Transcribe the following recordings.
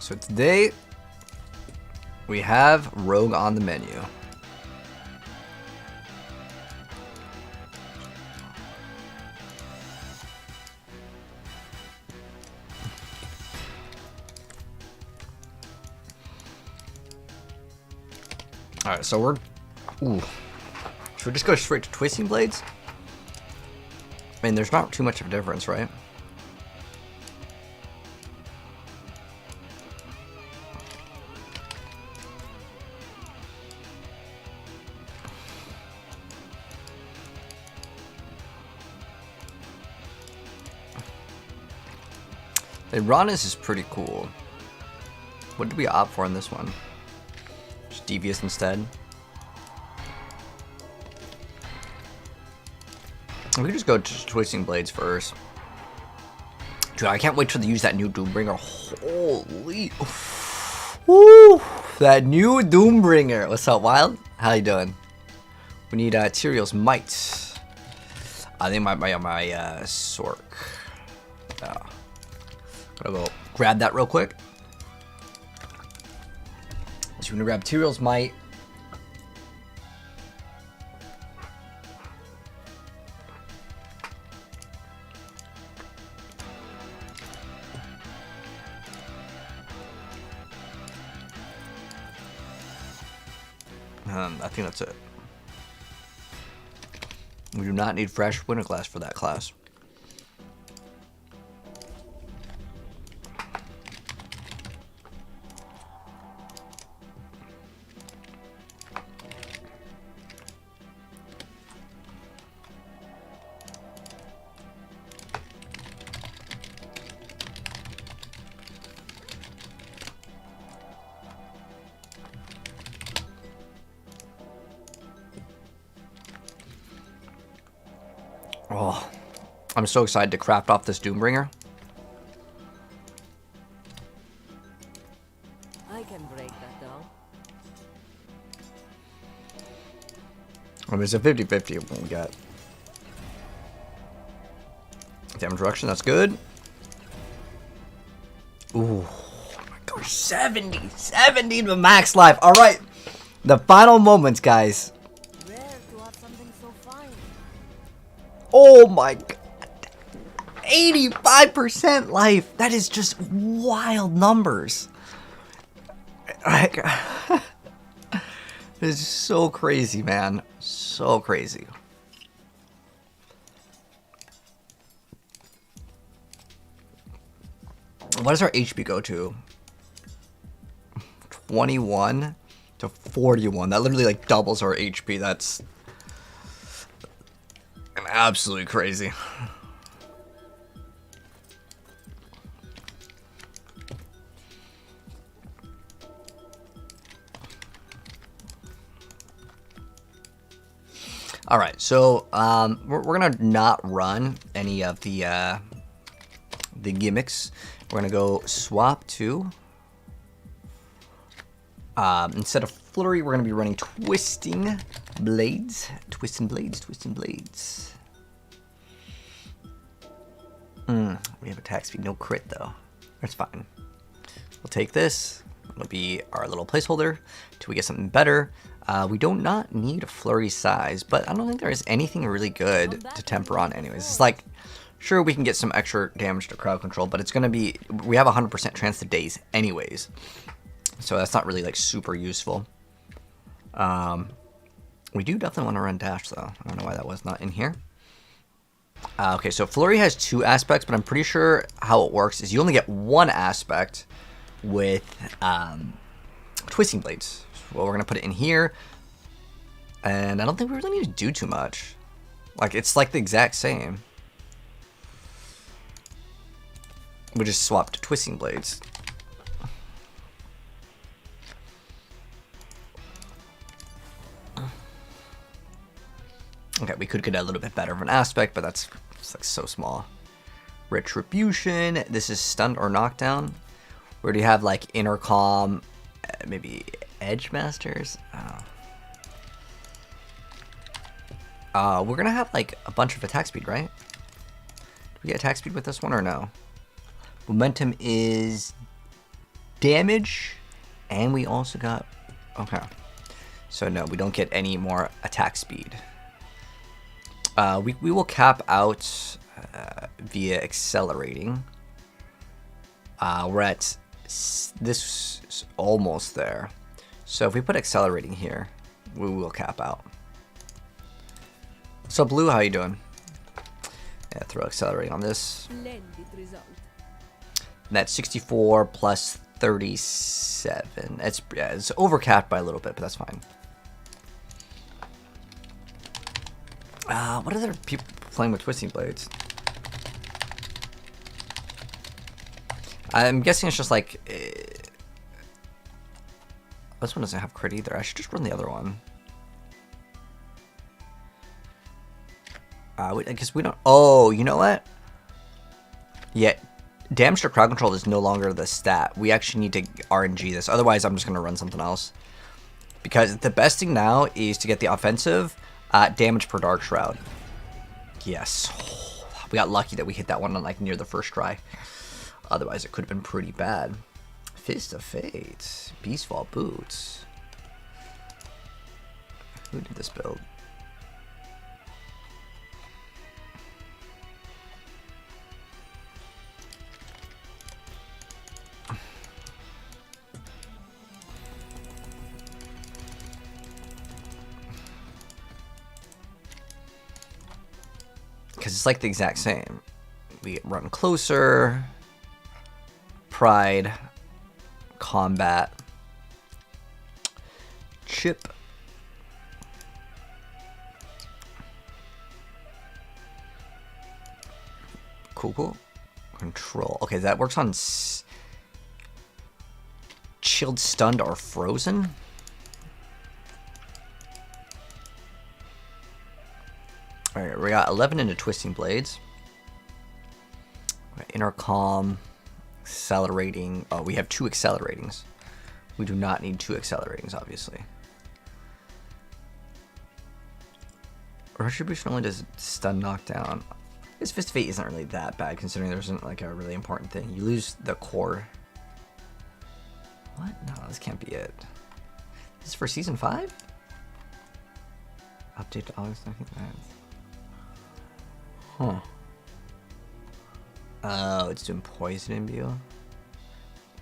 So today we have Rogue on the menu. Alright, so we're... Ooh. Should we just go straight to Twisting Blades? I mean, there's not too much of a difference, right? The Rawness is pretty cool. What did we opt for in this one? Just Devious instead. We could just go to Twisting Blades first. Dude, I can't wait till they use that new Doombringer. Holy... Woo! That new Doombringer. What's up, Wild? How you doing? We need Tyrael's Might. I think my Sork. Gotta go grab that real quick. So we're gonna grab Tyrael's Might. I think that's it. We do not need fresh winter glass for that class. Oh, I'm so excited to craft off this Doombringer. I can break that down. I mean, it's a 50-50 of what we got. Damage reduction, that's good. Ooh, oh my gosh, 70 to max life. All right, the final moments, guys. Rare to have something so fine. Oh my god. 85% life. That is just wild numbers. It's so crazy, man. So crazy. What does our HP go to? 21 to 41. That literally like doubles our HP. That's absolutely crazy. All right, so we're gonna not run any of the gimmicks. We're gonna go swap to instead of Flurry, we're gonna be running Twisting Blades. Twisting Blades. We have attack speed, no crit though. That's fine. We'll take this. It'll be our little placeholder till we get something better. We do not need a Flurry size, but I don't think there is anything really good to temper on anyways. It's like, sure, we can get some extra damage to crowd control, but it's going to be, we have a 100% chance to daze anyways. So that's not really like super useful. We do definitely want to run dash though. I don't know why that was not in here. Okay, so Flurry has 2 aspects, but I'm pretty sure how it works is you only get 1 aspect with Twisting Blades. Well, we're gonna put it in here, and I don't think we really need to do too much. Like, it's like the exact same. We just swapped to Twisting Blades. Okay, we could get a little bit better of an aspect, but that's like so small. Retribution. This is stunned or knockdown. Where do you have like Intercom, maybe Edge Masters? We're gonna have like a bunch of attack speed, right? Do we get attack speed with this one or no? Momentum is damage, and we also got... Okay. So no, we don't get any more attack speed. We will cap out via accelerating. We're at... This is almost there. So if we put accelerating here, we will cap out. So Blue, how you doing? Yeah, throw accelerating on this. And that's 64 plus 37. It's overcapped by a little bit, but that's fine. What are there people playing with twisting blades? I'm guessing it's just like... this one doesn't have crit either. I should just run the other one. I guess we don't... Oh, you know what? Yeah, damage to crowd control is no longer the stat. We actually need to RNG this. Otherwise, I'm just going to run something else. Because the best thing now is to get the offensive damage per Dark Shroud. Yes. Oh, we got lucky that we hit that one on like near the first try. Otherwise, it could have been pretty bad. Fist of Fate. Beastfall Boots. Who did this build? Because it's like the exact same. We run closer. Pride. Combat. Chip. Cool. Control. Okay, that works on chilled, stunned, or frozen. Alright, we got 11 into Twisting Blades. Intercom. Accelerating. Oh, we have 2 acceleratings. We do not need 2 acceleratings, obviously. Retribution only does stun knockdown. This Fist of Fate isn't really that bad, considering there isn't like a really important thing. You lose the core. What? No, this can't be it. This is for Season 5? Update to August 19th. Huh. Oh, it's doing Poison Imbue.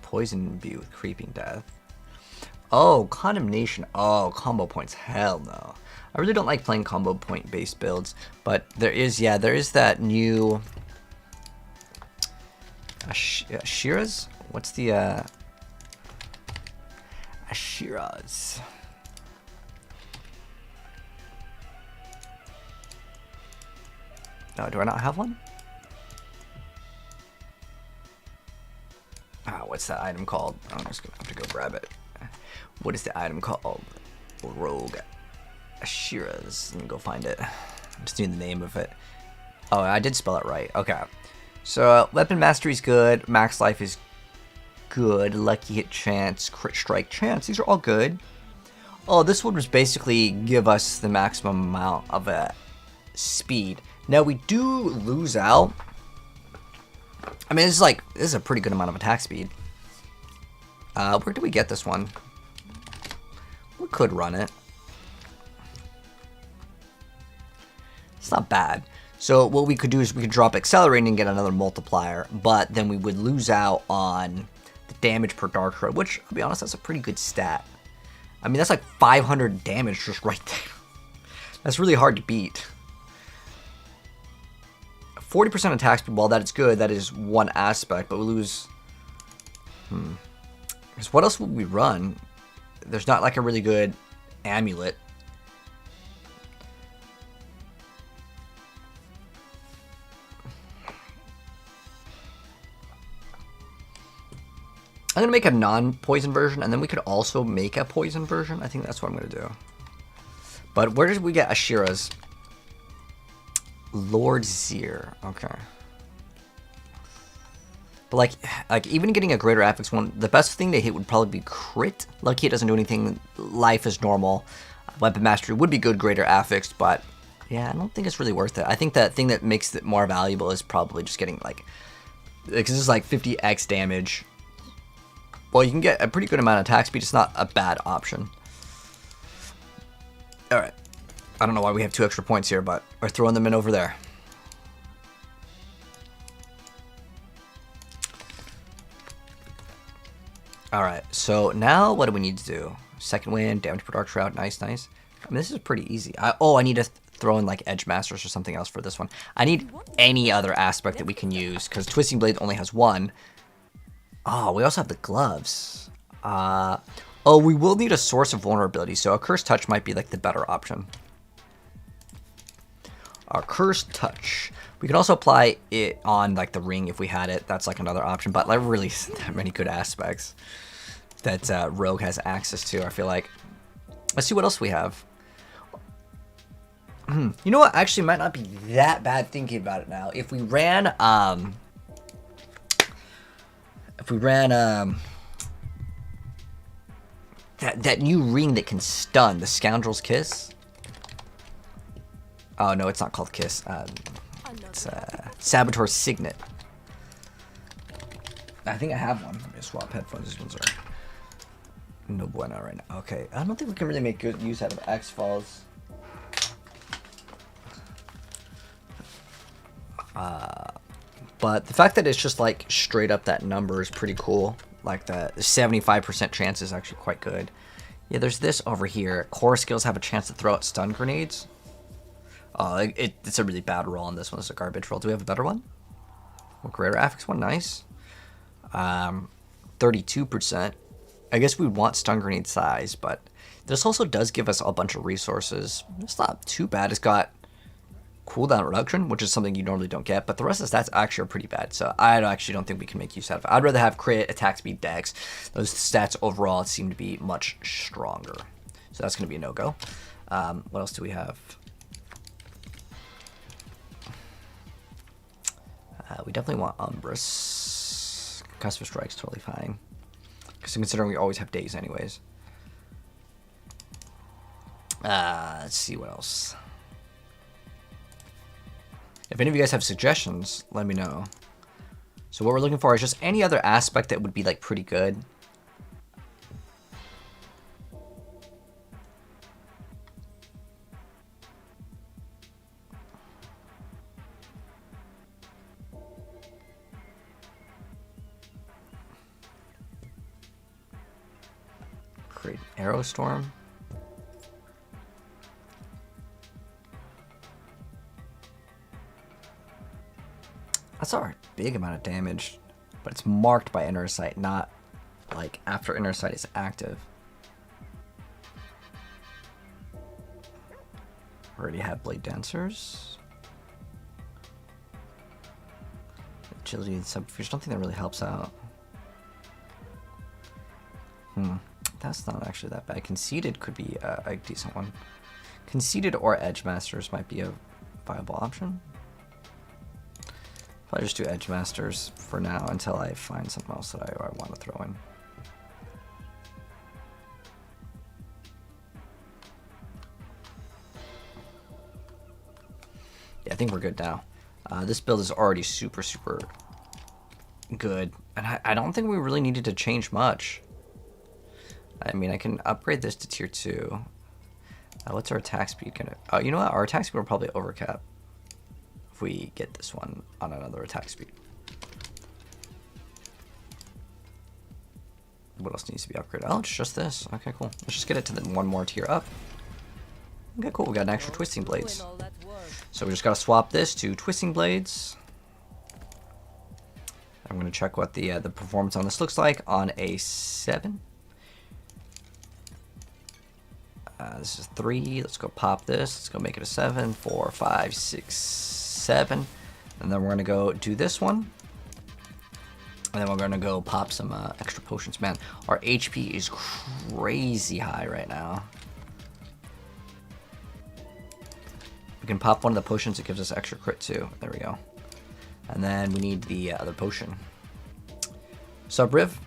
Poison Imbue with Creeping Death. Oh, Condemnation. Oh, combo points. Hell no. I really don't like playing combo point based builds, but there is that new Ashira's? What's the Ashira's? No, do I not have one? What's that item called? I'm just gonna have to go grab it. What is the item called? Rogue Ashira's. Let me go find it. I just need the name of it. Oh, I did spell it right. Okay. So, Weapon Mastery is good. Max Life is good. Lucky Hit Chance. Crit Strike Chance. These are all good. Oh, this one was basically give us the maximum amount of speed. Now, we do lose out. I mean, this is a pretty good amount of attack speed. Where do we get this one? We could run it. It's not bad. So what we could do is we could drop Accelerating and get another multiplier, but then we would lose out on the damage per Dark Shroud, which, I'll be honest, that's a pretty good stat. I mean, that's like 500 damage just right there. That's really hard to beat. 40% attack speed, while that is good, that is one aspect, but we lose... Because what else would we run? There's not like a really good amulet. I'm going to make a non-poison version, and then we could also make a poison version. I think that's what I'm going to do. But where did we get Ashira's? Lord Zir. Okay. But like even getting a greater affix one, the best thing to hit would probably be crit. Lucky it doesn't do anything. Life is normal. Weapon Mastery would be good greater affix, but yeah, I don't think it's really worth it. I think that thing that makes it more valuable is probably just getting like, because this is like 50x damage. Well, you can get a pretty good amount of attack speed. It's not a bad option. Alright. I don't know why we have 2 extra points here, but we're throwing them in over there. Alright, so now what do we need to do? Second wind, damage per dark shroud, nice, nice. I mean, this is pretty easy. I need to throw in like Edge Masters or something else for this one. I need any other aspect that we can use, because Twisting Blade only has 1. Oh, we also have the gloves. Oh, we will need a source of vulnerability, so a Cursed Touch might be like the better option. Our Cursed Touch. We can also apply it on like the ring if we had it. That's like another option, but like really that many good aspects that Rogue has access to, I feel like. Let's see what else we have. You know what? Actually, might not be that bad thinking about it now. If we ran that new ring that can stun, the Scoundrel's Kiss. Oh no, it's not called Kiss. It's Saboteur's Signet. I think I have one. Let me swap headphones. These ones are no bueno right now. Okay, I don't think we can really make good use out of X-Falls. But the fact that it's just like straight up that number is pretty cool. Like the 75% chance is actually quite good. Yeah, there's this over here. Core skills have a chance to throw out stun grenades. Oh, it's a really bad roll on this one. It's a garbage roll. Do we have a better one? Well, greater affix one, nice. 32%. I guess we'd want stun grenade size, but this also does give us a bunch of resources. It's not too bad. It's got cooldown reduction, which is something you normally don't get, but the rest of the stats actually are pretty bad, so I actually don't think we can make use out of it. I'd rather have crit, attack speed, dex. Those stats overall seem to be much stronger, so that's going to be a no-go. What else do we have? We definitely want Umbrus. Customer Strike's totally fine, because considering we always have days anyways. Let's see what else. If any of you guys have suggestions, let me know. So what we're looking for is just any other aspect that would be like pretty good. Create Arrow Storm. That's a big amount of damage, but it's marked by Inner Sight, not like after Inner Sight is active. Already have Blade Dancers. Agility and Subterfuge, don't think that really helps out. That's not actually that bad. Conceited could be a decent one. Conceited or Edge Masters might be a viable option. I'll just do Edge Masters for now until I find something else that I want to throw in. Yeah, I think we're good now. This build is already super, super good. And I don't think we really needed to change much. I mean, I can upgrade this to tier 2. What's our attack speed gonna... Oh, you know what? Our attack speed will probably overcap if we get this one on another attack speed. What else needs to be upgraded? Oh, it's just this. Okay, cool. Let's just get it to the one more tier up. Okay, cool. We got an extra Twisting Blades. So we just gotta swap this to Twisting Blades. I'm gonna check what the performance on this looks like on a 7. This is 3. Let's go pop this. Let's go make it a 7. 4, 5, 6, 7. And then we're going to go do this one. And then we're going to go pop some extra potions. Man, our HP is crazy high right now. We can pop one of the potions. It gives us extra crit too. There we go. And then we need the other potion. Sup, Riv?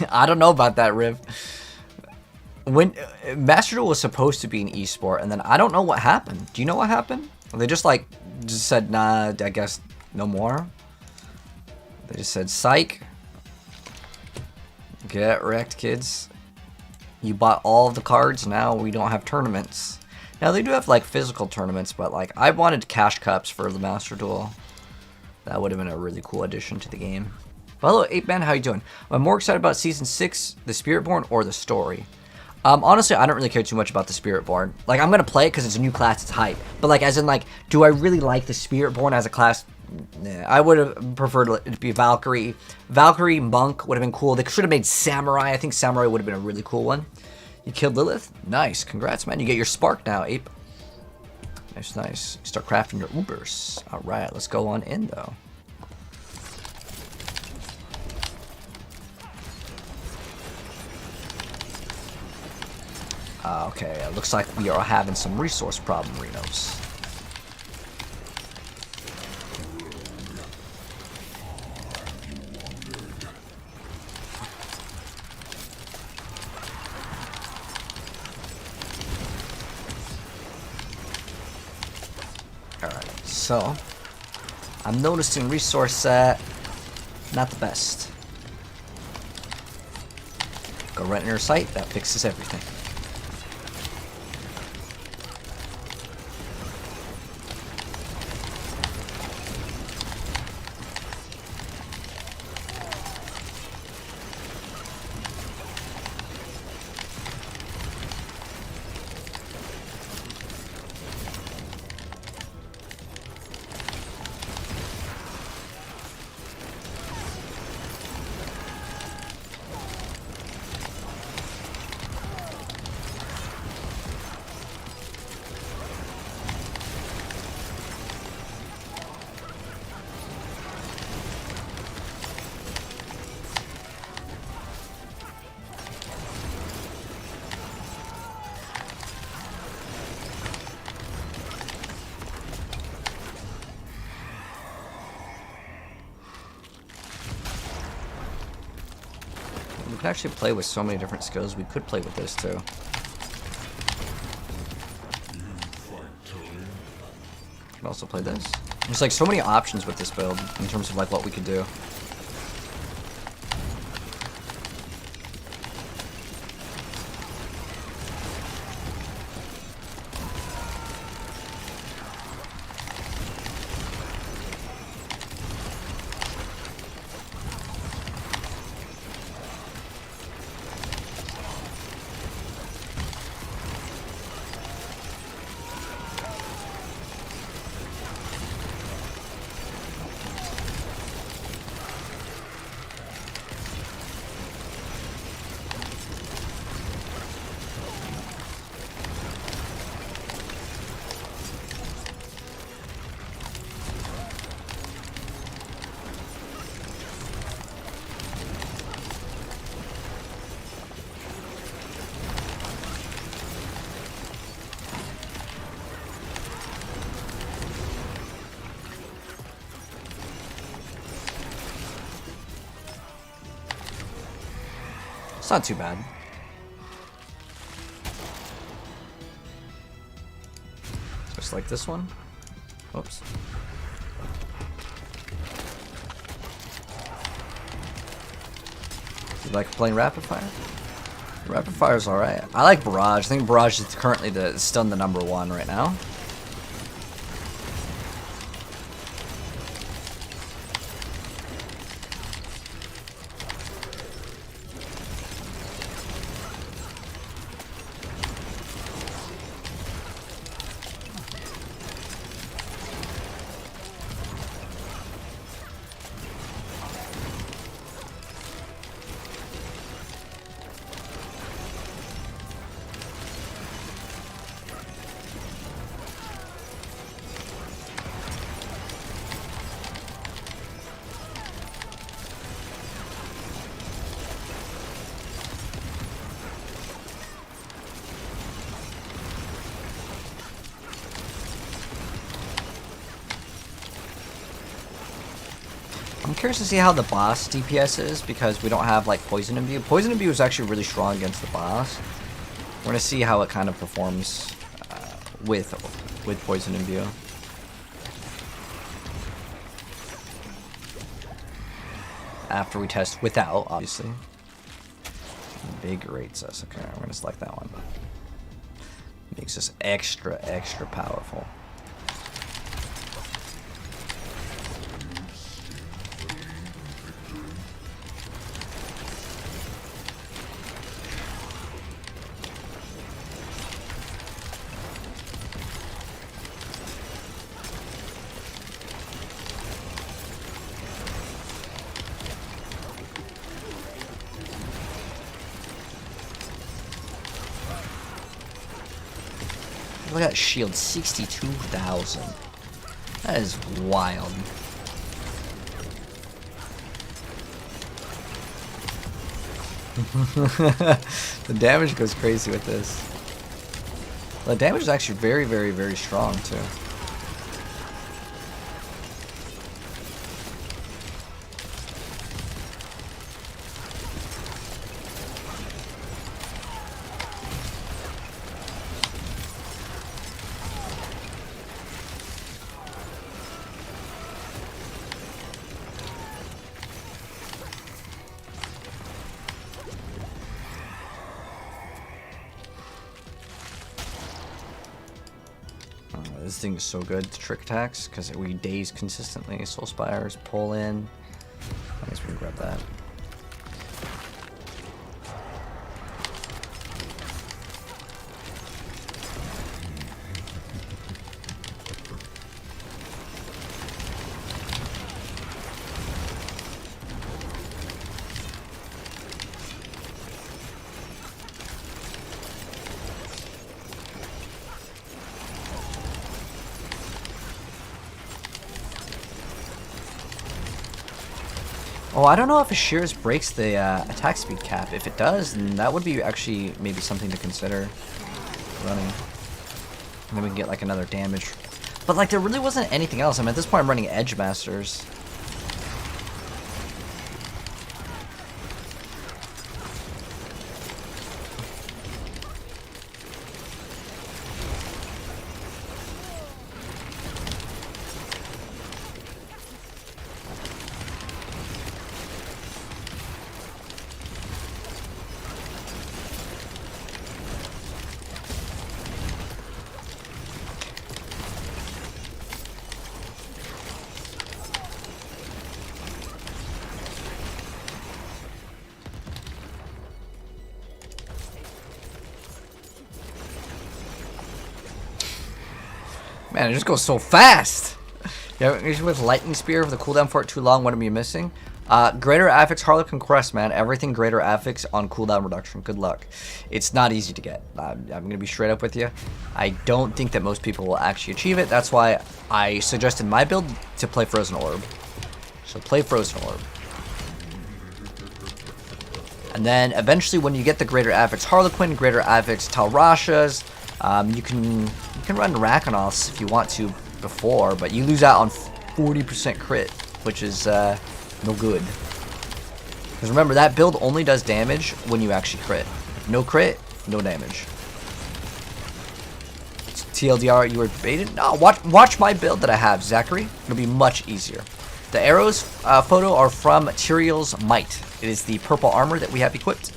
I don't know about that, Riv. When Master Duel was supposed to be an esport, and then I don't know what happened. Do you know what happened? They just said, nah, I guess no more. They just said, psych. Get wrecked, kids. You bought all of the cards, now we don't have tournaments. Now they do have like physical tournaments, but like I wanted cash cups for the Master Duel. That would have been a really cool addition to the game. Well, hello 8Man, how you doing? I'm more excited about Season 6, the Spiritborn, or the story. Honestly, I don't really care too much about the Spiritborn. Like, I'm gonna play it because it's a new class, it's hype. But like, as in like, do I really like the Spiritborn as a class? Nah, I would have preferred it to be Valkyrie. Valkyrie, Monk would have been cool. They should have made Samurai. I think Samurai would have been a really cool one. You killed Lilith? Nice. Congrats, man. You get your spark now, Ape. Nice, nice. Start crafting your Ubers. Alright, let's go on in, though. Okay, it looks like we are having some resource problem, Renos. Alright, so I'm noticing resource set not the best. Go right in your site, that fixes everything. We could actually play with so many different skills. We could play with this too. Could also play this. There's like so many options with this build in terms of like what we could do. It's not too bad. Just like this one. Oops. You like playing Rapid Fire? Rapid Fire's alright. I like Barrage. I think Barrage is currently still the #1 right now. I'm curious to see how the boss DPS is because we don't have like Poison Imbue. Poison Imbue is actually really strong against the boss. We're gonna see how it kind of performs with Poison Imbue. After we test without, obviously. Invigorates us. Okay, we're gonna select that one. Makes us extra, extra powerful. Look at that shield, 62,000. That is wild. The damage goes crazy with this. The damage is actually very, very, very strong too. This thing is so good to trick attacks because we daze consistently. Soul Spires, pull in. I guess we can grab that. Oh, I don't know if Ashiras breaks the attack speed cap. If it does, then that would be actually maybe something to consider running. And then we can get like another damage. But like there really wasn't anything else. I mean, at this point I'm running Edge Masters. Man, it just goes so fast. Yeah, with Lightning Spear, if the cooldown for it too long, what am I missing? Greater Affix Harlequin Crest, man. Everything Greater Affix on cooldown reduction. Good luck. It's not easy to get. I'm going to be straight up with you. I don't think that most people will actually achieve it. That's why I suggested my build to play Frozen Orb. So play Frozen Orb. And then eventually when you get the Greater Affix Harlequin, Greater Affix Talrashas, you can run Rakonoths if you want to before, but you lose out on 40% crit, which is no good. Because remember, that build only does damage when you actually crit. No crit, no damage. TLDR, you were baited? No, watch my build that I have, Zachary. It'll be much easier. The arrows photo are from Tyrael's Might. It is the purple armor that we have equipped.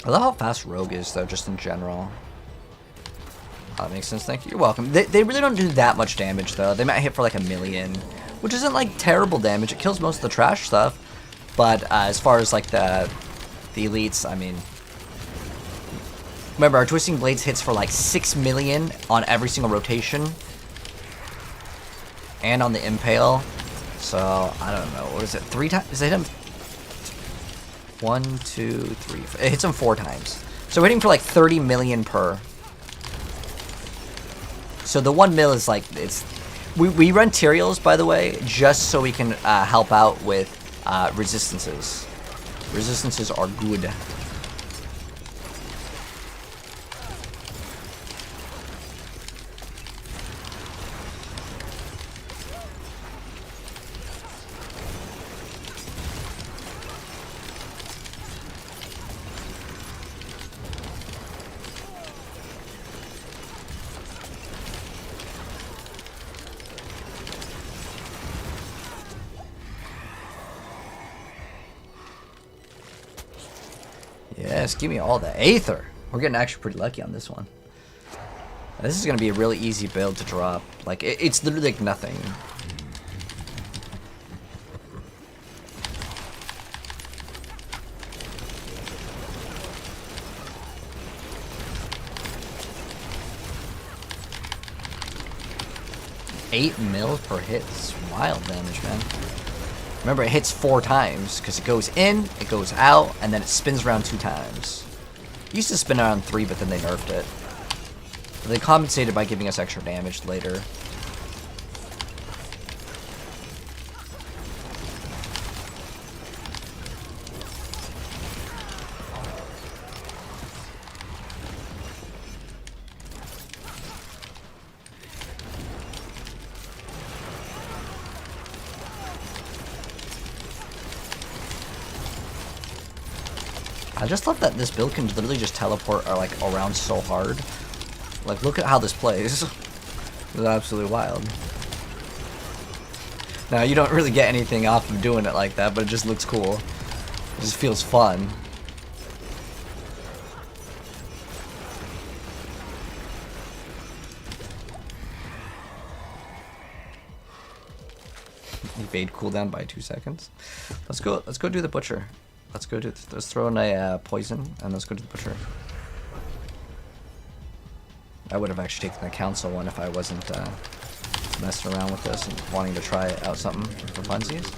I love how fast Rogue is, though, just in general. That makes sense, thank you. You're welcome. They really don't do that much damage, though. They might hit for like 1,000,000, which isn't like terrible damage. It kills most of the trash stuff. But as far as like the elites, I mean... Remember, our Twisting Blades hits for like 6,000,000 on every single rotation. And on the Impale. So, I don't know. What is it? 3 times? Is it him? 1, 2, 3, 4. It hits him 4 times. So we're hitting for like 30,000,000 per. So the 1 mil is like, we run Tyraels, by the way, just so we can help out with resistances. Resistances are good. Yes, give me all the Aether. We're getting actually pretty lucky on this one. This is going to be a really easy build to drop. Like, it's literally like nothing. $8 mil per hit. It's wild damage, man. Remember, it hits 4 times, because it goes in, it goes out, and then it spins around 2 times. It used to spin around 3, but then they nerfed it. But they compensated by giving us extra damage later. I just love that this build can literally just teleport like around so hard. Like, look at how this plays. It's absolutely wild. Now, you don't really get anything off of doing it like that, but it just looks cool. It just feels fun. Evade cooldown by 2 seconds. Let's go do the butcher. Let's throw in a poison, and let's go to the butcher. I would have actually taken the council one if I wasn't messing around with this and wanting to try out something for funsies.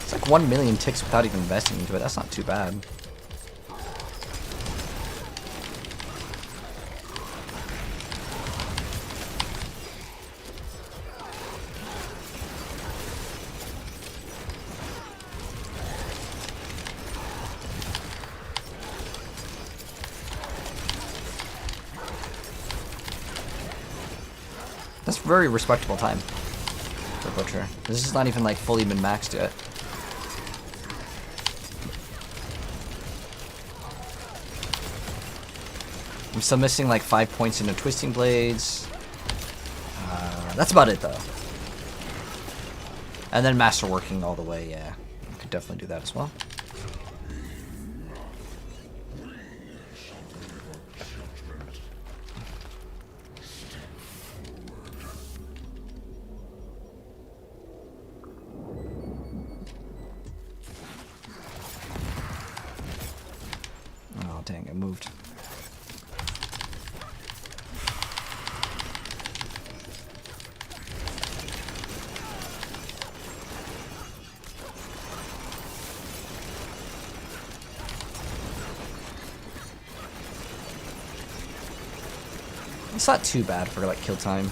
It's like 1 million ticks without even investing into it. That's not too bad. That's very respectable time for Butcher. This is not even like fully been maxed yet. I'm still missing like 5 points into Twisting Blades. That's about it though. And then Masterworking all the way, yeah. I could definitely do that as well. Oh dang, it moved. It's not too bad for like kill time.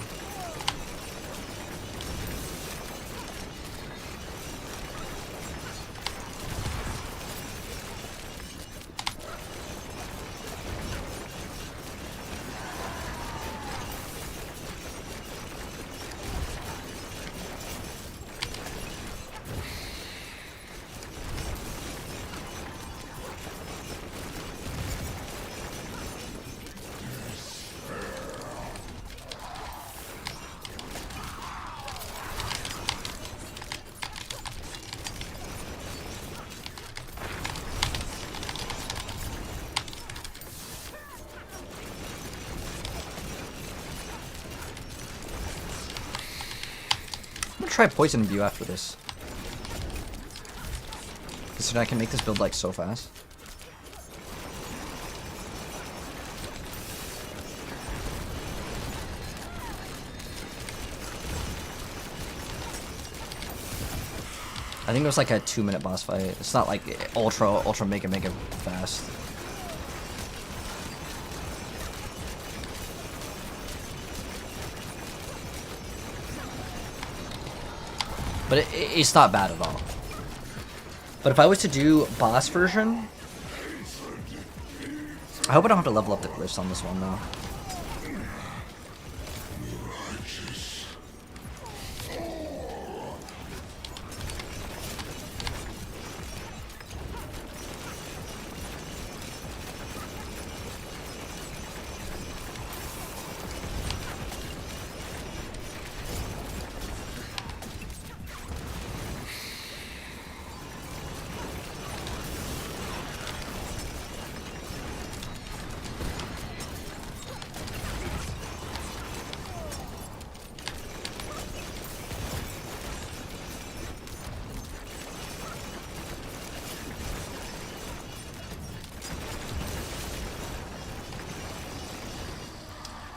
I'm gonna try Poison View after this. Because then I can make this build like so fast. I think it was like a 2-minute boss fight. It's not like ultra mega fast. But it's not bad at all. But if I was to do boss version, I hope I don't have to level up the glyphs on this one though.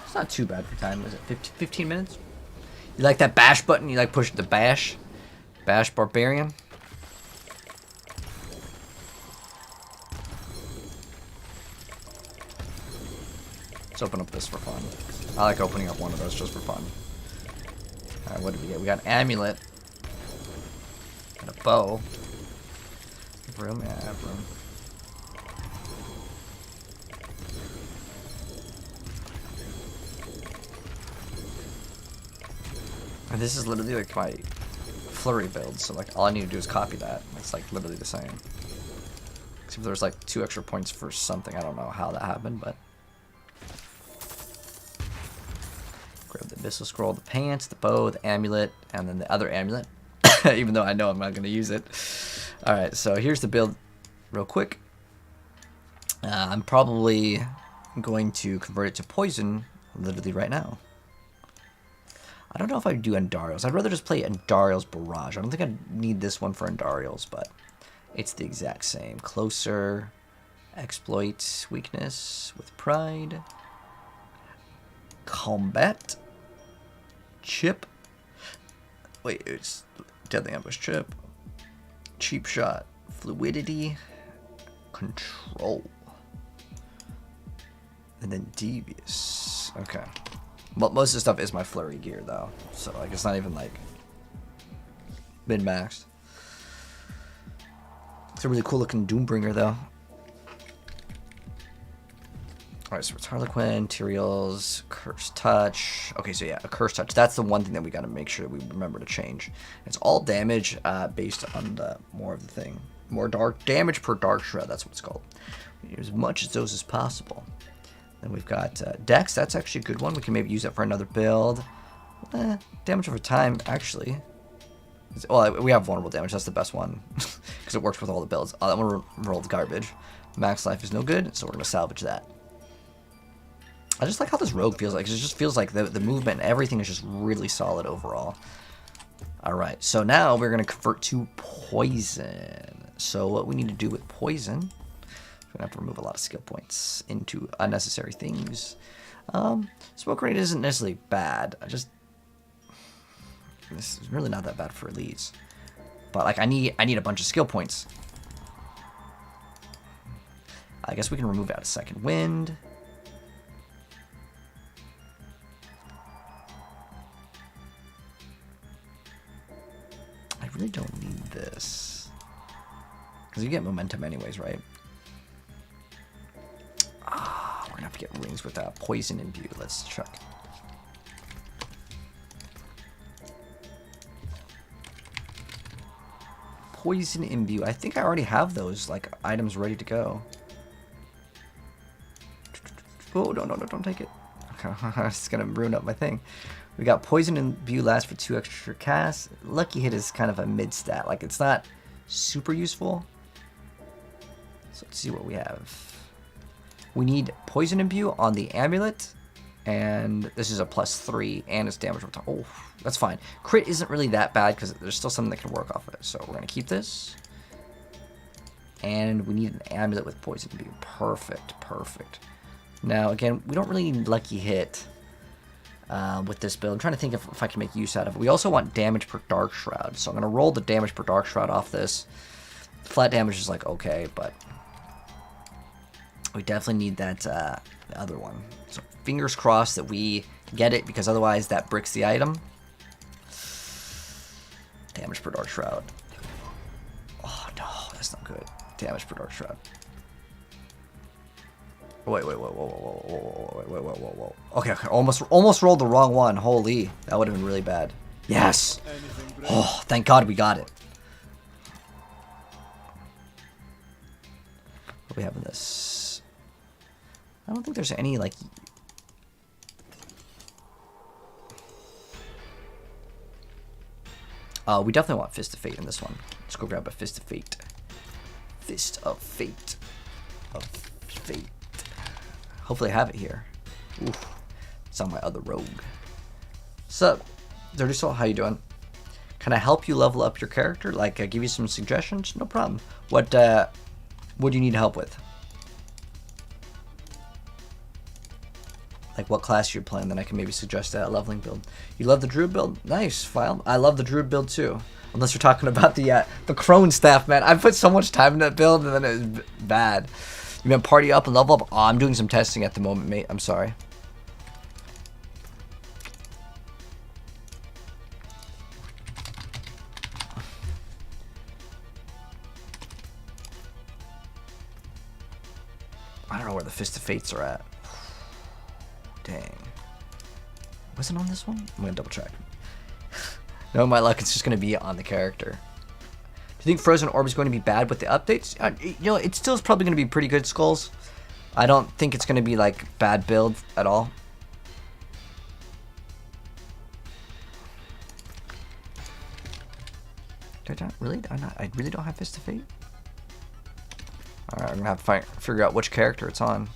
It's not too bad for time. Is it 15 minutes? You like that bash button? You like pushing the bash? Bash barbarian? Let's open up this for fun. I like opening up one of those just for fun. Alright, what did we get? We got an amulet. And a bow. Have room? Yeah, I have room. And this is literally like my flurry build, so like all I need to do is copy that. It's like literally the same. Except there's like 2 extra points for something. I don't know how that happened, but grab the abyssal scroll, the pants, the bow, the amulet, and then the other amulet. Even though I know I'm not going to use it. Alright, so here's the build real quick. I'm probably going to convert it to poison literally right now. I don't know if I do Andariel's. I'd rather just play Andariel's Barrage. I don't think I need this one for Andariel's, but it's the exact same. Closer, exploit, weakness with pride, combat, chip. Wait, it's deadly ambush chip, cheap shot, fluidity, control, and then devious. Okay. Well, most of the stuff is my flurry gear though, so like it's not even like min-maxed. It's a really cool looking Doombringer though. Alright, so it's Harlequin, Tyrael's, Cursed Touch. Okay, so yeah, a Cursed Touch. That's the one thing that we gotta make sure we remember to change. It's all damage based on the more of the thing. More dark damage per dark shred, that's what it's called. As much as those as possible. Then we've got Dex. That's actually a good one. We can maybe use that for another build. Damage over time, actually. Well, we have vulnerable damage. That's the best one. Because it works with all the builds. Oh, that one rolled garbage. Max life is no good, so we're going to salvage that. I just like how this rogue feels like. It just feels like the movement and everything is just really solid overall. Alright, so now we're going to convert to poison. So what we need to do with poison... We're going to have to remove a lot of skill points into unnecessary things. Smoke grenade isn't necessarily bad. This is really not that bad for elites. But like I need a bunch of skill points. I guess we can remove out a second wind. I really don't need this. Because you get momentum anyways, right? We're gonna have to get rings with poison imbue. Let's check. Poison imbue. I think I already have those like items ready to go. Oh no, don't take it. Okay, it's gonna ruin up my thing. We got poison imbue lasts for 2 extra casts. Lucky hit is kind of a mid stat. Like it's not super useful. So let's see what we have. We need poison imbue on the amulet, and this is a +3, and it's damage over time. Oh, that's fine. Crit isn't really that bad because there's still something that can work off of it. So we're gonna keep this, and we need an amulet with poison imbue. Perfect. Now again, we don't really need lucky hit. with this build. I'm trying to think if I can make use out of it. We also want damage per Dark Shroud, so I'm going to roll the damage per Dark Shroud off this. Flat damage is like okay, but we definitely need that the other one. So fingers crossed that we get it, because otherwise that bricks the item. Damage per Dark Shroud. Oh no, that's not good. Damage per Dark Shroud. Wait, whoa. Okay, almost rolled the wrong one. Holy, that would have been really bad. Yes. Oh, thank God we got it. What do we have in this? I don't think there's any like. We definitely want Fist of Fate in this one. Let's go grab a Fist of Fate. Fist of Fate. Of Fate. Hopefully I have it here. Oof. It's on my other rogue. Sup, Dirty Soul, how you doing? Can I help you level up your character? Like, give you some suggestions? No problem. What do you need help with? Like what class you're playing, then I can maybe suggest a leveling build. You love the Druid build? Nice, File. I love the Druid build too. Unless you're talking about the Crone staff, man. I put so much time in that build and then it was bad. You meant party up and level up? Oh, I'm doing some testing at the moment, mate. I'm sorry. I don't know where the Fist of Fates are at. Dang. Was it on this one? I'm gonna double check. No, my luck, it's just gonna be on the character. Do you think Frozen Orb is going to be bad with the updates? You know, it still is probably gonna be pretty good, Skulls. I don't think it's gonna be like bad build at all. I really don't have Fist of Fate. Alright, I'm gonna have to figure out which character it's on.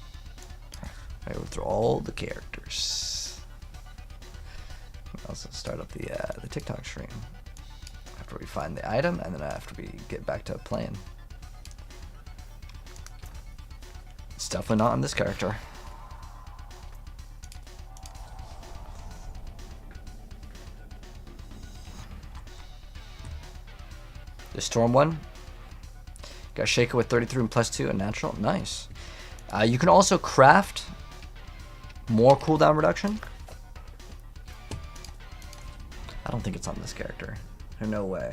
I go through all the characters. I'll also start up the TikTok stream after we find the item, and then after we get back to playing. It's definitely not on this character. The Storm one. Got Shaker with 33 and +2 and natural. Nice. You can also craft more cooldown reduction. I don't think it's on this character. There's no way.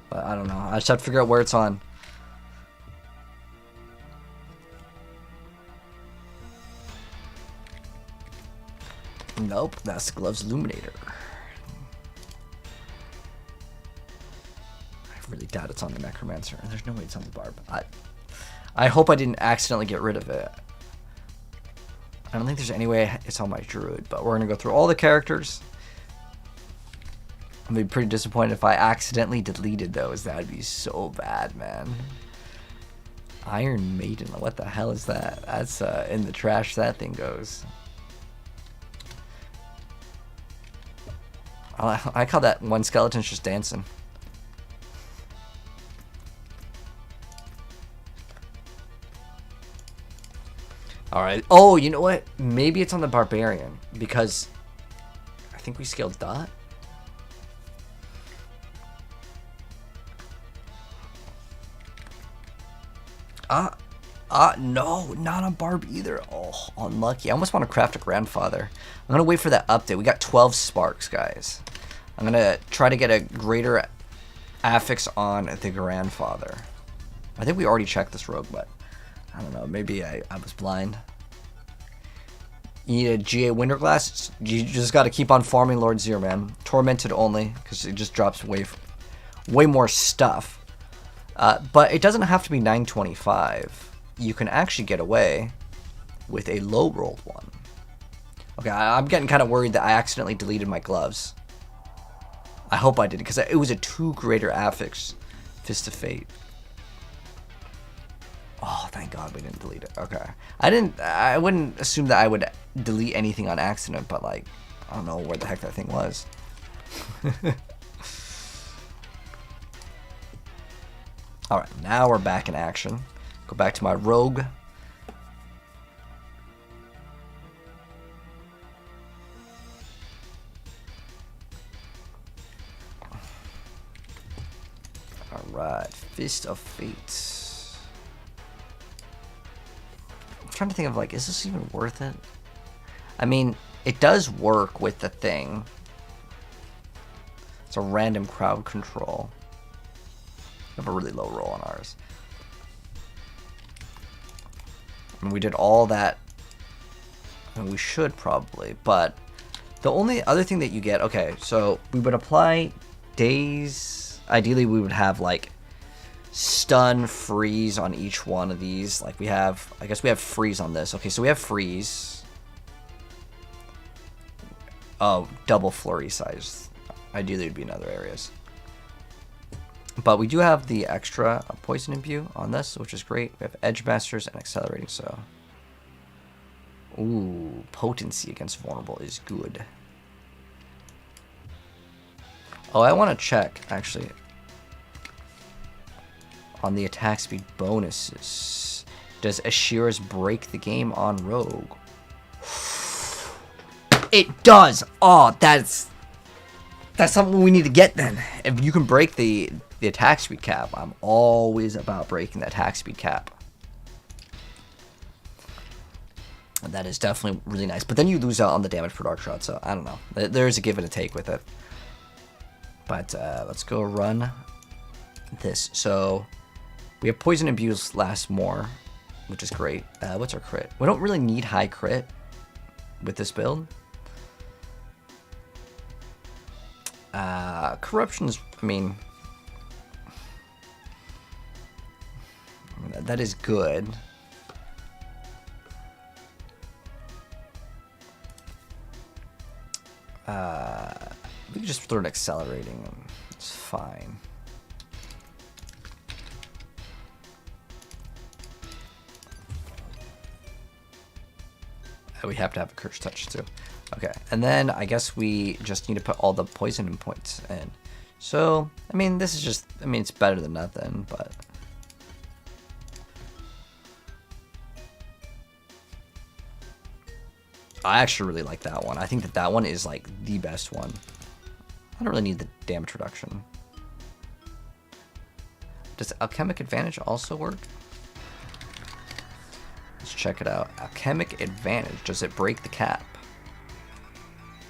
But I don't know. I just have to figure out where it's on. Nope, that's the Gloves Illuminator. I really doubt it's on the Necromancer. There's no way it's on the Barb. I hope I didn't accidentally get rid of it. I don't think there's any way it's on my Druid, but we're going to go through all the characters. I'm going to be pretty disappointed if I accidentally deleted those. That would be so bad, man. Iron Maiden, what the hell is that? That's in the trash that thing goes. I call that one skeleton's just dancing. Alright. Oh, you know what? Maybe it's on the Barbarian, because I think we scaled Dot. No, not on Barb either. Oh, unlucky. I almost want to craft a Grandfather. I'm going to wait for that update. We got 12 sparks, guys. I'm going to try to get a greater affix on the Grandfather. I think we already checked this rogue, but I don't know. Maybe I was blind. You need a GA Winterglass. You just got to keep on farming Lord Zero, man. Tormented only, because it just drops way more stuff. But it doesn't have to be 925. You can actually get away with a low rolled one. Okay, I'm getting kind of worried that I accidentally deleted my gloves. I hope I did, because it was a 2 greater affix Fist of Fate. Oh, thank God we didn't delete it. Okay. I wouldn't assume that I would delete anything on accident, but like, I don't know where the heck that thing was. Alright, now we're back in action. Go back to my rogue. Alright, Fist of Fate. I'm trying to think of, like, is this even worth it? I mean, it does work with the thing. It's a random crowd control. We have a really low roll on ours. I mean, we did all that. And we should probably, but the only other thing that you get, okay, so we would apply daze. Ideally, we would have like stun, freeze on each one of these. Like we have, I guess we have freeze on this. Okay, so we have freeze. Oh, double flurry size. Ideally, it would be in other areas. But we do have the extra poison imbue on this, which is great. We have edge masters and accelerating, so. Ooh, potency against vulnerable is good. Oh, I want to check, actually, on the attack speed bonuses. Does Ashira's break the game on rogue? It does! Oh, that's something we need to get then. If you can break the attack speed cap, I'm always about breaking the attack speed cap. That is definitely really nice. But then you lose out on the damage per dark shot, so I don't know. There's a give and a take with it. But let's go run this. So we have poison imbues last more, which is great. What's our crit? We don't really need high crit with this build. Corruption's, I mean, that is good. We could just throw an accelerating. It's fine. We have to have a curse touch too. Okay, and then I guess we just need to put all the poison points in. So, I mean, this is just, I mean, it's better than nothing, but. I actually really like that one. I think that one is like the best one. I don't really need the damage reduction. Does Alchemic Advantage also work? Let's check it out. Alchemic Advantage. Does it break the cap?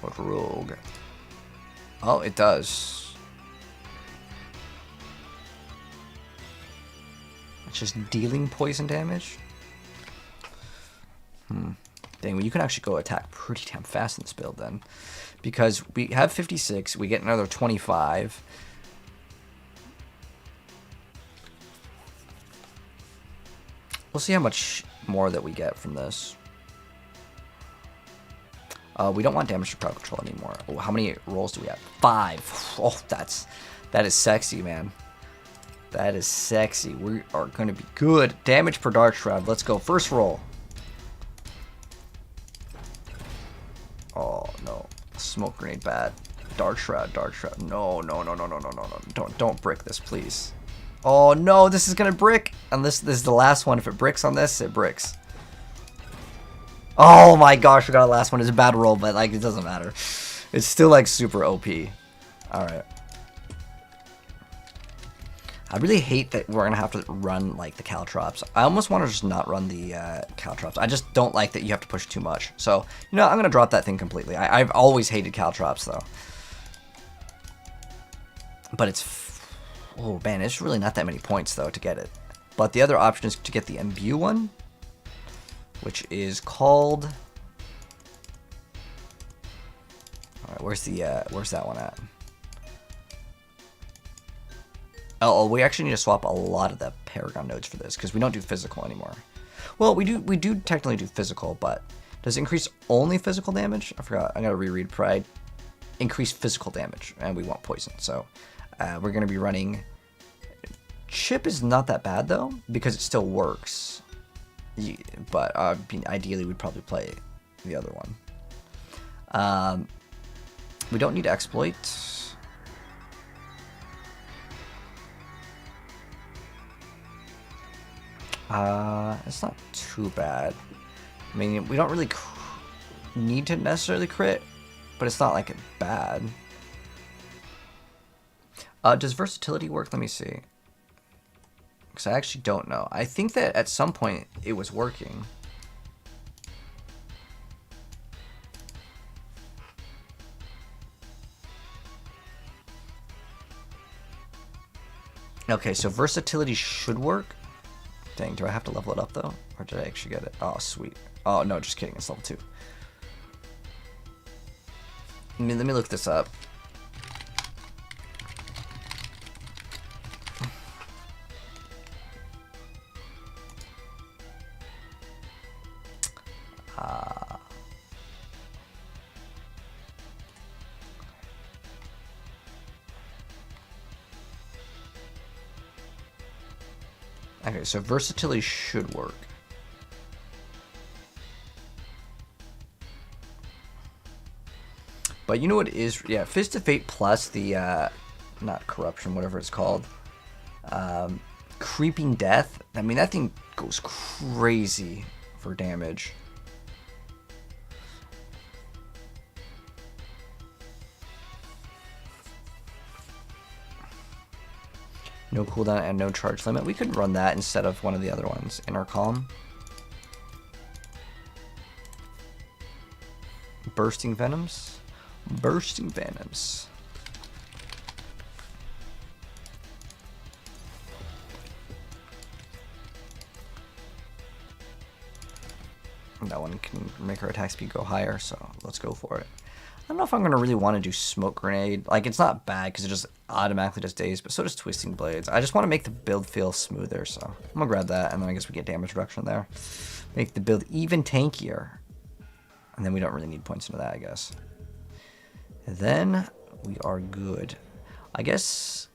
What rogue? Oh, it does. It's just dealing poison damage? Dang, well, you can actually go attack pretty damn fast in this build then. Because we have 56, we get another 25. We'll see how much more that we get from this. We don't want damage to crowd control anymore. Oh, how many rolls do we have? 5. Oh, that is sexy, man. That is sexy. We are going to be good. Damage per Dark Shroud. Let's go. First roll. Oh, no. Smoke grenade bad. Dark Shroud, Dark Shroud. No. Don't brick this, please. Oh, no. This is going to brick. And this is the last one. If it bricks on this, it bricks. Oh my gosh, we got a last one. It's a bad roll, but like it doesn't matter. It's still like super OP. Alright. I really hate that we're gonna have to run like the Caltrops. I almost want to just not run the Caltrops. I just don't like that you have to push too much. So, you know, I'm gonna drop that thing completely. I've always hated Caltrops though. But it's... Oh man, it's really not that many points though to get it. But the other option is to get the Imbue one, which is called... Alright, where's that one at? Oh, we actually need to swap a lot of the Paragon nodes for this, because we don't do physical anymore. Well, we do technically do physical, but does it increase only physical damage? I forgot, I gotta reread Pride. Increase physical damage, and we want poison, so we're gonna be running... Chip is not that bad though, because it still works. But ideally we'd probably play the other one. We don't need exploit. It's not too bad. I mean, we don't really need to necessarily crit, but it's not like bad. Does versatility work? Let me see. Because I actually don't know. I think that at some point it was working. Okay, so versatility should work. Dang, do I have to level it up though? Or did I actually get it? Oh, sweet. Oh, no, just kidding. It's level 2. Let me look this up. Okay, so versatility should work. But you know what is, yeah, Fist of Fate plus the, not corruption, whatever it's called, creeping death. I mean, that thing goes crazy for damage. No cooldown and no charge limit. We could run that instead of one of the other ones in our column. Bursting Venoms. Bursting Venoms. That one can make our attack speed go higher, so let's go for it. I don't know if I'm going to really want to do Smoke Grenade. Like, it's not bad because it just automatically does daze, but so does Twisting Blades. I just want to make the build feel smoother, so I'm going to grab that, and then I guess we get damage reduction there. Make the build even tankier. And then we don't really need points into that, I guess. And then we are good. I guess,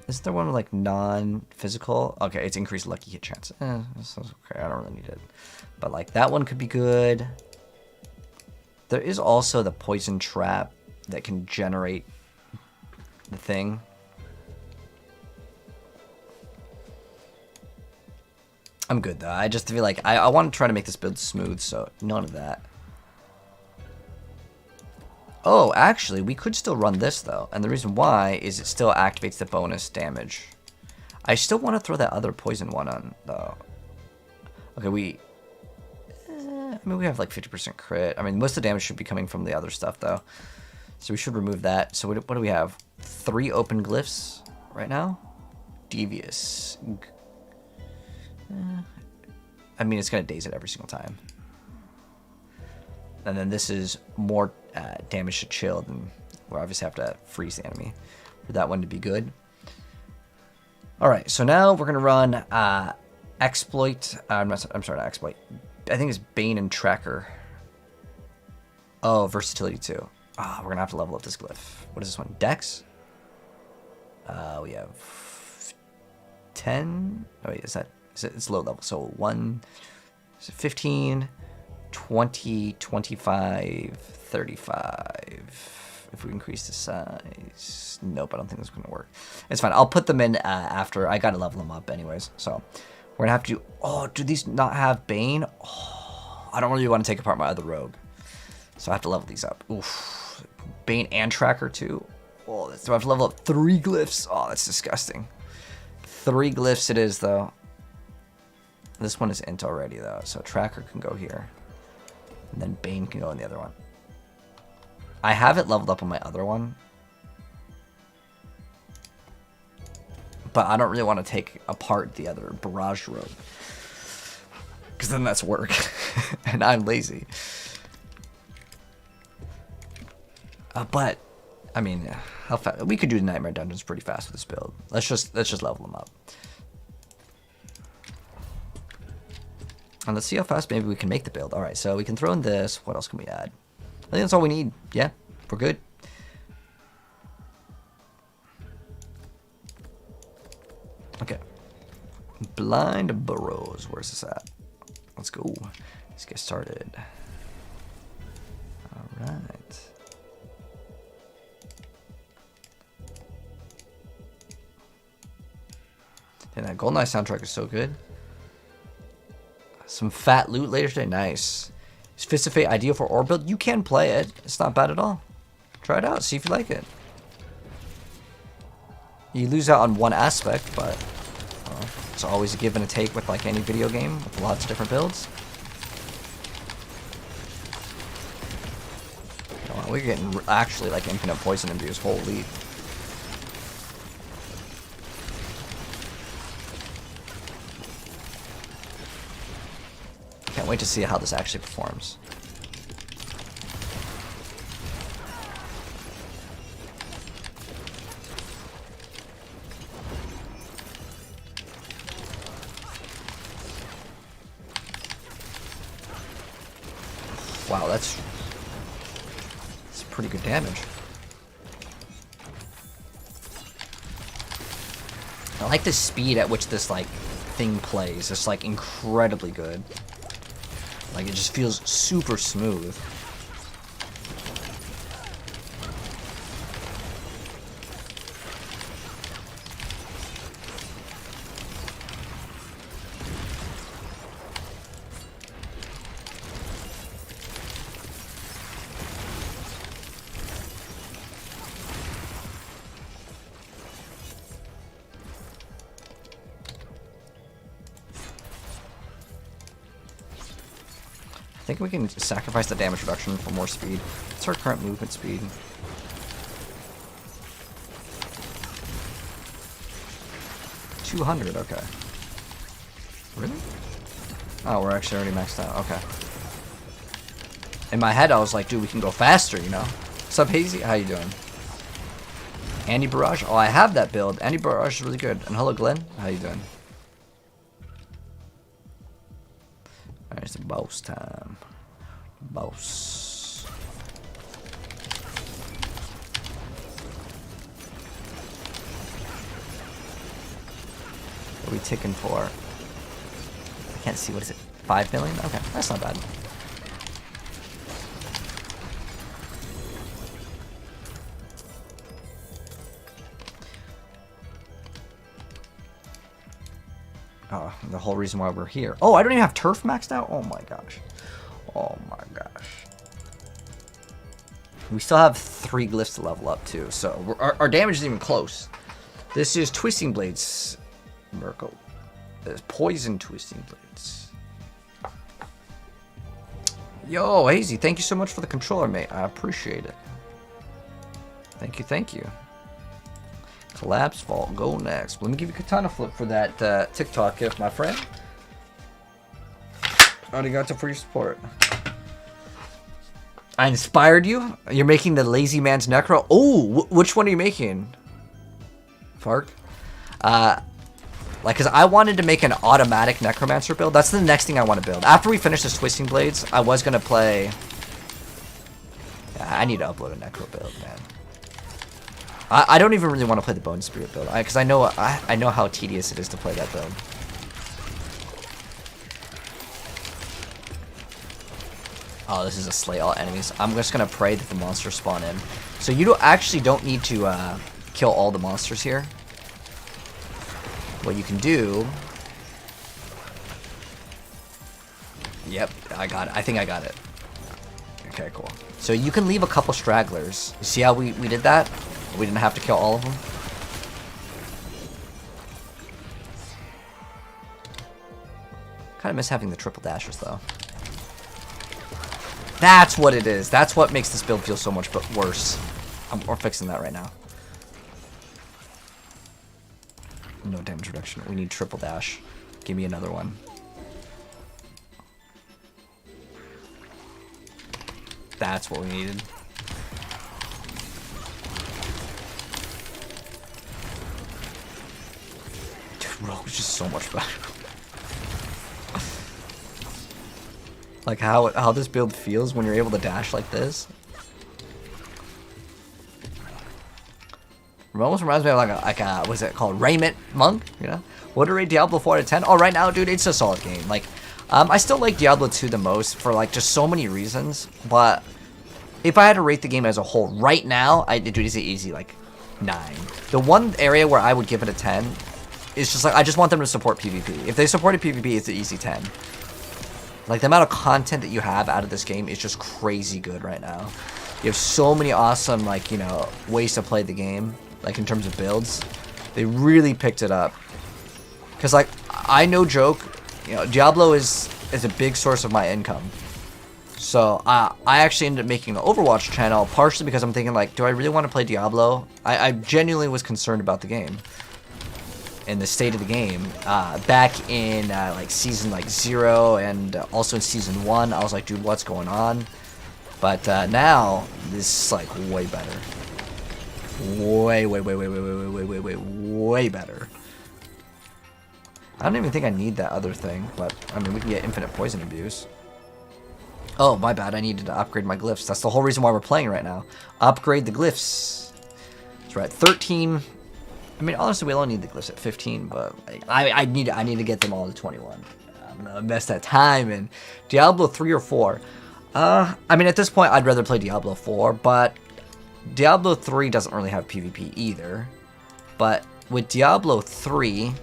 isn't there one with, like, non-physical? Okay, it's increased lucky hit chance. This is okay, I don't really need it. But, like, that one could be good. There is also the poison trap that can generate the thing. I'm good though. I just feel like I want to try to make this build smooth, so none of that. Oh, actually, we could still run this though, and the reason why is it still activates the bonus damage. I still want to throw that other poison one on though. Okay, I mean, we have like 50% crit. I mean, most of the damage should be coming from the other stuff, though. So we should remove that. So what do we have? 3 open glyphs right now? Devious. I mean, it's going to daze it every single time. And then this is more damage to chill. And we'll obviously have to freeze the enemy for that one to be good. All right, so now we're going to run Exploit. I'm sorry, not Exploit. I think it's Bane and Tracker. Oh, versatility too. Ah, we're gonna have to level up this glyph. What is this one? Dex? We have 10. Oh wait, it's low level. So 15, 20, 25, 35. If we increase the size. Nope, I don't think that's gonna work. It's fine. I'll put them in after. I gotta level them up anyways. So we're gonna have to do. Oh, do these not have Bane? Oh, I don't really want to take apart my other rogue, so I have to level these up. Oof, Bane and Tracker too. Oh, so I have to level up 3 glyphs. Oh, that's disgusting. 3 glyphs it is though. This one is int already though, so Tracker can go here, and then Bane can go in the other one. I have it leveled up on my other one, but I don't really want to take apart the other Barrage Rogue, because then that's work, and I'm lazy. But I mean, how fast we could do Nightmare Dungeons pretty fast with this build. Let's just level them up, and let's see how fast maybe we can make the build. All right, so we can throw in this. What else can we add? I think that's all we need. Yeah, we're good. Okay. Blind Burrows. Where's this at? Let's go. Let's get started. All right. And that GoldenEye soundtrack is so good. Some fat loot later today. Nice. Is Fist of Fate ideal for ore build? You can play it. It's not bad at all. Try it out. See if you like it. You lose out on one aspect, but it's always a give and a take with like any video game with lots of different builds. Oh, we're getting actually like infinite poison imbues. Holy. Can't wait to see how this actually performs. Wow, that's pretty good damage. I like the speed at which this like thing plays. It's like incredibly good. Like it just feels super smooth. I think we can sacrifice the damage reduction for more speed. What's our current movement speed? $200, okay. Really? Oh, we're actually already maxed out, okay. In my head, I was like, dude, we can go faster, you know? What's up, Hazy? How you doing? Anti-barrage? Oh, I have that build. Anti-barrage is really good. And hello, Glenn. How you doing? Alright, it's boss time. Boss. What are we ticking for? I can't see. What is it? 5 million? Okay, that's not bad. Oh, the whole reason why we're here. Oh, I don't even have turf maxed out? Oh my gosh. Oh my gosh. We still have 3 glyphs to level up too, so our damage isn't even close. This is Twisting Blades. Miracle. There's Poison Twisting Blades. Yo, Hazy, thank you so much for the controller, mate. I appreciate it. Thank you, thank you. Collapse Vault, go next. Let me give you Katana Flip for that TikTok gift, my friend. Arigato for your support. I inspired you? You're making the Lazy Man's Necro? Oh, which one are you making? Fark? Like, cause I wanted to make an automatic Necromancer build. That's the next thing I want to build. After we finish this Twisting Blades, I was gonna play... Yeah, I need to upload a Necro build, man. I don't even really want to play the Bone Spirit build, because I know how tedious it is to play that build. Oh, this is a slay all enemies. I'm just gonna pray that the monsters spawn in. So you don't need to kill all the monsters here. What you can do... Yep, I got it. I think I got it. Okay, cool. So you can leave a couple stragglers. You see how we did that? We didn't have to kill all of them. Kind of miss having the triple dashers, though. That's what it is. That's what makes this build feel so much worse. We're fixing that right now. No damage reduction. We need triple dash. Give me another one. That's what we needed. Dude, Rogue is just so much better. Like how this build feels when you're able to dash like this. It almost reminds me of like a what's it called? Raiment Monk, you know? Would I rate Diablo 4 out of 10? Oh, right now, dude, it's a solid game. Like, I still like Diablo 2 the most for like just so many reasons. But if I had to rate the game as a whole right now, dude, it's easy like 9. The one area where I would give it a 10 is just like I just want them to support PvP. If they supported PvP, it's an easy 10. Like, the amount of content that you have out of this game is just crazy good right now. You have so many awesome, like, you know, ways to play the game, like, in terms of builds. They really picked it up. Because, like, I no joke, you know, Diablo is a big source of my income. So I actually ended up making an Overwatch channel, partially because I'm thinking, like, do I really want to play Diablo? I genuinely was concerned about the game and the state of the game. Back in like season like 0 and also in season 1, I was like, dude, what's going on? But now this is like way better. Way better. I don't even think I need that other thing, but I mean, we can get infinite poison abuse. Oh, my bad. I needed to upgrade my glyphs. That's the whole reason why we're playing right now. Upgrade the glyphs. So we're at 13. I mean, honestly, we only need the glyphs at 15, but like, I need to get them all to 21. I'm gonna invest that time in Diablo 3 or 4. I mean, at this point, I'd rather play Diablo 4, but Diablo 3 doesn't really have PvP either. But with Diablo 3,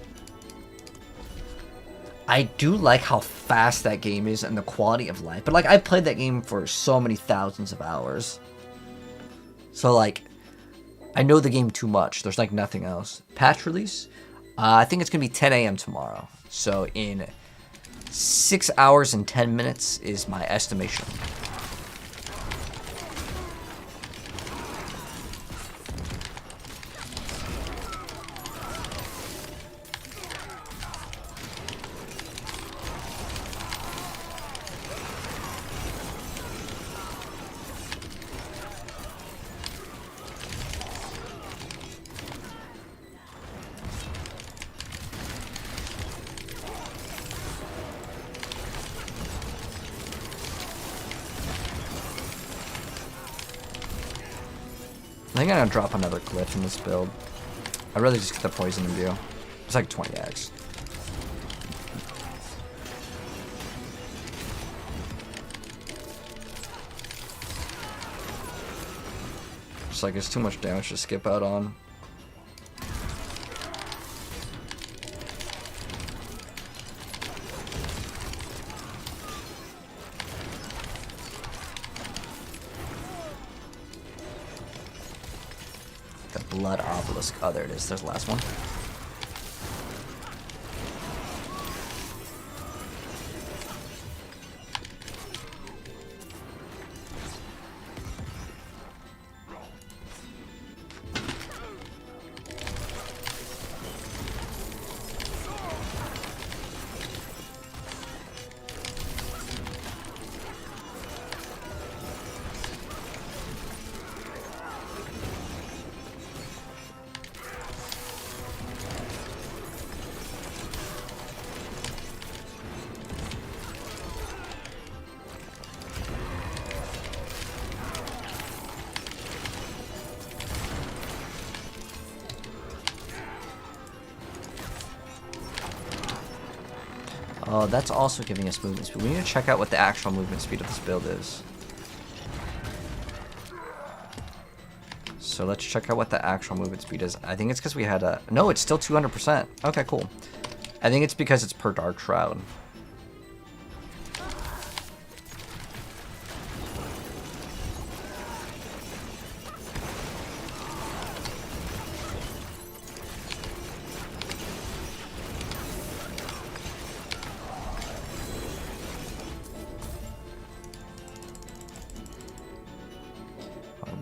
I do like how fast that game is and the quality of life. But, like, I've played that game for so many thousands of hours. So, like, I know the game too much. There's, like, nothing else. Patch release? I think it's going to be 10 a.m. tomorrow. So, in 6 hours and 10 minutes is my estimation. I think I'm gonna drop another glyph in this build. I'd rather just get the poison imbue. It's like 20x. Just like it's too much damage to skip out on. Blood obelisk. Oh, there it is. There's the last one. Oh, that's also giving us movement speed. We need to check out what the actual movement speed of this build is. So let's check out what the actual movement speed is. I think it's because we had a... No, it's still 200%. Okay, cool. I think it's because it's per Dark Shroud.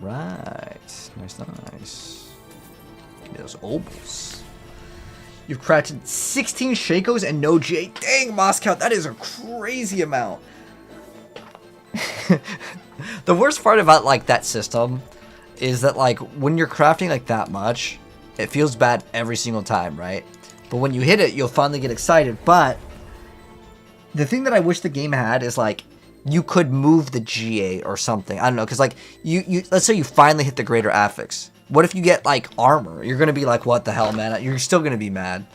Alright. Nice. Give me those obols. You've crafted 16 Shakos and no J. Dang, Moscow, that is a crazy amount. The worst part about, like, that system is that, like, when you're crafting, like, that much, it feels bad every single time, right? But when you hit it, you'll finally get excited. But the thing that I wish the game had is, like, you could move the GA or something. I don't know, because, like, you let's say you finally hit the greater affix. What if you get, like, armor? You're going to be like, what the hell, man? You're still going to be mad,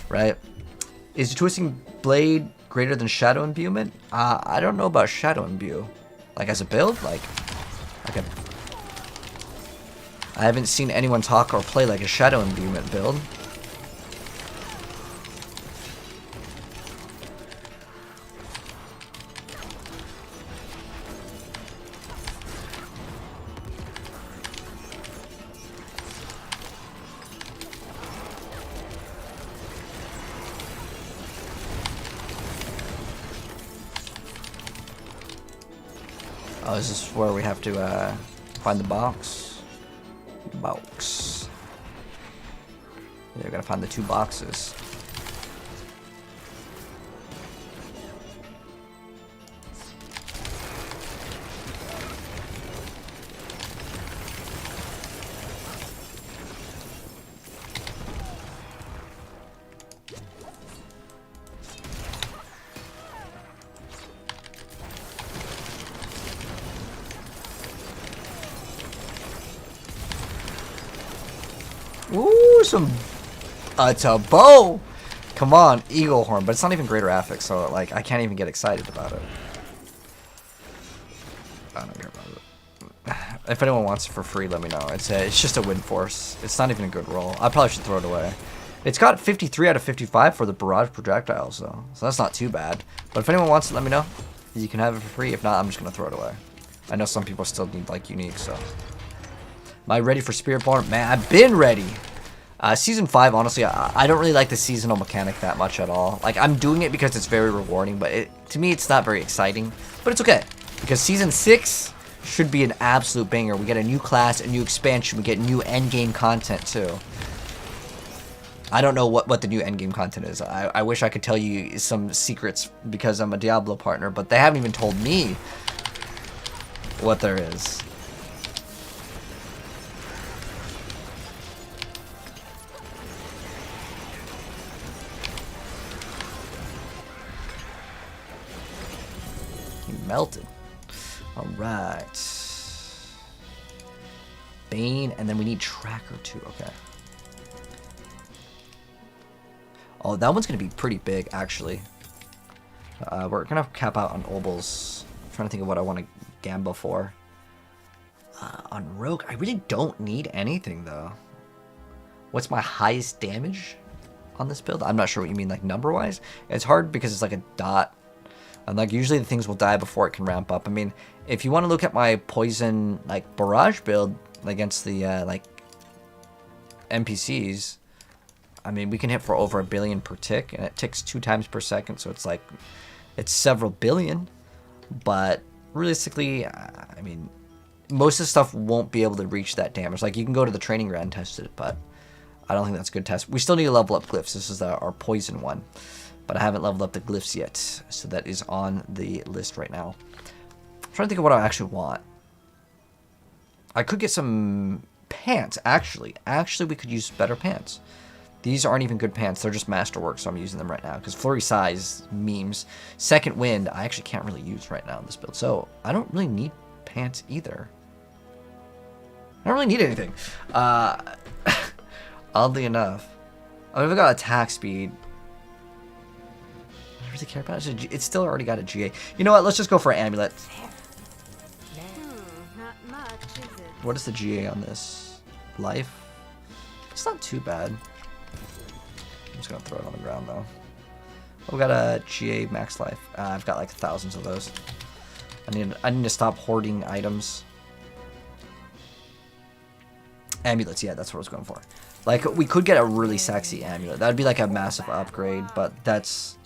right? Is the Twisting Blade greater than Shadow Imbuement? I don't know about Shadow Imbue. Like, as a build? Like I haven't seen anyone talk or play like a Shadow Imbuement build. Oh, is this where we have to find the box? Box. Yeah, we gotta find the 2 boxes. Ooh, some... it's a bow! Come on, eagle horn. But it's not even greater affix, so, like, I can't even get excited about it. I don't care about it. If anyone wants it for free, let me know. It's just a win force. It's not even a good roll. I probably should throw it away. It's got 53 out of 55 for the barrage projectiles, though. So that's not too bad. But if anyone wants it, let me know. You can have it for free. If not, I'm just going to throw it away. I know some people still need, like, unique, so... Am I ready for Spiritborn? Man, I've been ready. Season 5, honestly, I don't really like the seasonal mechanic that much at all. Like, I'm doing it because it's very rewarding, but to me, it's not very exciting. But it's okay, because Season 6 should be an absolute banger. We get a new class, a new expansion, we get new endgame content, too. I don't know what the new endgame content is. I wish I could tell you some secrets because I'm a Diablo partner, but they haven't even told me what there is. Melted. Alright. Bane, and then we need Tracker too. Okay. Oh, that one's going to be pretty big, actually. We're going to cap out on Obels. I'm trying to think of what I want to gamble for. On Rogue, I really don't need anything, though. What's my highest damage on this build? I'm not sure what you mean, like, number-wise. It's hard because it's like a dot. And like usually the things will die before it can ramp up. I mean, if you want to look at my poison like barrage build against the like NPCs, I mean we can hit for over 1 billion per tick, and it ticks 2 times per second, so it's like it's several billion. But realistically, I mean, most of the stuff won't be able to reach that damage. Like you can go to the training ground and test it, but I don't think that's a good test. We still need to level up glyphs. This is our poison one. But I haven't leveled up the glyphs yet, so that is on the list right now. I'm trying to think of what I actually want. I could get some pants, actually. Actually, we could use better pants. These aren't even good pants. They're just masterwork, so I'm using them right now. Because Flurry Size, memes. Second Wind, I actually can't really use right now in this build. So I don't really need pants either. I don't really need anything. Oddly enough. I mean, I've got attack speed. Really care about it. It's still already got a GA. You know what? Let's just go for an amulet. Not much, is it? What is the GA on this? Life? It's not too bad. I'm just gonna throw it on the ground though. Oh, we got a GA max life. I've got like thousands of those. I need to stop hoarding items. Amulets, yeah, that's what I was going for. Like, we could get a really sexy amulet. That would be like a massive upgrade, but that's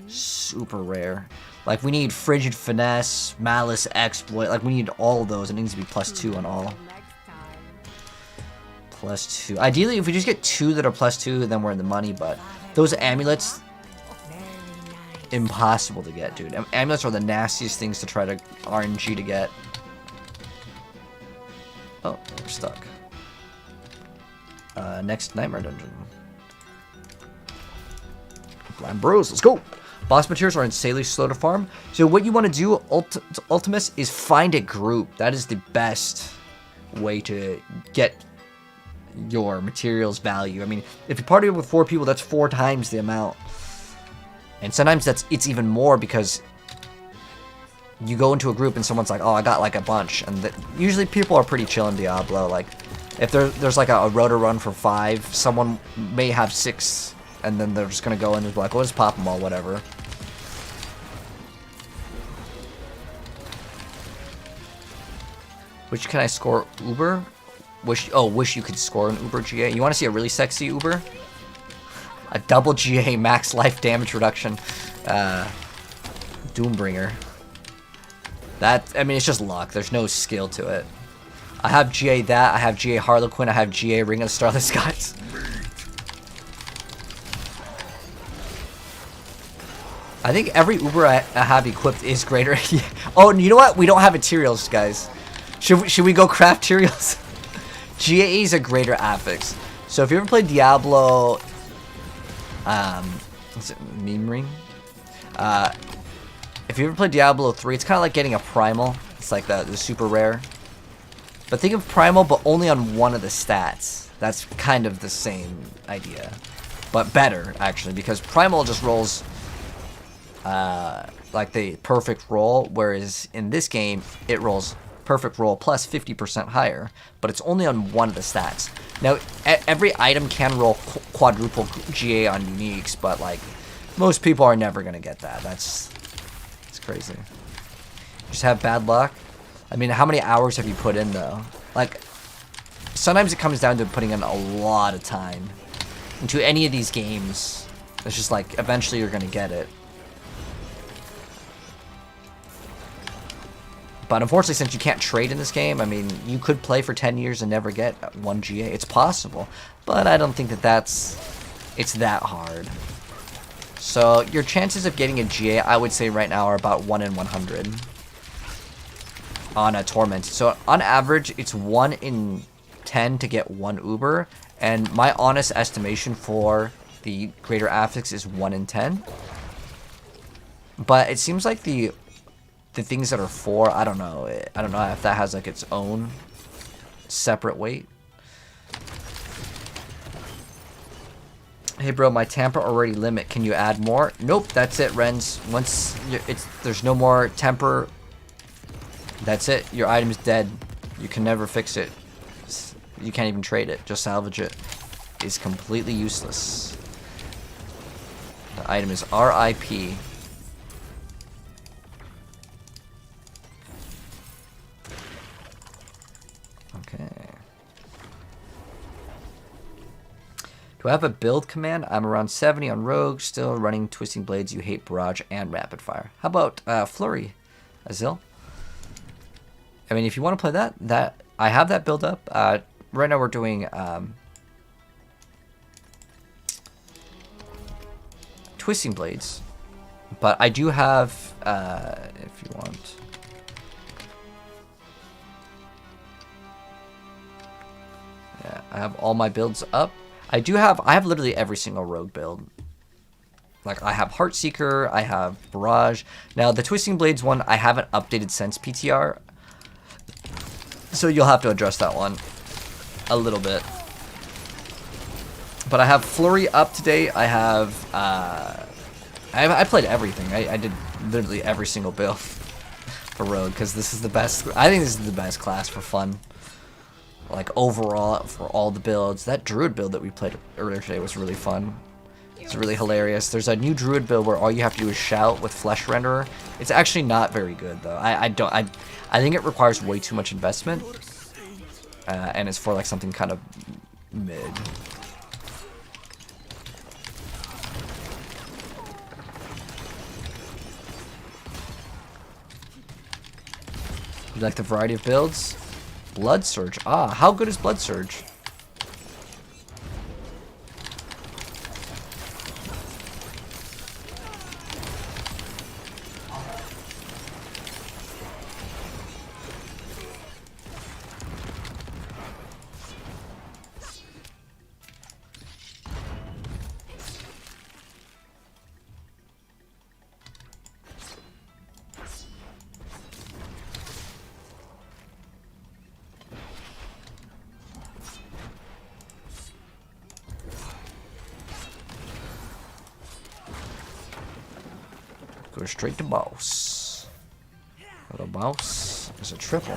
super rare. Like, we need Frigid Finesse, Malice, Exploit. Like, we need all of those. It needs to be +2 on all. +2. Ideally, if we just get 2 that are +2, then we're in the money, but those amulets, impossible to get, dude. Amulets are the nastiest things to try to RNG to get. Oh, we're stuck. Next Nightmare Dungeon. Blind Bros, let's go! Boss materials are insanely slow to farm. So what you want to do, Ultimus, is find a group. That is the best way to get your materials value. I mean, if you party with 4 people, that's 4 times the amount. And sometimes it's even more because you go into a group and someone's like, oh, I got like a bunch. And usually people are pretty chill in Diablo. Like, if there's like a rotor run for 5, someone may have 6, and then they're just going to go in and be like, well, just pop them all, whatever. Which can I score? Uber? Wish you could score an Uber GA. You want to see a really sexy Uber? A double GA max life damage reduction. Doombringer. That, I mean, it's just luck. There's no skill to it. I have GA that. I have GA Harlequin. I have GA Ring of the Starless Skies. I think every Uber I have equipped is greater. Yeah. Oh, and you know what? We don't have materials, guys. Should we go craft materials? GA is a greater affix. So if you ever played Diablo, is it Meme Ring? If you ever played Diablo 3, it's kind of like getting a Primal. It's like the super rare. But think of Primal, but only on one of the stats. That's kind of the same idea. But better, actually, because Primal just rolls like the perfect roll, whereas in this game, it rolls perfect roll plus 50% higher, but it's only on one of the stats. Now, every item can roll quadruple GA on uniques, but like, most people are never going to get that. It's crazy. Just have bad luck. I mean, how many hours have you put in, though? Like, sometimes it comes down to putting in a lot of time into any of these games. It's just like, eventually you're going to get it. But unfortunately, since you can't trade in this game, I mean, you could play for 10 years and never get 1 GA. It's possible, but I don't think it's that hard. So your chances of getting a GA, I would say right now, are about 1 in 100 on a Torment. So on average, it's 1 in 10 to get 1 Uber, and my honest estimation for the greater affix is 1 in 10. But it seems like the things that are 4, I don't know if that has like its own separate weight. Hey bro, my temper already limit. Can you add more? Nope, that's it, Renz. Once there's no more temper, that's it. Your item's dead. You can never fix it. You can't even trade it. Just salvage it. It's completely useless. The item is RIP. Okay. Do I have a build command? I'm around 70 on Rogue, still running Twisting Blades, You Hate Barrage, and Rapid Fire. How about Flurry, Azil? I mean, if you want to play that I have that build up. Right now we're doing Twisting Blades, but I do have, if you want... Yeah, I have all my builds up. I have literally every single rogue build. Like, I have Heartseeker, I have Barrage. Now, the Twisting Blades one, I haven't updated since PTR. So you'll have to address that one a little bit. But I have Flurry up to date. I have, I played everything. I did literally every single build for rogue, because this is the best. I think this is the best class for fun. Like, overall, for all the builds. That Druid build that we played earlier today was really fun. It's really hilarious. There's a new Druid build where all you have to do is shout with Flesh Renderer. It's actually not very good, though. I think it requires way too much investment. And it's for, like, something kind of mid. You like the variety of builds? Blood Surge. Ah, how good is Blood Surge? Go straight to boss. The boss is a triple.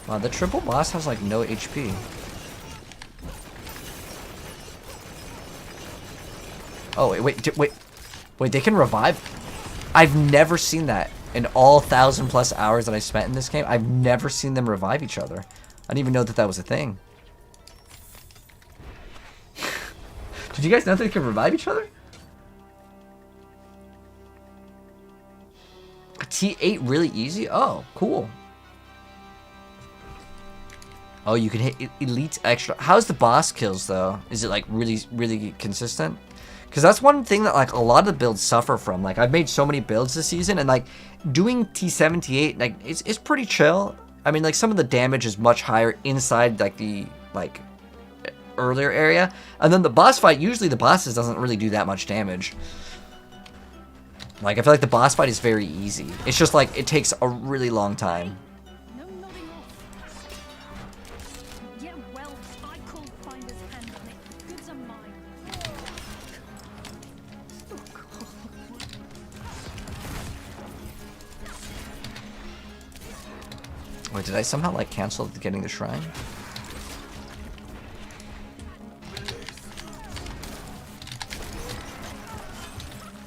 Wow, the triple boss has like no HP. Oh, wait, they can revive? I've never seen that in all 1,000+ hours that I spent in this game. I've never seen them revive each other. I didn't even know that that was a thing. Did you guys know they can revive each other? T8 really easy? Oh, cool. Oh, you can hit elite extra. How's the boss kills, though? Is it, like, really, really consistent? Because that's one thing that, like, a lot of the builds suffer from. Like, I've made so many builds this season, and, like, doing T7, T8, like, it's pretty chill. I mean, like, some of the damage is much higher inside, like, the, like, earlier area. And then the boss fight, usually the bosses doesn't really do that much damage. Like, I feel like the boss fight is very easy. It's just, like, it takes a really long time. No nodding off. Yeah, well, I called Finder's hand on it. Goods are mine. Oh, God. Wait, did I somehow, like, cancel getting the shrine?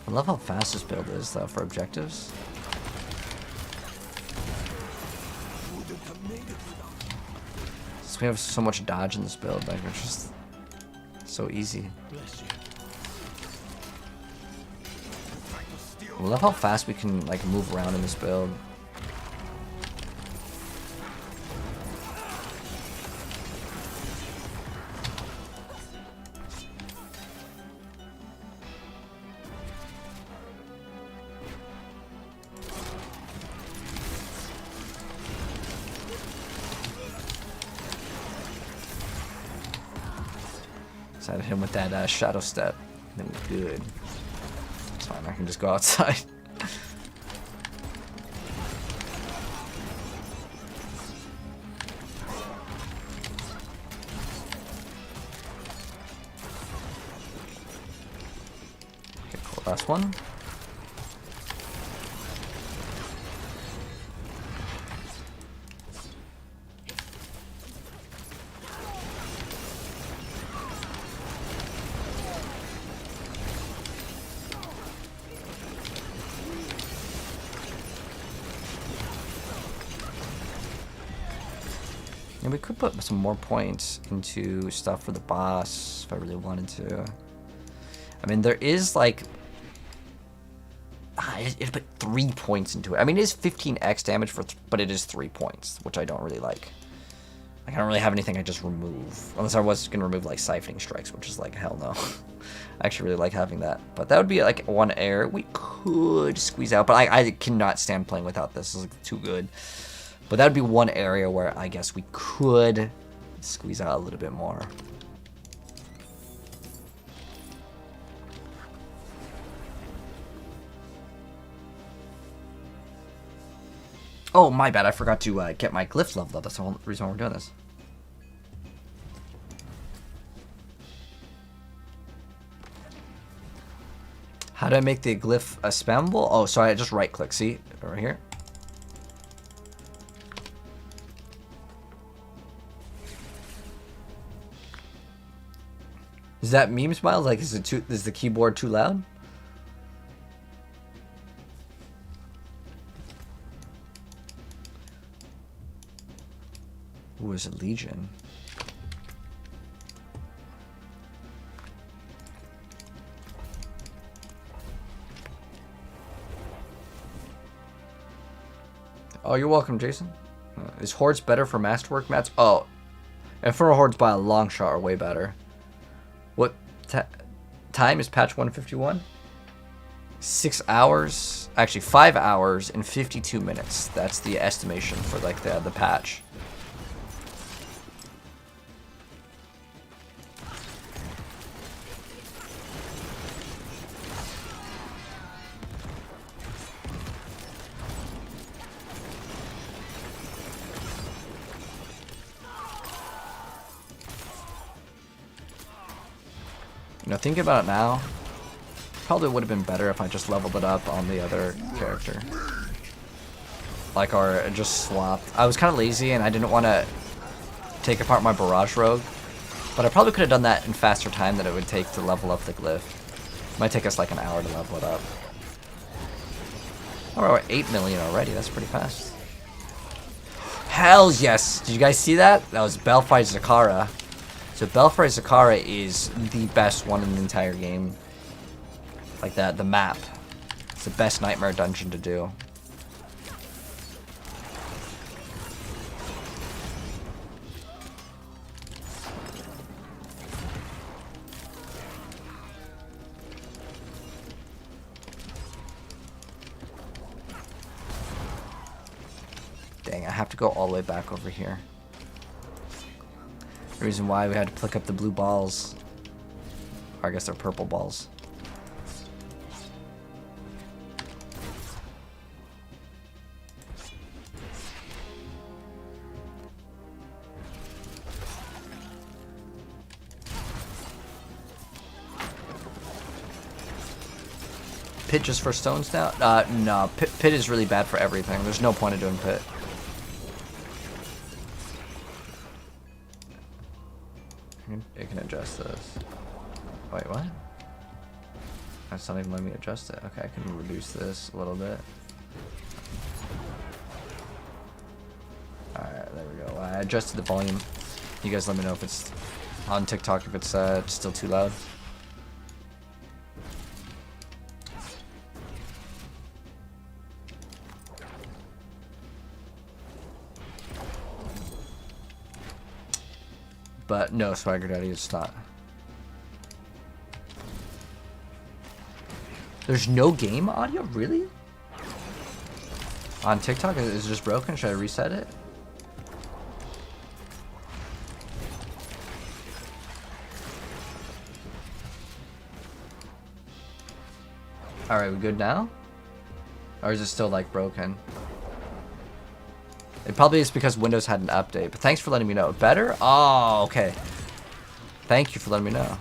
I love how fast this build is, though, for objectives. So we have so much dodge in this build, like, it's just so easy. I love how fast we can, like, move around in this build. So I hit him with that shadow step. Then we're good. It's fine, I can just go outside. Okay, cool. Last one. And we could put some more points into stuff for the boss if I really wanted to. I mean, there is like... it put 3 points into it. I mean, it is 15x damage, but it is 3 points, which I don't really like. Like, I don't really have anything I just remove. Unless I was going to remove, like, siphoning strikes, which is like, hell no. I actually really like having that. But that would be, like, one area we could squeeze out. But I cannot stand playing without this. It's like, too good. But that would be one area where I guess we could squeeze out a little bit more. Oh, my bad. I forgot to get my glyph leveled up. That's the whole reason why we're doing this. How do I make the glyph spammable? Oh, so I just right click. See? Right here. Is that meme smile? Like, is the keyboard too loud? Ooh, is it Legion? Oh, you're welcome, Jason. Is Hordes better for Masterwork mats? Oh, Infernal Hordes by a long shot are way better. What time is patch 151? 6 hours, actually 5 hours and 52 minutes. That's the estimation for like the patch. You know, thinking about it now, probably would have been better if I just leveled it up on the other character. Like, or just swapped. I was kind of lazy and I didn't want to take apart my Barrage Rogue. But I probably could have done that in faster time than it would take to level up the glyph. It might take us like an hour to level it up. Oh, we're at 8 million already. That's pretty fast. Hell yes! Did you guys see that? That was Belfry Zakara. So Belfry Zakara is the best one in the entire game. Like that, the map. It's the best nightmare dungeon to do. Dang, I have to go all the way back over here. The reason why we had to pick up the blue balls. Or I guess they're purple balls. Pit just for stones now? No, pit is really bad for everything. There's no point in doing pit. It can adjust this. Wait, what? That's not even letting me adjust it. Okay, I can reduce this a little bit. Alright, there we go. I adjusted the volume. You guys let me know if it's on TikTok, if it's still too loud. But no, Swagger Daddy, it's not. There's no game audio? Really? On TikTok? Is it just broken? Should I reset it? Alright, we good now? Or is it still like broken? It probably is because Windows had an update, but thanks for letting me know. Better? Oh, okay. Thank you for letting me know.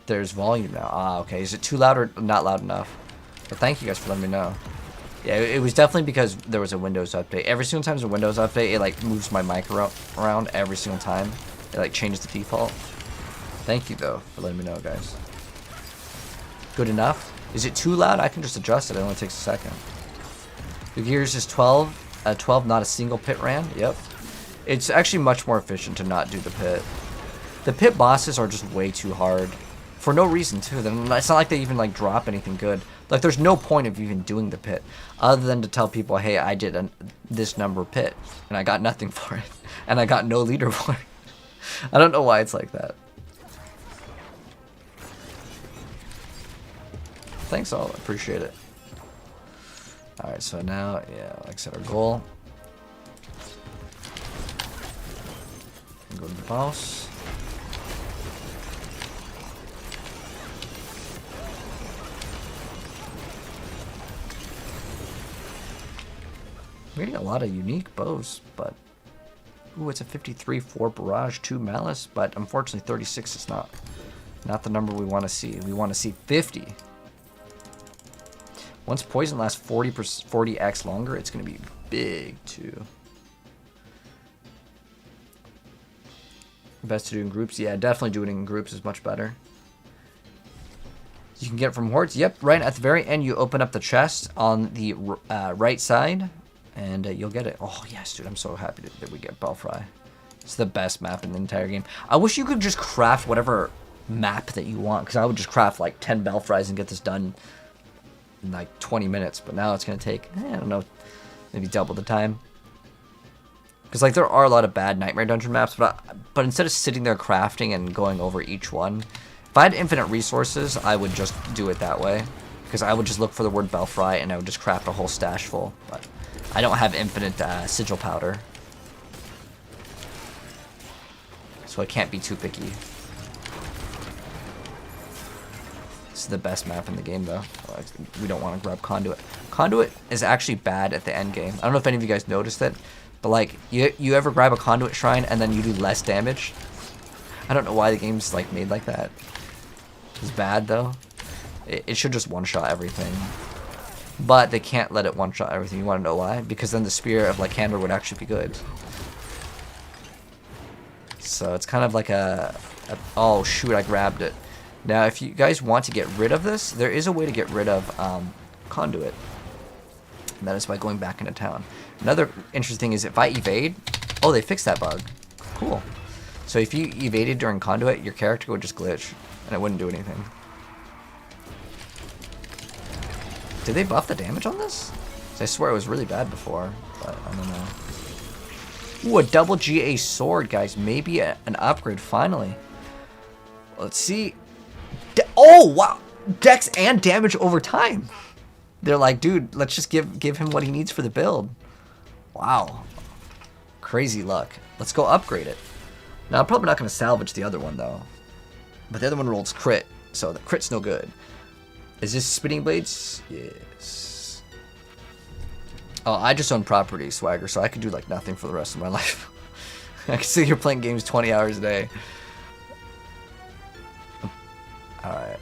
There's volume now. Ah, okay. Is it too loud or not loud enough? But thank you guys for letting me know. Yeah, it was definitely because there was a Windows update. Every single time there's a Windows update, it like moves my mic around every single time. It like changes the default. Thank you though for letting me know, guys. Good enough? Is it too loud? I can just adjust it. It only takes a second. The gears is 12. 12, not a single pit ran. Yep. It's actually much more efficient to not do the pit. The pit bosses are just way too hard. For no reason, too. It's not like they even, like, drop anything good. Like, there's no point of even doing the pit. Other than to tell people, hey, I did this number pit. And I got nothing for it. And I got no leaderboard. I don't know why it's like that. Thanks all. Appreciate it. Alright, so now, yeah, like I said, our goal. Go to the boss. We're getting a lot of unique bows, but... Ooh, it's a 53 for Barrage, 2 Malice, but unfortunately 36 is not the number we want to see. We want to see 50. Once poison lasts 40x longer, it's going to be big too. Best to do in groups? Yeah, definitely doing it in groups is much better. You can get it from hordes. Yep, right at the very end, you open up the chest on the right side, and you'll get it. Oh, yes, dude, I'm so happy that we get Belfry. It's the best map in the entire game. I wish you could just craft whatever map that you want, because I would just craft like 10 Belfries and get this done in like 20 minutes, but now it's gonna take, I don't know, maybe double the time. Because like there are a lot of bad Nightmare Dungeon maps, but instead of sitting there crafting and going over each one, if I had infinite resources, I would just do it that way. Because I would just look for the word Belfry and I would just craft a whole stash full. But I don't have infinite sigil powder, so I can't be too picky. This is the best map in the game, though. We don't want to grab Conduit. Conduit is actually bad at the end game. I don't know if any of you guys noticed it, but like, you ever grab a Conduit Shrine and then you do less damage? I don't know why the game's like made like that. It's bad, though. It should just one-shot everything. But they can't let it one-shot everything. You want to know why? Because then the Spear of Lycander would actually be good. So it's kind of like oh shoot, I grabbed it. Now, if you guys want to get rid of this, there is a way to get rid of Conduit. And that is by going back into town. Another interesting thing is if I evade... Oh, they fixed that bug. Cool. So if you evaded during Conduit, your character would just glitch. And it wouldn't do anything. Did they buff the damage on this? I swear it was really bad before. But I don't know. Ooh, a double GA sword, guys. Maybe an upgrade, finally. Let's see. Oh, wow. Dex and damage over time. They're like, dude, let's just give him what he needs for the build. Wow. Crazy luck. Let's go upgrade it. Now, I'm probably not going to salvage the other one, though. But the other one rolls crit, so the crit's no good. Is this Spinning Blades? Yes. Oh, I just own property, Swagger, so I could do, like, nothing for the rest of my life. I can sit here playing games 20 hours a day. Alright.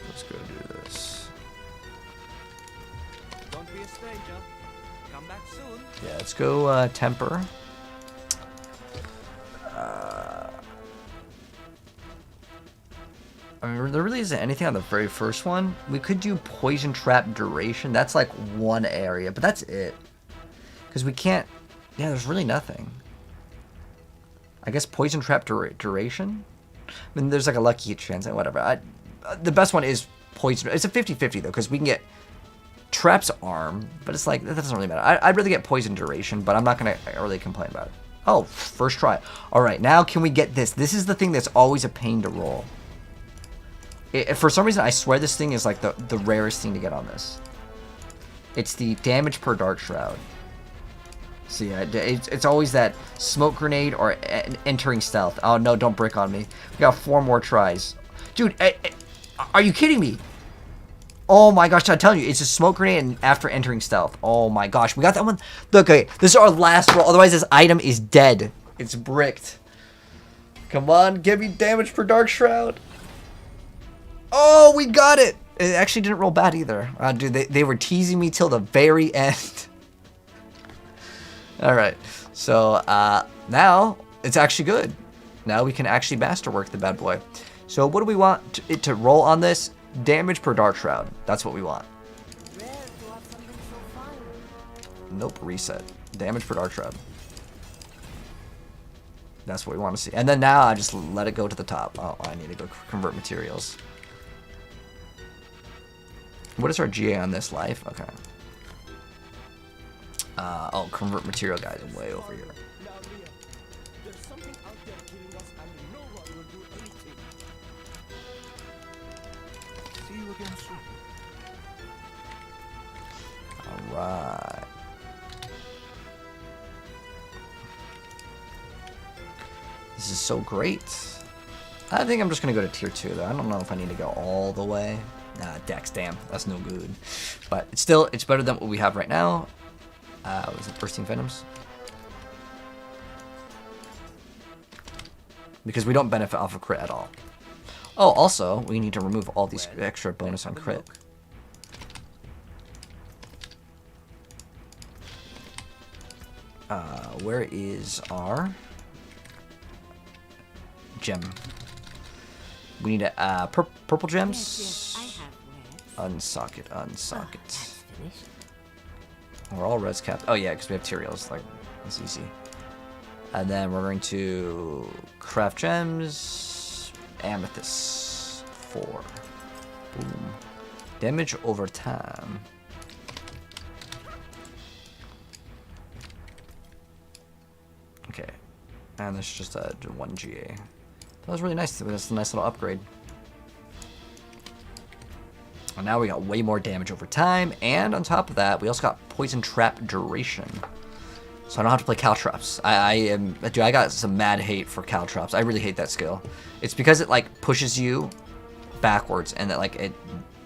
Let's go do this. Don't be a stranger. Come back soon. Yeah, let's go temper. I mean, there really isn't anything on the very first one. We could do poison trap duration. That's like one area, but that's it. Because we can't... Yeah, there's really nothing. I guess poison trap duration? I mean, there's like a lucky hit chance and whatever. The best one is poison. It's a 50-50 though, because we can get Trap's arm, but it's like, that doesn't really matter. I'd rather get poison duration, but I'm not going to really complain about it. Oh, first try. All right, now can we get this? This is the thing that's always a pain to roll. For some reason, I swear this thing is like the rarest thing to get on this. It's the damage per Dark Shroud. So yeah, it's always that smoke grenade or entering stealth. Oh no, don't brick on me. We got 4 more tries. Dude, are you kidding me? Oh my gosh, I'm telling you, it's a smoke grenade and after entering stealth. Oh my gosh, we got that one. Look, okay, this is our last roll. Otherwise, this item is dead. It's bricked. Come on, give me damage per Dark Shroud. Oh, we got it. It actually didn't roll bad either. Dude, they were teasing me till the very end. Alright, so now it's actually good. Now we can actually masterwork the bad boy. So what do we want it to roll on this? Damage per Dark Shroud. That's what we want. Rare to have something so fine. Nope, reset. Damage per Dark Shroud. That's what we want to see. And then now I just let it go to the top. Oh, I need to go convert materials. What is our GA on this life? Okay. Oh, convert material guys way over here. Now, Mia, there's something out there killing us and no one will do anything. See you again soon. Alright. This is so great. I think I'm just going to go to tier 2 though. I don't know if I need to go all the way. Nah, Dex, damn. That's no good. But it's still, it's better than what we have right now. Was it Bursting Venoms? Because we don't benefit off of crit at all. Oh, also, we need to remove all these extra bonus on crit. Where is our gem? We need a purple gems. Yes, I have reds. Unsock it, unsock it. That's finished. We're all res capped. Oh yeah, because we have materials. Like, that's easy. And then we're going to craft gems. Amethyst 4. Boom. Damage over time. Okay. And there's just a 1 GA. That was really nice. That's a nice little upgrade. And now we got way more damage over time, and on top of that, we also got poison trap duration. So I don't have to play caltrops. Dude, I got some mad hate for caltrops. I really hate that skill. It's because it like pushes you backwards, and that like it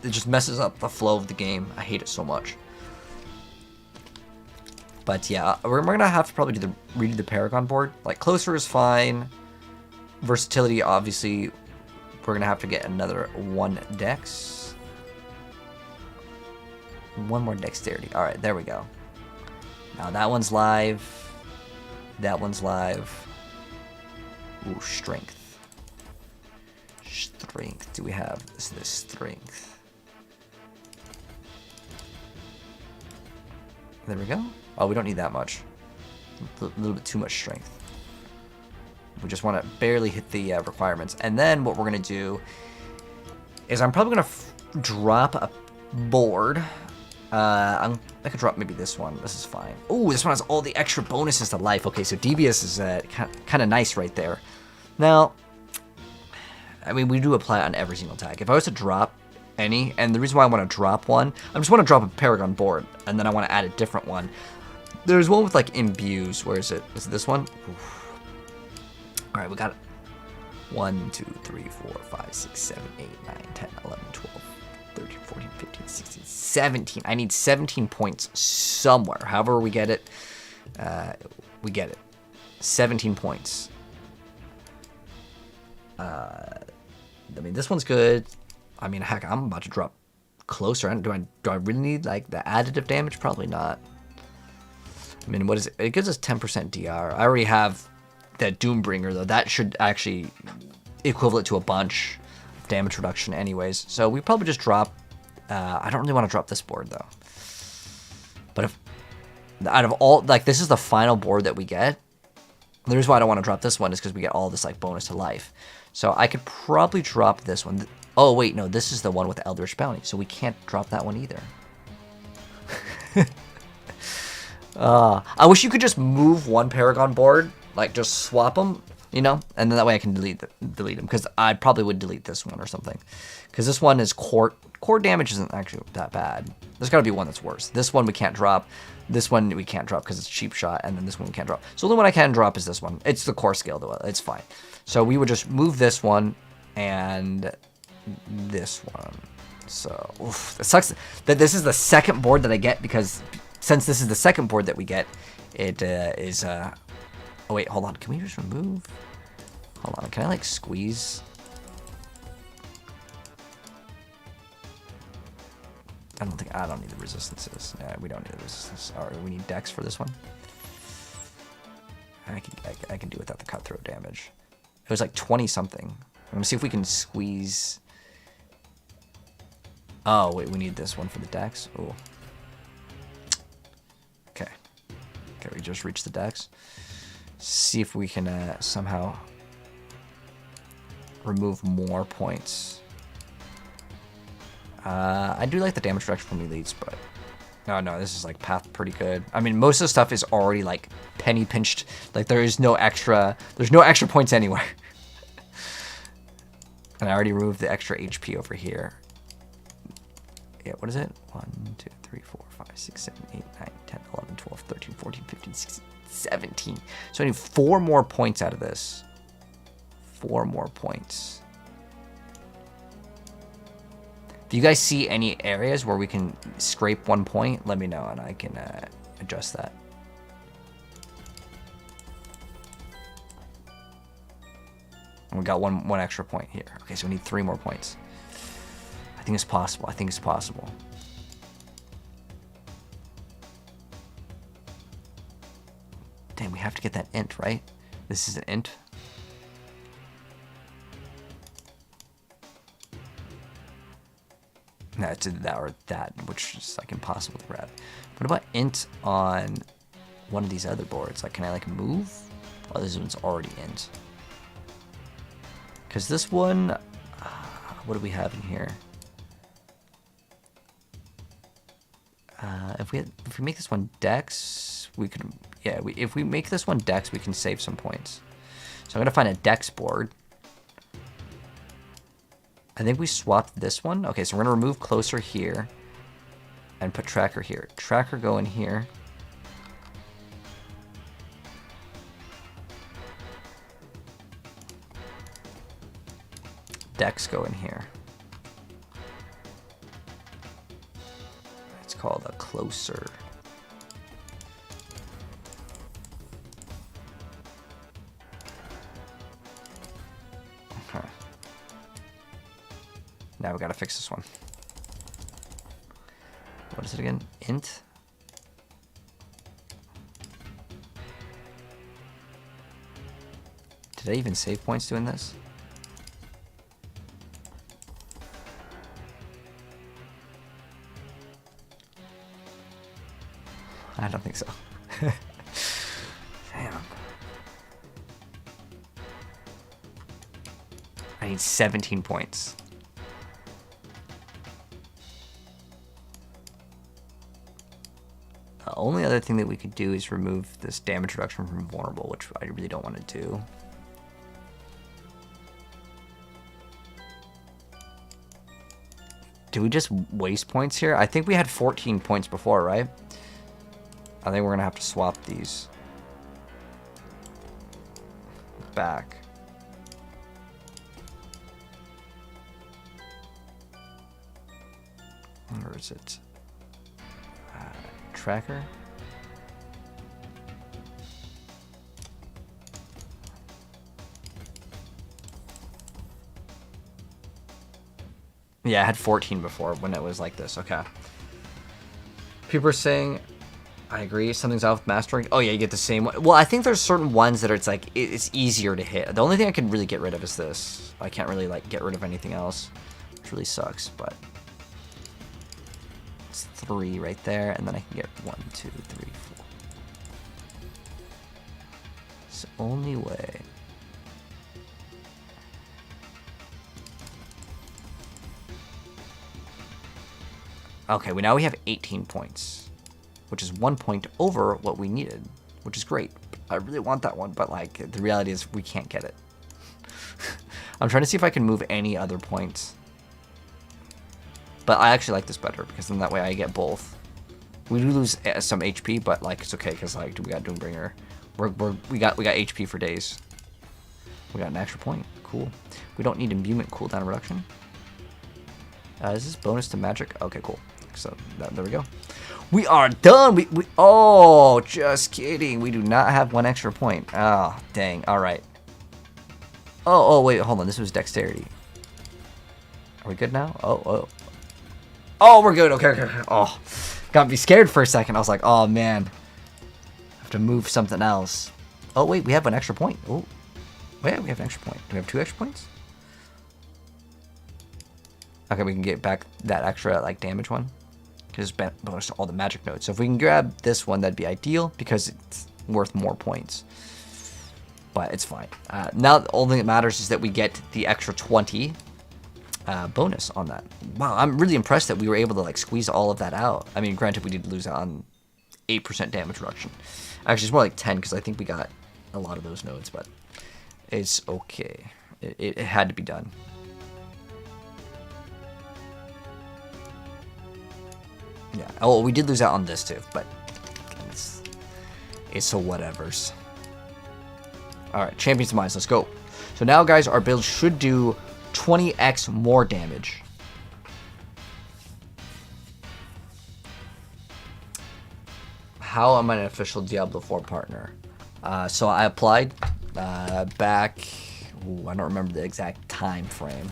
just messes up the flow of the game. I hate it so much. But yeah, we're gonna have to probably redo the Paragon board. Like closer is fine. Versatility, obviously, we're gonna have to get another 1 dex. 1 more dexterity. All right, there we go. Now that one's live. That one's live. Ooh, strength. Strength. Do we have this strength? There we go. Oh, we don't need that much. A little bit too much strength. We just want to barely hit the requirements. And then what we're going to do is I'm probably going to drop a board. I could drop maybe this one. This is fine. Oh, this one has all the extra bonuses to life. Okay, so Devious is kind of nice right there. Now, I mean, we do apply it on every single tag. If I was to drop any, and the reason why I want to drop one, I just want to drop a Paragon board, and then I want to add a different one. There's one with like imbues. Where is it? Is it this one? Oof. All right, we got it. 1, 2, 3, 4, 5, 6, 7, 8, 9, 10, 11, 12, 13, 14, 15, 16, 17. I need 17 points somewhere. However we get it, we get it. 17 points. I mean, this one's good. I mean, heck, I'm about to drop closer. Do I really need like the additive damage? Probably not. I mean, what is it? It gives us 10% DR. I already have that Doombringer though. That should actually equivalent to a bunch of damage reduction anyways. So we probably just drop. I don't really want to drop this board though. But if out of all, like, this is the final board that we get. The reason why I don't want to drop this one is because we get all this like bonus to life. So I could probably drop this one. Oh wait, no, this is the one with Eldritch Bounty, so we can't drop that one either. I wish you could just move one Paragon board, like just swap them, you know, and then that way I can delete them, because I probably would delete this one or something, because this one is core damage isn't actually that bad. There's got to be one that's worse. This one we can't drop. This one we can't drop because it's cheap shot, and then this one we can't drop. So the only one I can drop is this one. It's the core scale though. It's fine. So we would just move this one and this one. So oof, it sucks that this is the second board that I get, because since this is the second board that we get, it is oh wait, hold on. Can we just remove? Hold on. Can I like squeeze? I don't need the resistances. Yeah, we don't need the resistance. All right, we need dex for this one. I can do without the cutthroat damage. It was like 20 something. I'm gonna see if we can squeeze. Oh wait, we need this one for the dex. Oh. Okay. Okay, we just reached the dex. See if we can somehow remove more points. I do like the damage reduction from elites, but no, this is like path pretty good. I mean, most of the stuff is already like penny pinched. Like there's no extra points anywhere. And I already removed the extra HP over here. Yeah, what is it? 1, 2, 3, 4, 5, 6, 7, 8, 9, 10, 11, 12, 13, 14, 15, 16, 17. So I need 4 more points out of this. 4 more points. If you guys see any areas where we can scrape 1 point, let me know and I can adjust that. And we got one extra point here. Okay, so we need 3 more points. I think it's possible. I think it's possible. Damn, we have to get that int, right? This is an int. No, it's that or that, which is like impossible to grab. What about int on one of these other boards? Like, can I like move? Oh, this one's already int. Because this one, what do we have in here? If we make this one dex, we could, yeah. If we make this one dex, we can save some points. So I'm gonna find a dex board. I think we swapped this one. Okay, so we're gonna remove closer here and put tracker here. Tracker go in here. Dex go in here. It's called a closer. Okay. Now we gotta fix this one. What is it again? Int? Did I even save points doing this? I don't think so. Damn. I need 17 points. The only other thing that we could do is remove this damage reduction from vulnerable, which I really don't want to do. Do we just waste points here? I think we had 14 points before, right? I think we're gonna have to swap these back. Where is it? Tracker. Yeah, I had 14 before when it was like this. Okay. People are saying, I agree, something's off with mastering. Oh yeah, you get the same one. Well, I think there's certain ones that are, it's like, it's easier to hit. The only thing I can really get rid of is this. I can't really like get rid of anything else, which really sucks, but it's 3 right there, and then I can get 1, 2, 3, 4. It's the only way. Okay, now we have 18 points, which is 1 point over what we needed, which is great. I really want that one, but like the reality is we can't get it. I'm trying to see if I can move any other points. But I actually like this better because then that way I get both. We do lose some HP, but like it's okay because like we got Doombringer. We got HP for days. We got an extra point. Cool. We don't need imbuement cooldown reduction. Is this bonus to magic? Okay, cool. So there we go. We are done. We oh, just kidding. We do not have 1 extra point. Oh, dang. All right. Oh, wait, hold on. This was dexterity. Are we good now? Oh, we're good. Okay. Oh, got me scared for a second. I was like, oh man, I have to move something else. Oh wait, we have an extra point. Oh, wait, we have an extra point. Do we have 2 extra points? Okay, we can get back that extra like damage one because it's bonus to all the magic nodes. So if we can grab this one, that'd be ideal because it's worth more points. But it's fine. Now the only thing that matters is that we get the extra 20 bonus on that. Wow, I'm really impressed that we were able to like squeeze all of that out. I mean, granted, we did lose out on 8% damage reduction. Actually, it's more like 10 because I think we got a lot of those nodes, but it's okay. It had to be done. Yeah. Oh, we did lose out on this too, but it's a whatevers. All right, Champion's Demise, let's go. So now, guys, our build should do 20x more damage. How am I an official Diablo 4 partner? So I applied back, I don't remember the exact time frame.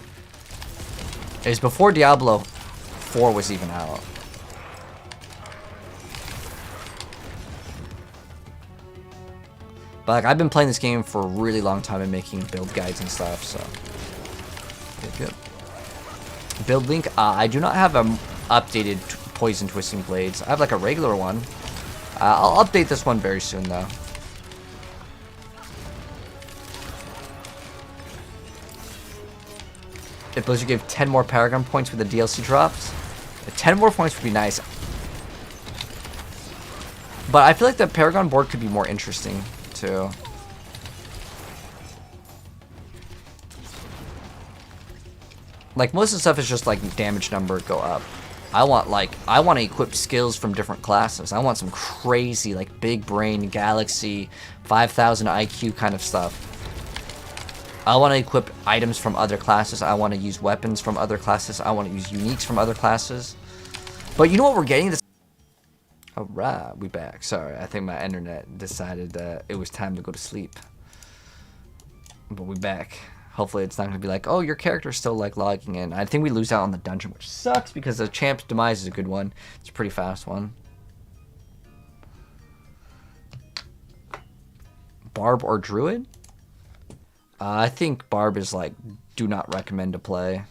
It was before Diablo 4 was even out. But like, I've been playing this game for a really long time and making build guides and stuff, so good. Build link. I do not have an updated Poison Twisting Blades. I have like a regular one. I'll update this one very soon though. If Blizzard gave 10 more Paragon points with the DLC drops, 10 more points would be nice. But I feel like the Paragon board could be more interesting too. Like most of the stuff is just like damage number go up. I want to equip skills from different classes. I want some crazy like big brain galaxy 5,000 IQ kind of stuff. I want to equip items from other classes. I want to use weapons from other classes. I want to use uniques from other classes. But you know what we're getting? This. Alright, we back. Sorry, I think my internet decided that it was time to go to sleep. But we back. Hopefully it's not going to be like, oh, your character's still like logging in. I think we lose out on the dungeon, which sucks because the Champ's Demise is a good one. It's a pretty fast one. Barb or Druid? I think Barb is like, do not recommend to play.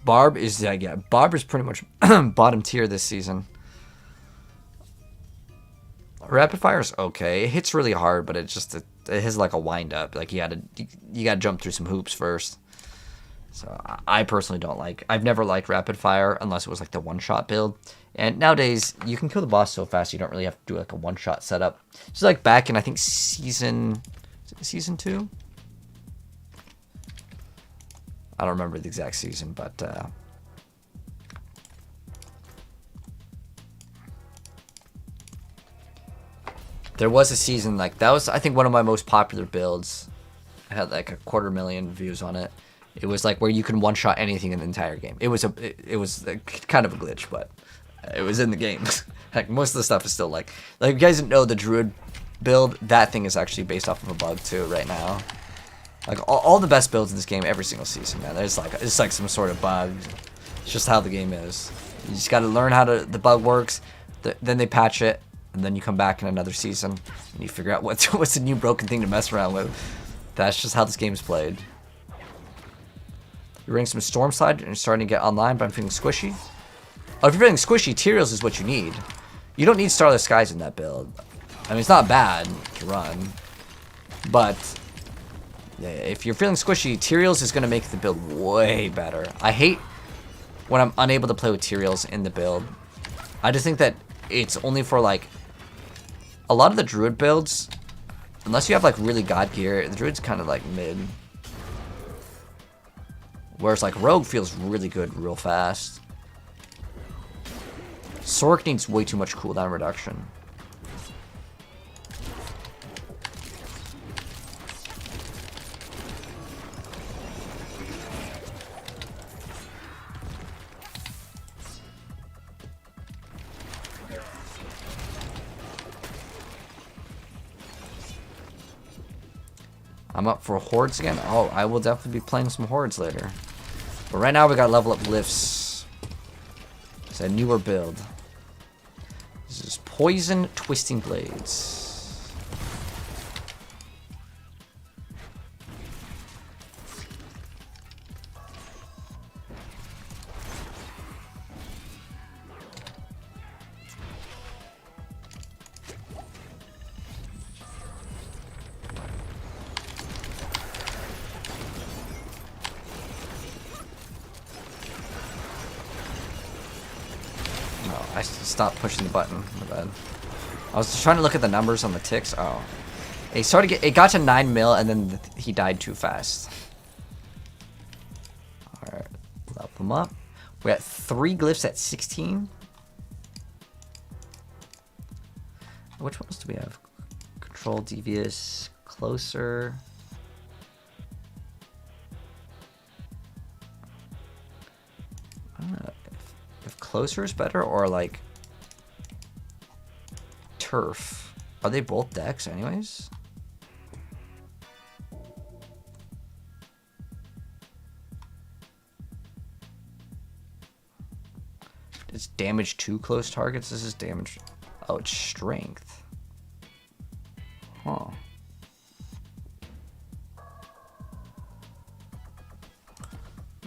Barb is, yeah, Barb is pretty much bottom tier this season. Rapid fire is okay. It hits really hard, but it has like a wind up. Like you gotta jump through some hoops first. So I personally don't like. I've never liked rapid fire unless it was like the one shot build. And nowadays you can kill the boss so fast you don't really have to do like a one shot setup. So like back in I think season 2. I don't remember the exact season, but there was a season like that was I think one of my most popular builds. I had like 250,000 views on it. It was like where you can one shot anything in the entire game. It was kind of a glitch, but it was in the game. Heck, most of the stuff is still like you guys didn't know the druid build. That thing is actually based off of a bug too right now. Like all the best builds in this game every single season, man. It's like some sort of bug. It's just how the game is. You just got to learn how the bug works. Then they patch it, and then you come back in another season and you figure out what's a new broken thing to mess around with. That's just how this game's played. You're running some Stormside and you're starting to get online, but I'm feeling squishy. Oh, if you're feeling squishy, Tyraels is what you need. You don't need Starless Skies in that build. I mean, it's not bad to run, but yeah, if you're feeling squishy, Tyraels is going to make the build way better. I hate when I'm unable to play with Tyraels in the build. I just think that it's only for like a lot of the Druid builds, unless you have like really god gear, the Druid's kind of like mid. Whereas like Rogue feels really good real fast. Sork needs way too much cooldown reduction. I'm up for hordes again. Oh, I will definitely be playing some hordes later. But right now we gotta level up glyphs. It's a newer build. This is Poison Twisting Blades. I stopped pushing the button. My bad. I was just trying to look at the numbers on the ticks. Oh, it got to 9 mil, and then he died too fast. All right, level him up. We got 3 glyphs at 16. Which ones do we have? Control, devious, closer. I don't know. If closer is better or like turf. Are they both decks anyways? It's damage to close targets. This is damage. Oh, it's strength. Huh.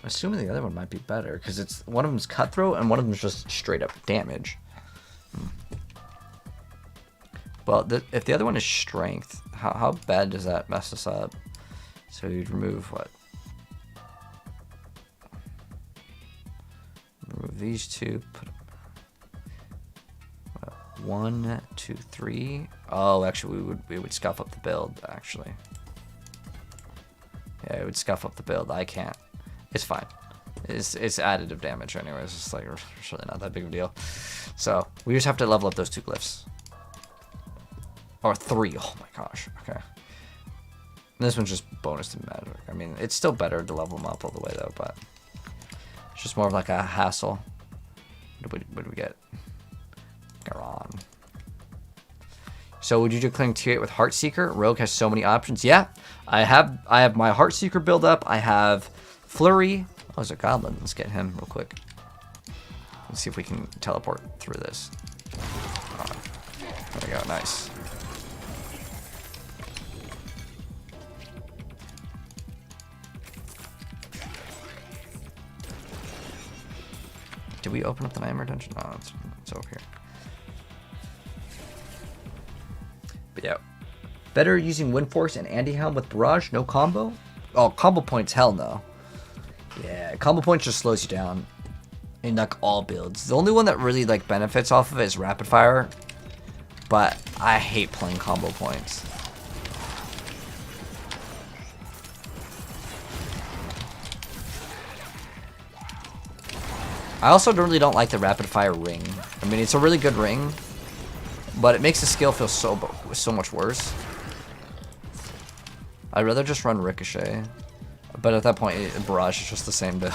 Assuming the other one might be better because it's one of them's cutthroat and one of them's just straight up damage. Well, if the other one is strength, how bad does that mess us up? So you'd remove what? Remove these two. Put 1, 2, 3. Oh, actually, we would scuff up the build. Actually, yeah, it would scuff up the build. I can't. It's fine. It's additive damage anyways. It's like it's really not that big of a deal. So we just have to level up those 2 glyphs. Or 3. Oh my gosh. Okay. And this one's just bonus to magic. I mean, it's still better to level them up all the way though, but it's just more of like a hassle. What do we get? Garon. So would you do Cling Tier 8 with Heartseeker? Rogue has so many options. Yeah, I have my Heartseeker build up. I have Flurry. Oh, there's a goblin. Let's get him real quick. Let's see if we can teleport through this. Oh, there we go. Nice. Did we open up the Nightmare Dungeon? No, it's over here. But yeah. Better using Wind Force and Anti Helm with Barrage, no combo? Oh, combo points, hell no. Yeah, combo points just slows you down in like all builds. The only one that really like benefits off of it is Rapid Fire, but I hate playing combo points. I also really don't like the Rapid Fire ring. I mean, it's a really good ring, but it makes the skill feel so much worse. I'd rather just run Ricochet, but at that point, Barrage is just the same build.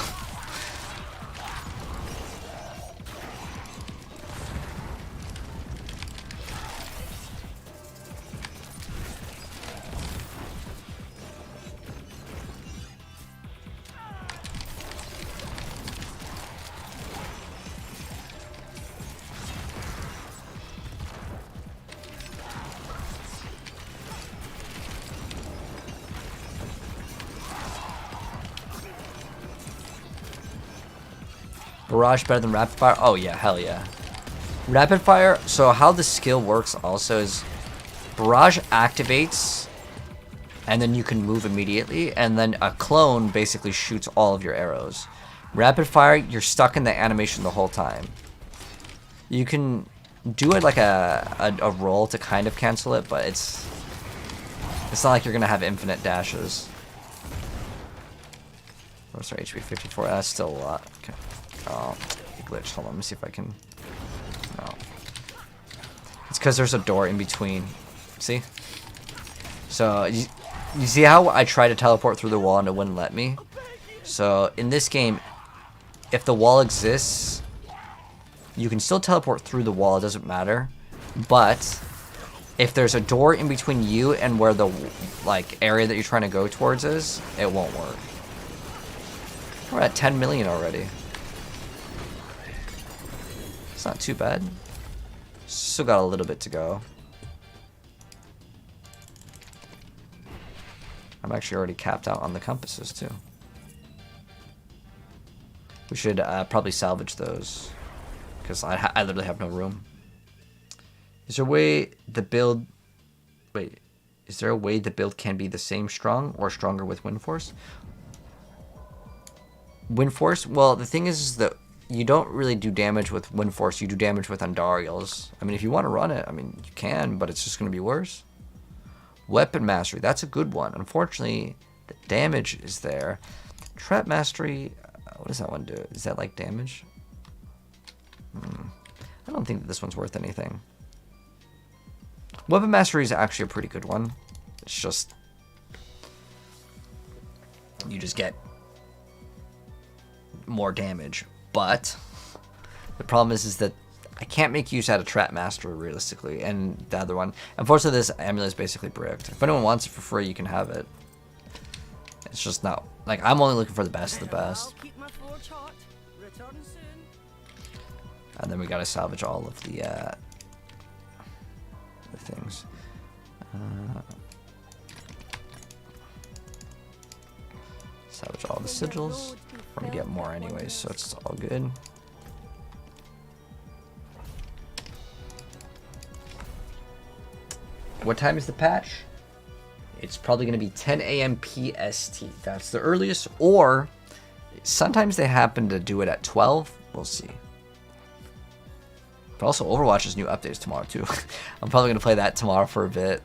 Barrage better than Rapid Fire? Oh yeah, hell yeah. Rapid Fire, so how the skill works also is Barrage activates and then you can move immediately, and then a clone basically shoots all of your arrows. Rapid Fire, you're stuck in the animation the whole time. You can do it like a roll to kind of cancel it, but it's not like you're gonna have infinite dashes. What's our HP? 54. That's still a lot. Okay. Oh, it glitched. Hold on, let me see if I can. No. It's because there's a door in between. See? So, you see how I tried to teleport through the wall and it wouldn't let me? So, in this game, if the wall exists, you can still teleport through the wall, it doesn't matter. But, if there's a door in between you and where the, like, area that you're trying to go towards is, it won't work. We're at 10 million already. It's not too bad. Still got a little bit to go. I'm actually already capped out on the compasses too. We should probably salvage those, because I literally have no room. Is there a way the build... Wait. Is there a way the build can be the same strong or stronger with Wind Force? Wind Force? Well, the thing is that you don't really do damage with Wind Force. You do damage with Andariels. I mean, if you want to run it, I mean, you can, but it's just going to be worse. Weapon Mastery. That's a good one. Unfortunately, the damage is there. Trap Mastery. What does that one do? Is that like damage? I don't think that this one's worth anything. Weapon Mastery is actually a pretty good one. It's just... you just get more damage. But the problem is that I can't make use out of Trap Mastery realistically, and the other one. Unfortunately, this amulet is basically bricked. If anyone wants it for free, you can have it. It's just not like I'm only looking for the best of the best. And then we gotta salvage all of the things. Salvage all the sigils. We're gonna get more anyways, so it's all good. What time is the patch? It's probably going to be 10 a.m. PST. That's the earliest. Or sometimes they happen to do it at 12. We'll see. But also Overwatch's new updates tomorrow too. I'm probably going to play that tomorrow for a bit.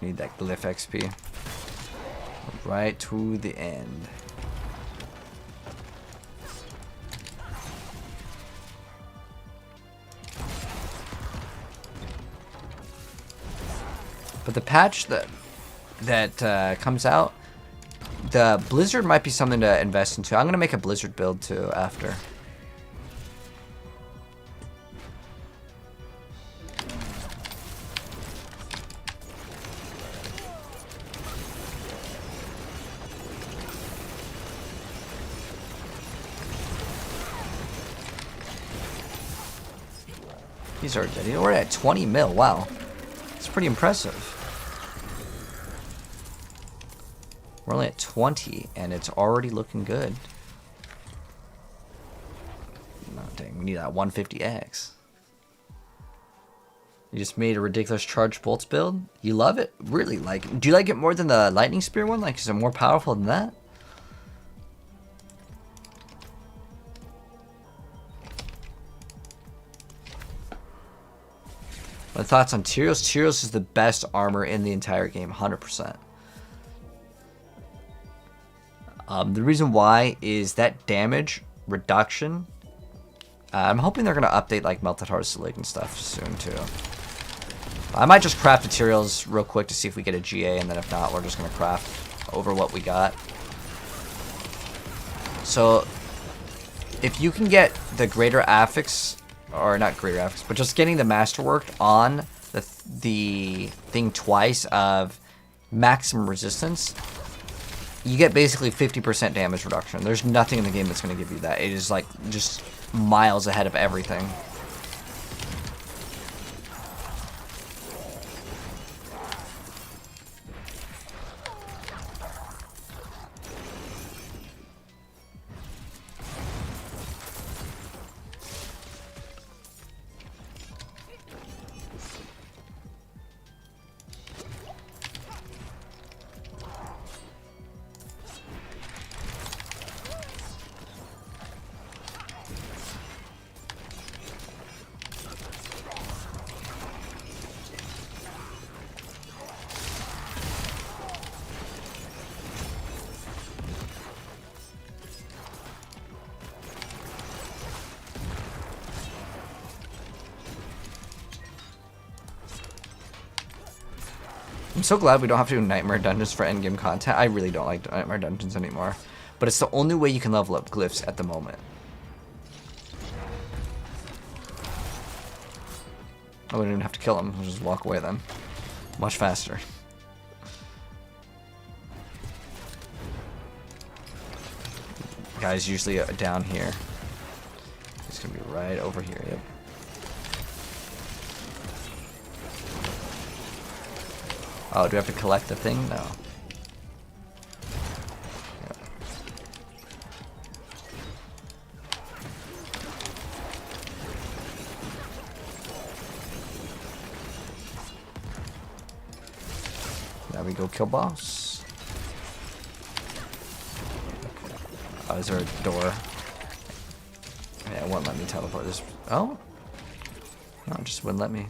Need that glyph XP. Right to the end. But the patch that comes out, the Blizzard might be something to invest into. I'm gonna make a Blizzard build too after. These are dead. We're at 20 mil. Wow, it's pretty impressive. We're only at 20, and it's already looking good. No, dang, we need that 150x. You just made a ridiculous charged bolts build. You love it, really? Like, do you like it more than the lightning spear one? Like, is it more powerful than that? My thoughts on Tyrios. Tyrios is the best armor in the entire game, 100%. The reason why is that damage reduction. I'm hoping they're going to update like Melted Heart Silig and stuff soon too. I might just craft materials real quick to see if we get a GA, and then if not, we're just going to craft over what we got. So if you can get the greater affix, or not greater affix, but just getting the masterwork on the thing twice of maximum resistance, you get basically 50% damage reduction. There's nothing in the game that's going to give you that. It is like just miles ahead of everything. I'm so glad we don't have to do Nightmare Dungeons for endgame content. I really don't like Nightmare Dungeons anymore. But it's the only way you can level up glyphs at the moment. Oh, we don't even have to kill them. We'll just walk away then. Much faster. Guy's usually down here. He's gonna be right over here, yep. Oh, do we have to collect the thing? No. Yep. Now we go kill boss. Oh, is there a door? Yeah, it won't let me teleport this. Oh? No, it just wouldn't let me.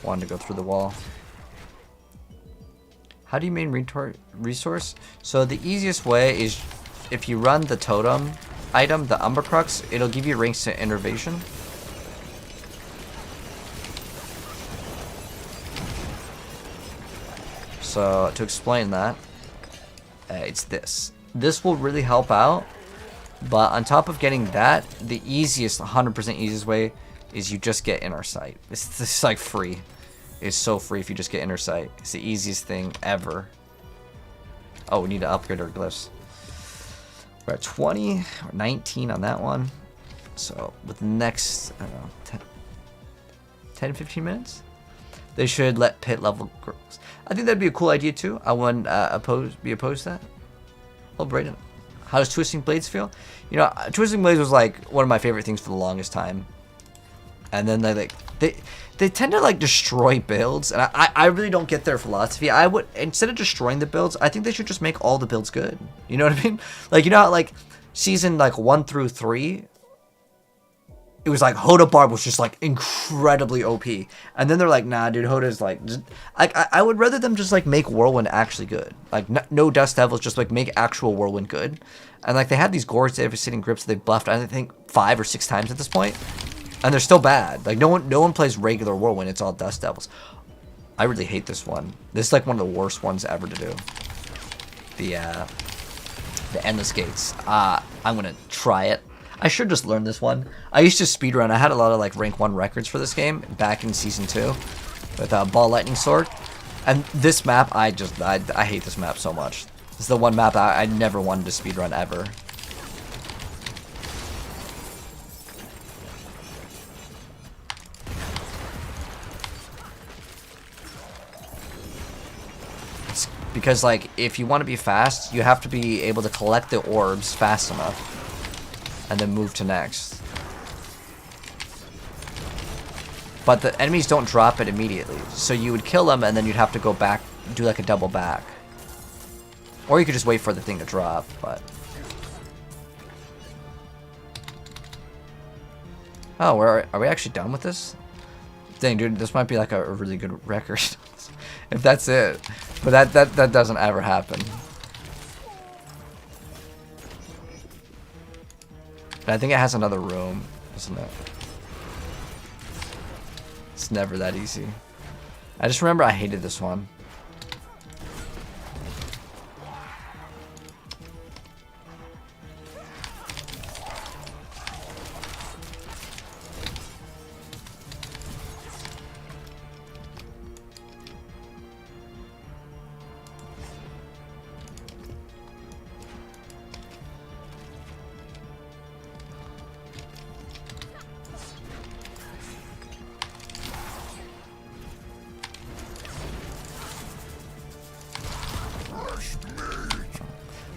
Wanted to go through the wall. How do you main resource? So the easiest way is if you run the totem item, the Umber Crux, it'll give you ranks to innervation. So to explain that, it's this. This will really help out, but on top of getting that, the easiest, 100% easiest way is you just get inner sight. It's just like free. It's so free if you just get inner sight. It's the easiest thing ever. Oh, we need to upgrade our glyphs. We're at 20 or 19 on that one. So with the next, I don't know, 10, 15 minutes, they should let pit level grow. I think that'd be a cool idea too. I wouldn't be opposed to that. Oh, Brayden, how does Twisting Blades feel? You know, Twisting Blades was like one of my favorite things for the longest time. And then they tend to like destroy builds, and I really don't get their philosophy. I would, instead of destroying the builds, I think they should just make all the builds good. You know what I mean? Like, you know how like season like 1 through 3, it was like Hoda Barb was just like incredibly OP, and then they're like, nah, dude, Hoda's like, just, I would rather them just like make Whirlwind actually good, like no Dust Devils, just like make actual Whirlwind good, and like they have these Gourds devastating grips they've buffed I think 5 or 6 times at this point, and they're still bad. Like no one plays regular Whirlwind, it's all Dust Devils. I really hate this one. This is like one of the worst ones ever to do. The Endless Gates. I'm gonna try it. I should just learn this one. I used to speedrun. I had a lot of like rank 1 records for this game back in season 2 with Ball Lightning Sword. And this map, I hate this map so much. This is the one map I never wanted to speedrun ever. It's because like if you want to be fast, you have to be able to collect the orbs fast enough. And then move to next. But the enemies don't drop it immediately. So you would kill them and then you'd have to go back, do like a double back. Or you could just wait for the thing to drop, but... Oh, are we actually done with this? Dang, dude, this might be like a really good record. If that's it. But that doesn't ever happen. I think it has another room, isn't it? It's never that easy. I just remember I hated this one.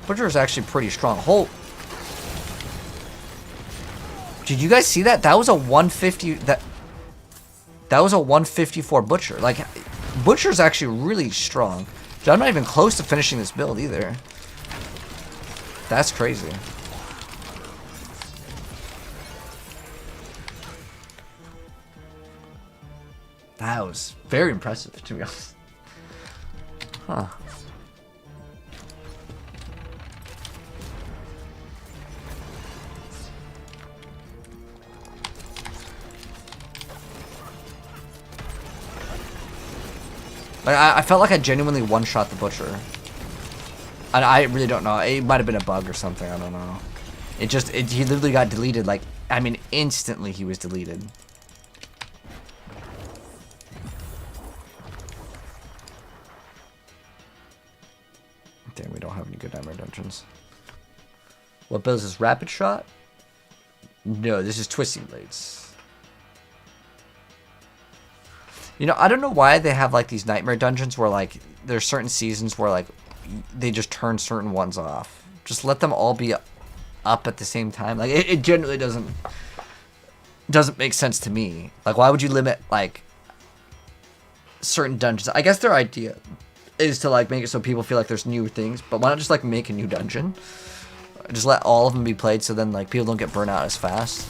Butcher is actually pretty strong. Did you guys see that? That was a 150. That was a 154 Butcher. Like, Butcher's actually really strong. Dude, I'm not even close to finishing this build either. That's crazy. That was very impressive, to be honest. Huh. Like, I felt like I genuinely one-shot the Butcher. And I really don't know. It might have been a bug or something. I don't know. He literally got deleted. Like, I mean, instantly he was deleted. Damn, we don't have any good nightmare dungeons. What build is this? Rapid Shot? No, this is Twisting Blades. You know, I don't know why they have like these nightmare dungeons where like there's certain seasons where like they just turn certain ones off. Just let them all be up at the same time. Like it generally doesn't make sense to me. Like why would you limit like certain dungeons? I guess their idea is to like make it so people feel like there's new things, but why not just like make a new dungeon? Just let all of them be played so then like people don't get burnt out as fast.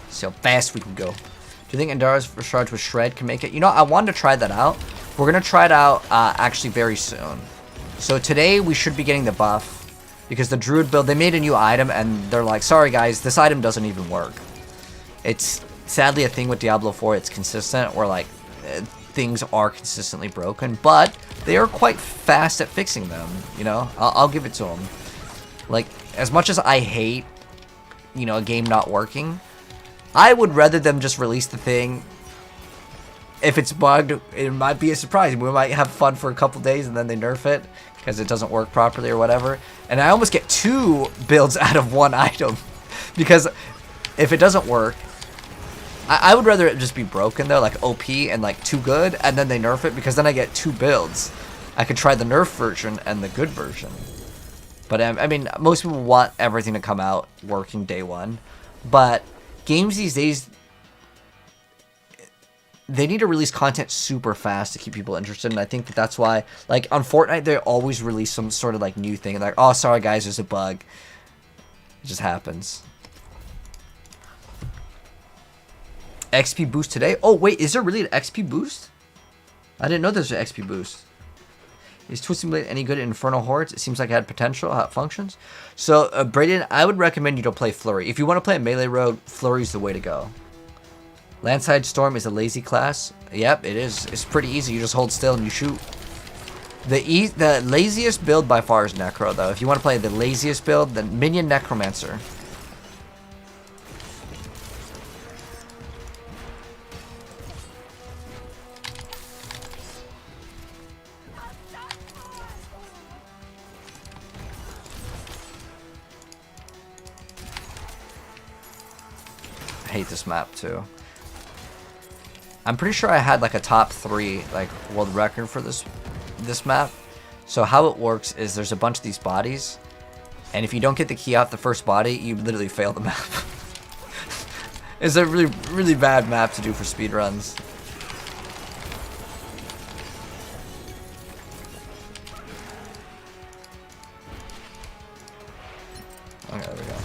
See how fast we can go. Do you think Endara's charge with Shred can make it? You know, I wanted to try that out. We're going to try it out actually very soon. So today we should be getting the buff. Because the Druid build, they made a new item and they're like, sorry guys, this item doesn't even work. It's sadly a thing with Diablo 4. It's consistent where like things are consistently broken. But they are quite fast at fixing them. You know, I'll give it to them. Like, as much as I hate, you know, a game not working, I would rather them just release the thing. If it's bugged, it might be a surprise. We might have fun for a couple days and then they nerf it because it doesn't work properly or whatever. And I almost get 2 builds out of 1 item because if it doesn't work, I would rather it just be broken though, like OP and like too good, and then they nerf it, because then I get 2 builds. I could try the nerf version and the good version. But I mean, most people want everything to come out working day one. But games these days, they need to release content super fast to keep people interested, and I think that's why, like, on Fortnite, they always release some sort of, like, new thing. Like, oh, sorry, guys, there's a bug. It just happens. XP boost today? Oh, wait, is there really an XP boost? I didn't know there's an XP boost. Is Twisting Blade any good in Infernal Hordes? It seems like it had potential, how it functions. So, Brayden, I would recommend you to play Flurry. If you want to play a melee rogue, Flurry's the way to go. Landside Storm is a lazy class. Yep, it is. It's pretty easy. You just hold still and you shoot. The laziest build by far is Necro, though. If you want to play the laziest build, then Minion Necromancer. I hate this map, too. I'm pretty sure I had like a top 3 like world record for this map. So how it works is there's a bunch of these bodies, and if you don't get the key off the first body, you literally fail the map. It's a really bad map to do for speedruns. Okay, there we go.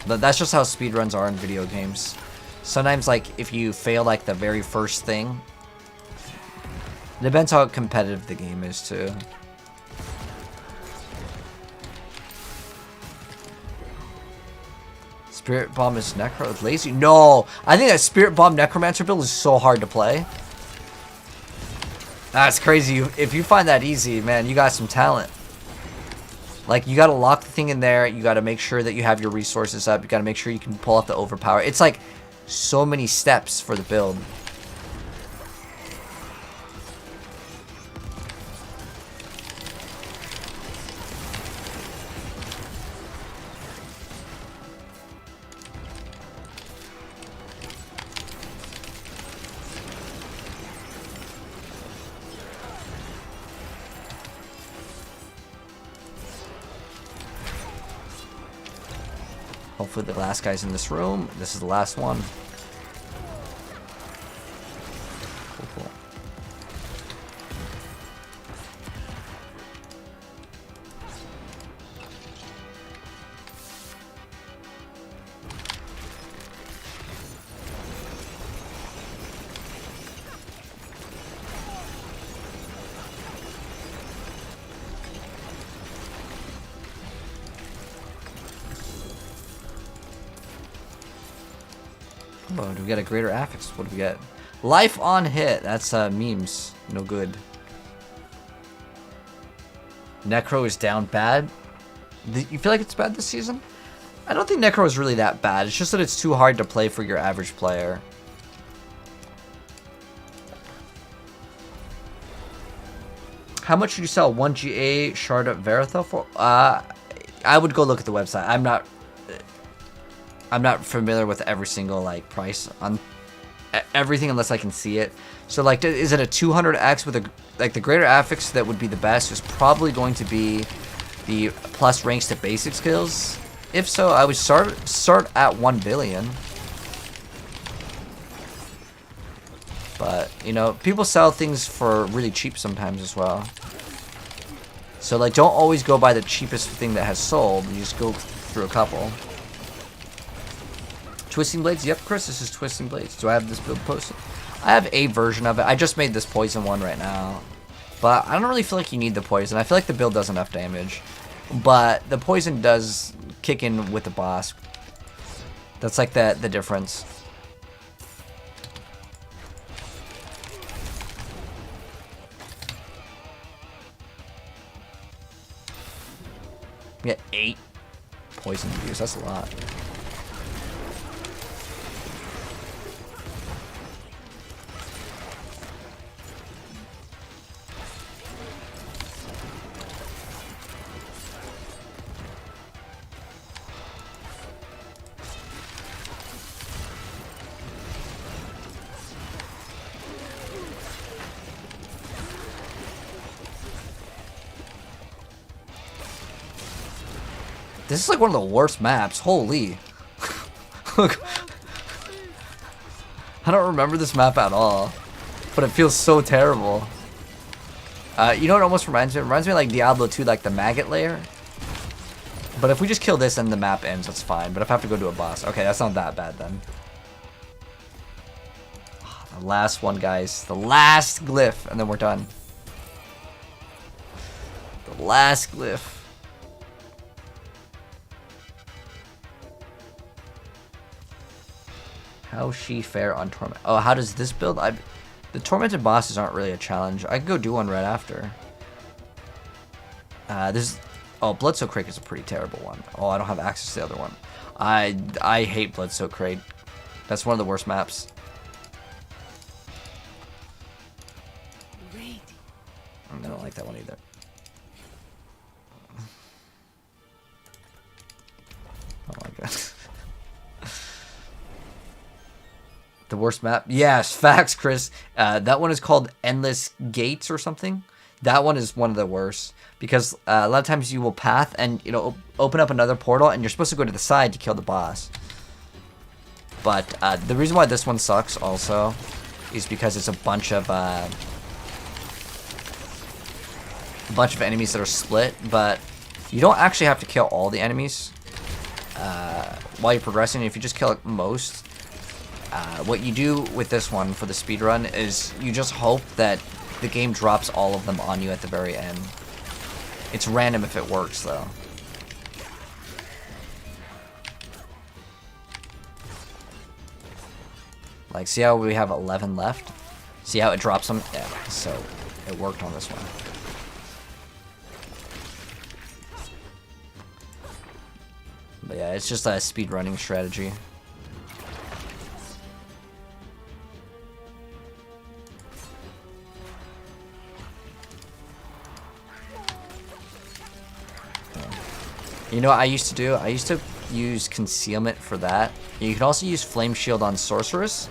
But that's just how speedruns are in video games. Sometimes, like, if you fail, like, the very first thing, it depends how competitive the game is, too. Spirit Bomb is Necro lazy? No! I think that Spirit Bomb Necromancer build is so hard to play. That's crazy. If you find that easy, man, you got some talent. Like, you gotta lock the thing in there, you gotta make sure that you have your resources up, you gotta make sure you can pull off the overpower. It's like so many steps for the build. Hopefully the last guy's in this room. This is the last one. Cool, cool. Oh, do we get a greater affix? What do we get? Life on hit. That's memes. No good. Necro is down bad. You feel like it's bad this season? I don't think Necro is really that bad. It's just that it's too hard to play for your average player. How much did you sell 1 GA Shard of Veritha for? I would go look at the website. I'm not familiar with every single like price on everything unless I can see it. So like, is it a 200x with a like the greater affix that would be the best? Is probably going to be the plus ranks to basic skills. If so, I would start at 1 billion. But you know, people sell things for really cheap sometimes as well. So like, don't always go by the cheapest thing that has sold. You just go through a couple. Twisting Blades? Yep, Chris, this is Twisting Blades. Do I have this build posted? I have a version of it. I just made this poison one right now. But I don't really feel like you need the poison. I feel like the build does enough damage. But the poison does kick in with the boss. That's like the difference. Yeah, 8 poison views. That's a lot. This is like one of the worst maps. Holy. Look. I don't remember this map at all, but it feels so terrible. You know what it almost reminds me? It reminds me of like Diablo 2, like the maggot layer. But if we just kill this and the map ends, that's fine. But if I have to go to a boss, okay, that's not that bad then. The last one, guys. The last glyph, and then we're done. The last glyph. How she fare on Torment? Oh, how does this build? The Tormented bosses aren't really a challenge. I could go do one right after. Oh, Bloodsoak Crate is a pretty terrible one. Oh, I don't have access to the other one. I hate Bloodsoak Crate. That's one of the worst maps. I don't like that one either. Oh my god. The worst map? Yes, facts, Chris. That one is called Endless Gates or something. That one is one of the worst. Because a lot of times you will path and, you know, open up another portal and you're supposed to go to the side to kill the boss. But the reason why this one sucks also is because it's a bunch of enemies that are split, but you don't actually have to kill all the enemies while you're progressing. If you just kill most, what you do with this one for the speedrun is you just hope that the game drops all of them on you at the very end. It's random if it works, though. Like, see how we have 11 left? See how it drops them? Yeah, so it worked on this one. But yeah, it's just a speedrunning strategy. You know what I used to do? I used to use concealment for that. You can also use flame shield on sorceress.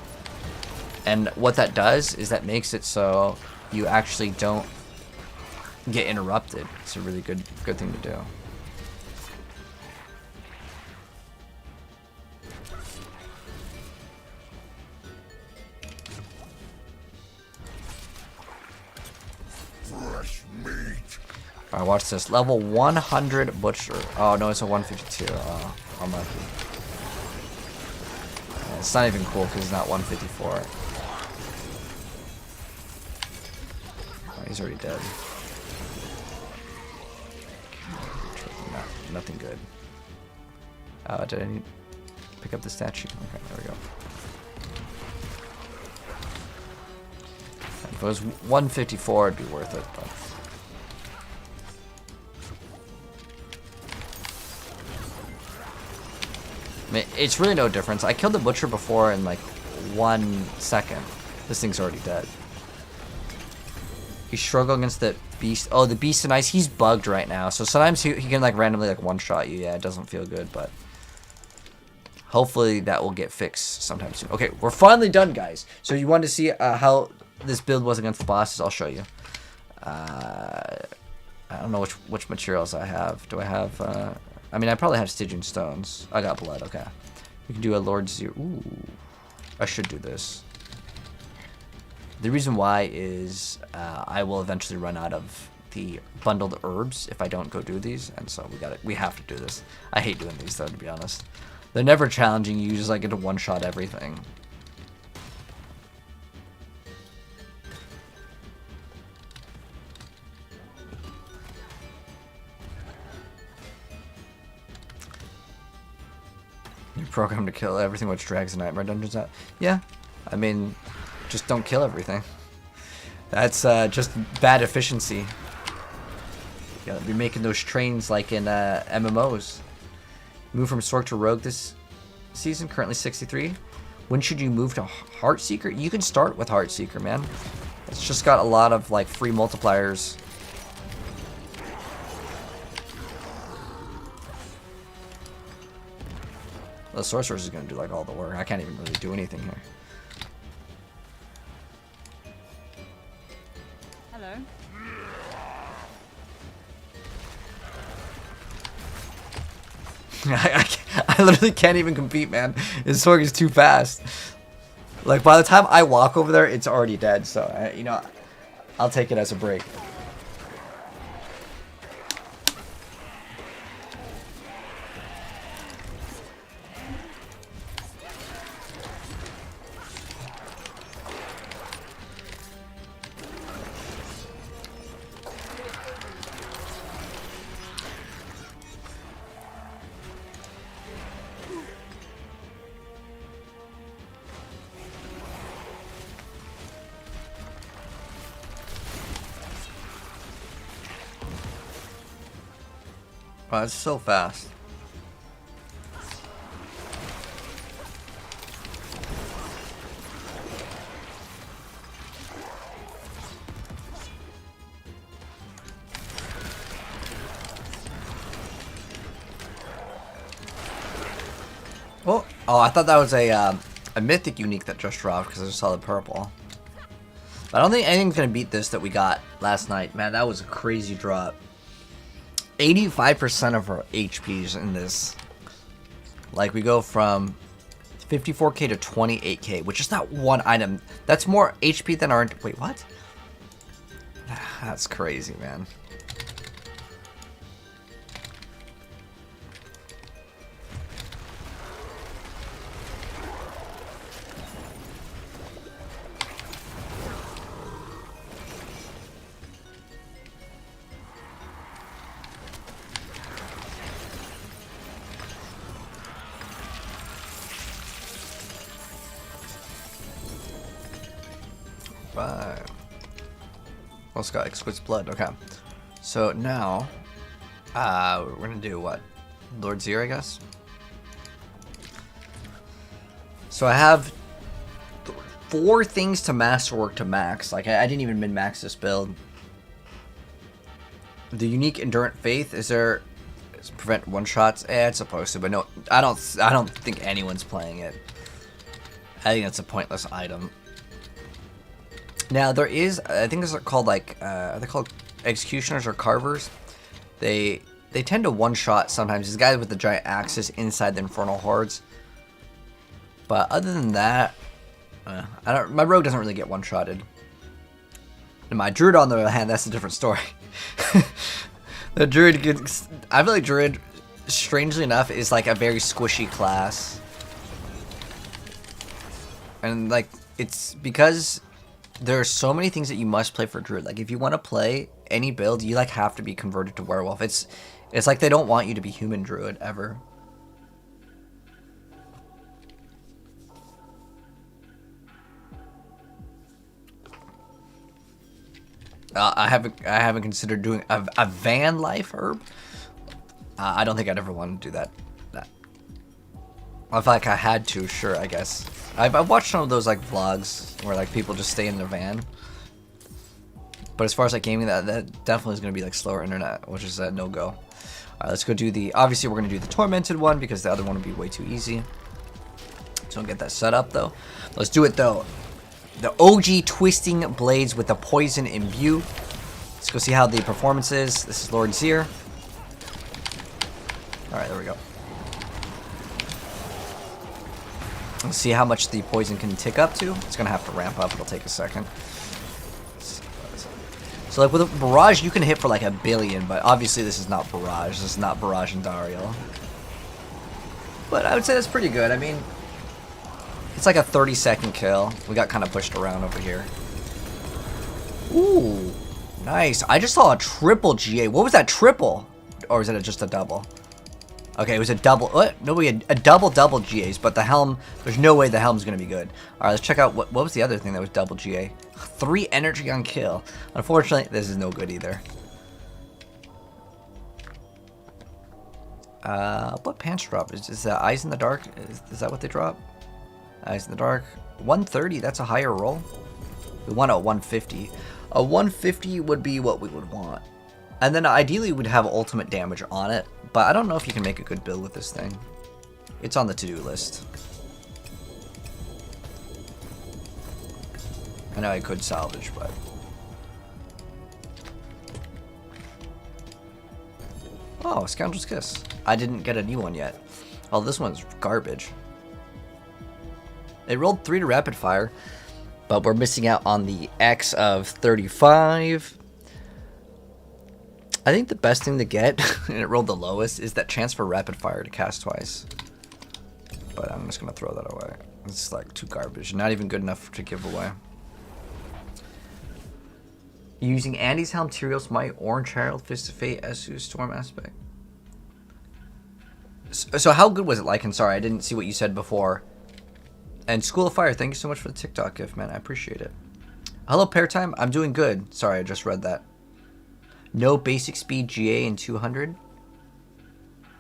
And what that does is that makes it so you actually don't get interrupted. It's a really good thing to do. Alright, watch this. Level 100 Butcher. Oh, no, it's a 152. Oh, unlucky. It's not even cool because it's not 154. Oh, he's already dead. Nothing good. Did I need to pick up the statue? Okay, there we go. If it was 154, it'd be worth it, but... I mean, it's really no difference. I killed the Butcher before in like 1 second. This thing's already dead. You struggle against the Beast. Oh, the Beast and Ice. He's bugged right now. So sometimes he can like randomly like one-shot you. Yeah, it doesn't feel good, but hopefully that will get fixed sometime soon. Okay, we're finally done, guys. So you wanted to see how this build was against the bosses? I'll show you. I don't know which materials I have. Do I have... I mean, I probably have Stygian Stones. I got blood, okay. We can do a Lord Zero. Ooh. I should do this. The reason why is I will eventually run out of the bundled herbs if I don't go do these, and so we have to do this. I hate doing these though, to be honest. They're never challenging. You just like get to one-shot everything. You're programmed to kill everything which drags the Nightmare Dungeons out. Yeah, I mean, just don't kill everything. That's just bad efficiency. You gotta be making those trains like in MMOs. Move from Sork to Rogue this season, currently 63. When should you move to Heartseeker? You can start with Heartseeker, man. It's just got a lot of like free multipliers. The sorceress is going to do like all the work. I can't even really do anything here. Hello. I literally can't even compete, man. His sword is too fast. Like, by the time I walk over there, it's already dead. So, you know, I'll take it as a break. Wow, it's so fast. Oh, I thought that was a mythic unique that just dropped because I just saw the purple. But I don't think anything's gonna beat this that we got last night. Man, that was a crazy drop. 85% of our HPs in this. Like, we go from 54k to 28k, which is not one item. That's more HP than our... Wait, what? That's crazy, man. Right. Well, it's got exquisite blood. Okay. So now, we're gonna do what? Lord Zir, I guess. So I have 4 things to masterwork to max. Like, I didn't even min-max this build. The unique endurance faith is there. Is prevent one-shots. It's supposed to, but no, I don't think anyone's playing it. I think it's a pointless item. Now there is, I think these are called like, are they called executioners or carvers? They tend to one-shot sometimes. These guys with the giant axes inside the infernal hordes. But other than that, my rogue doesn't really get one-shotted. And my druid, on the other hand, that's a different story. The druid gets, I feel like druid, strangely enough, is like a very squishy class. And like, it's because there are so many things that you must play for druid. Like, if you want to play any build, you like have to be converted to werewolf. It's like they don't want you to be human druid ever. I haven't considered doing a van life herb. I don't think I'd ever want to do that. I feel like I had to, sure, I guess. I've watched some of those like vlogs where like people just stay in their van. But as far as like gaming, that definitely is going to be like slower internet, which is a no-go. Alright, let's go do the, obviously we're going to do the tormented one because the other one would be way too easy. So I'll get that set up though. Let's do it though. The OG twisting blades with the poison imbue. Let's go see how the performance is. This is Lord Zir. Alright, there we go. Let's see how much the poison can tick up to. It's going to have to ramp up. It'll take a second. So like with a barrage, you can hit for like 1 billion, but obviously this is not barrage. This is not barrage and Dario. But I would say that's pretty good. I mean, it's like a 30-second kill. We got kind of pushed around over here. Ooh, nice. I just saw a triple GA. What was that triple? Or is it just a double? Okay, it was a double. What? No, we had a double GAs, but the helm, there's no way the helm's going to be good. All right, let's check out what was the other thing that was double GA. 3 energy on kill. Unfortunately, this is no good either. What pants drop? Is that Eyes in the Dark? Is that what they drop? Eyes in the Dark. 130, that's a higher roll. We want a 150. A 150 would be what we would want. And then ideally we'd have ultimate damage on it. But I don't know if you can make a good build with this thing. It's on the to-do list. I know I could salvage, but... Oh, Scoundrel's Kiss. I didn't get a new one yet. Oh, this one's garbage. It rolled 3 to rapid fire, but we're missing out on the X of 35. I think the best thing to get, and it rolled the lowest, is that chance for rapid fire to cast twice. But I'm just gonna throw that away. It's like too garbage. Not even good enough to give away. Using Andy's Helm, Tyrael's Might, Orange Herald, Fist of Fate, Esu's Storm Aspect. So how good was it, like? And sorry, I didn't see what you said before. And School of Fire, thank you so much for the TikTok gift, man. I appreciate it. Hello, Pair Time. I'm doing good. Sorry, I just read that. No basic speed GA in 200.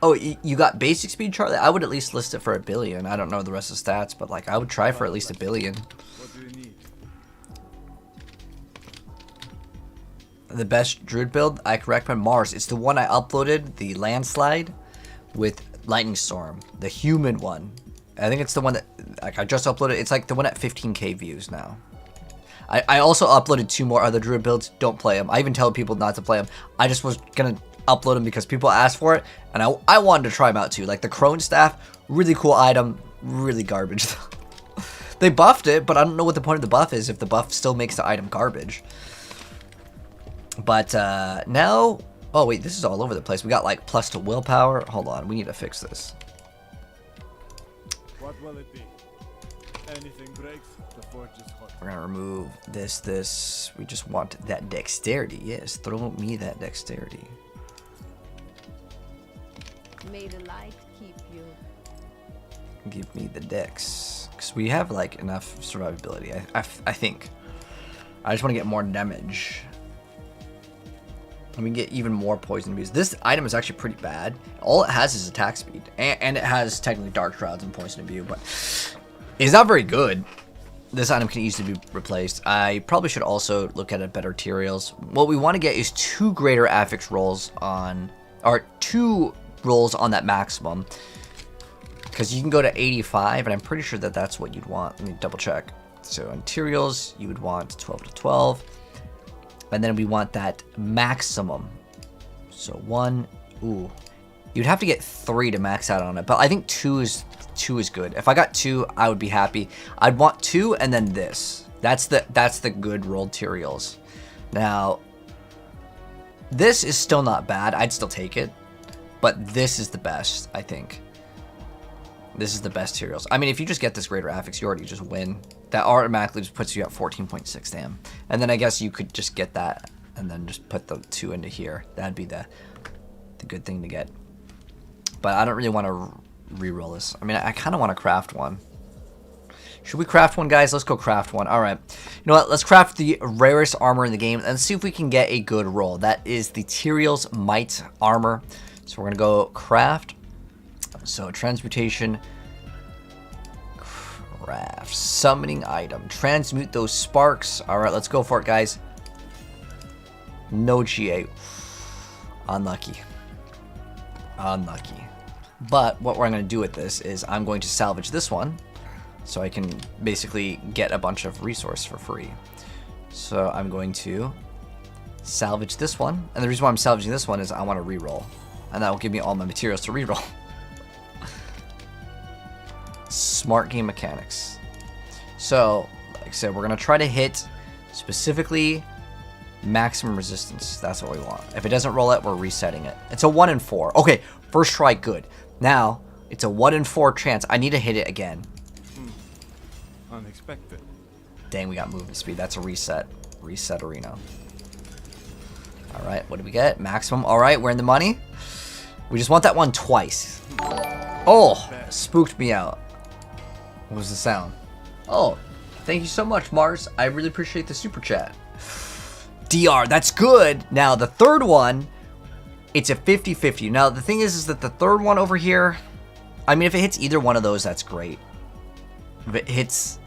Oh, you got basic speed, Charlie? I would at least list it for 1 billion. I don't know the rest of the stats, but like I would try for at least 1 billion. What do you need? The best Druid build, I can recommend Mars. It's the one I uploaded, the landslide with Lightning Storm, the human one. I think it's the one that like I just uploaded. It's like the one at 15k views now. I also uploaded 2 more other Druid builds. Don't play them. I even tell people not to play them. I just was gonna upload them because people asked for it, and I wanted to try them out too. Like the Crone Staff, really cool item, really garbage though. They buffed it, but I don't know what the point of the buff is if the buff still makes the item garbage. But now, oh wait, this is all over the place. We got like plus to willpower. Hold on, we need to fix this. What will it be? Anything breaks, the forge is hot. We're gonna remove this. We just want that dexterity. Yes, throw me that dexterity. May the light keep you. Give me the dex, because we have like enough survivability. I think. I just want to get more damage. And we can get even more poison bees. This item is actually pretty bad. All it has is attack speed, and it has technically Dark Shrouds and poison imbue, but it's not very good. This item can easily be replaced. I probably should also look at a better Tyrael's. What we want to get is 2 greater affix rolls on, or 2 rolls on that maximum, because you can go to 85, and I'm pretty sure that that's what you'd want. Let me double check. So on Tyrael's, you would want 12 to 12. And then we want that maximum. So 1, ooh. You'd have to get 3 to max out on it, but I think 2 is good. If I got 2, I would be happy. I'd want 2 and then this. That's the good rolled Tyrael's. Now, this is still not bad. I'd still take it. But this is the best, I think. This is the best Tyrael's. I mean, if you just get this greater affix, you already just win. That automatically just puts you at 14.6 damn. And then I guess you could just get that and then just put the 2 into here. That'd be the good thing to get. But I don't really want to re-roll this. I mean, I kind of want to craft one. Should we craft one, guys? Let's go craft one. All right. You know what? Let's craft the rarest armor in the game and see if we can get a good roll. That is the Tyrael's Might armor. So we're going to go craft. So transmutation, craft, summoning item, transmute those sparks. All right, let's go for it, guys. No GA. Unlucky. Unlucky. But what we're going to do with this is I'm going to salvage this one so I can basically get a bunch of resource for free. So I'm going to salvage this one. And the reason why I'm salvaging this one is I want to reroll. And that will give me all my materials to reroll. Smart game mechanics. So, like I said, we're going to try to hit specifically maximum resistance. That's what we want. If it doesn't roll it, we're resetting it. It's a 1 in 4. Okay, first try, good. Now, it's a 1 in 4 chance. I need to hit it again. Unexpected. Dang, we got movement speed. That's a reset. Reset arena. Alright, what do we get? Maximum. Alright, we're in the money. We just want that one twice. Oh, spooked me out. What was the sound? Oh, thank you so much, Mars. I really appreciate the super chat. DR, that's good. Now, the third one, it's a 50-50. Now, the thing is that the third one over here, I mean, if it hits either one of those, that's great. If it hits...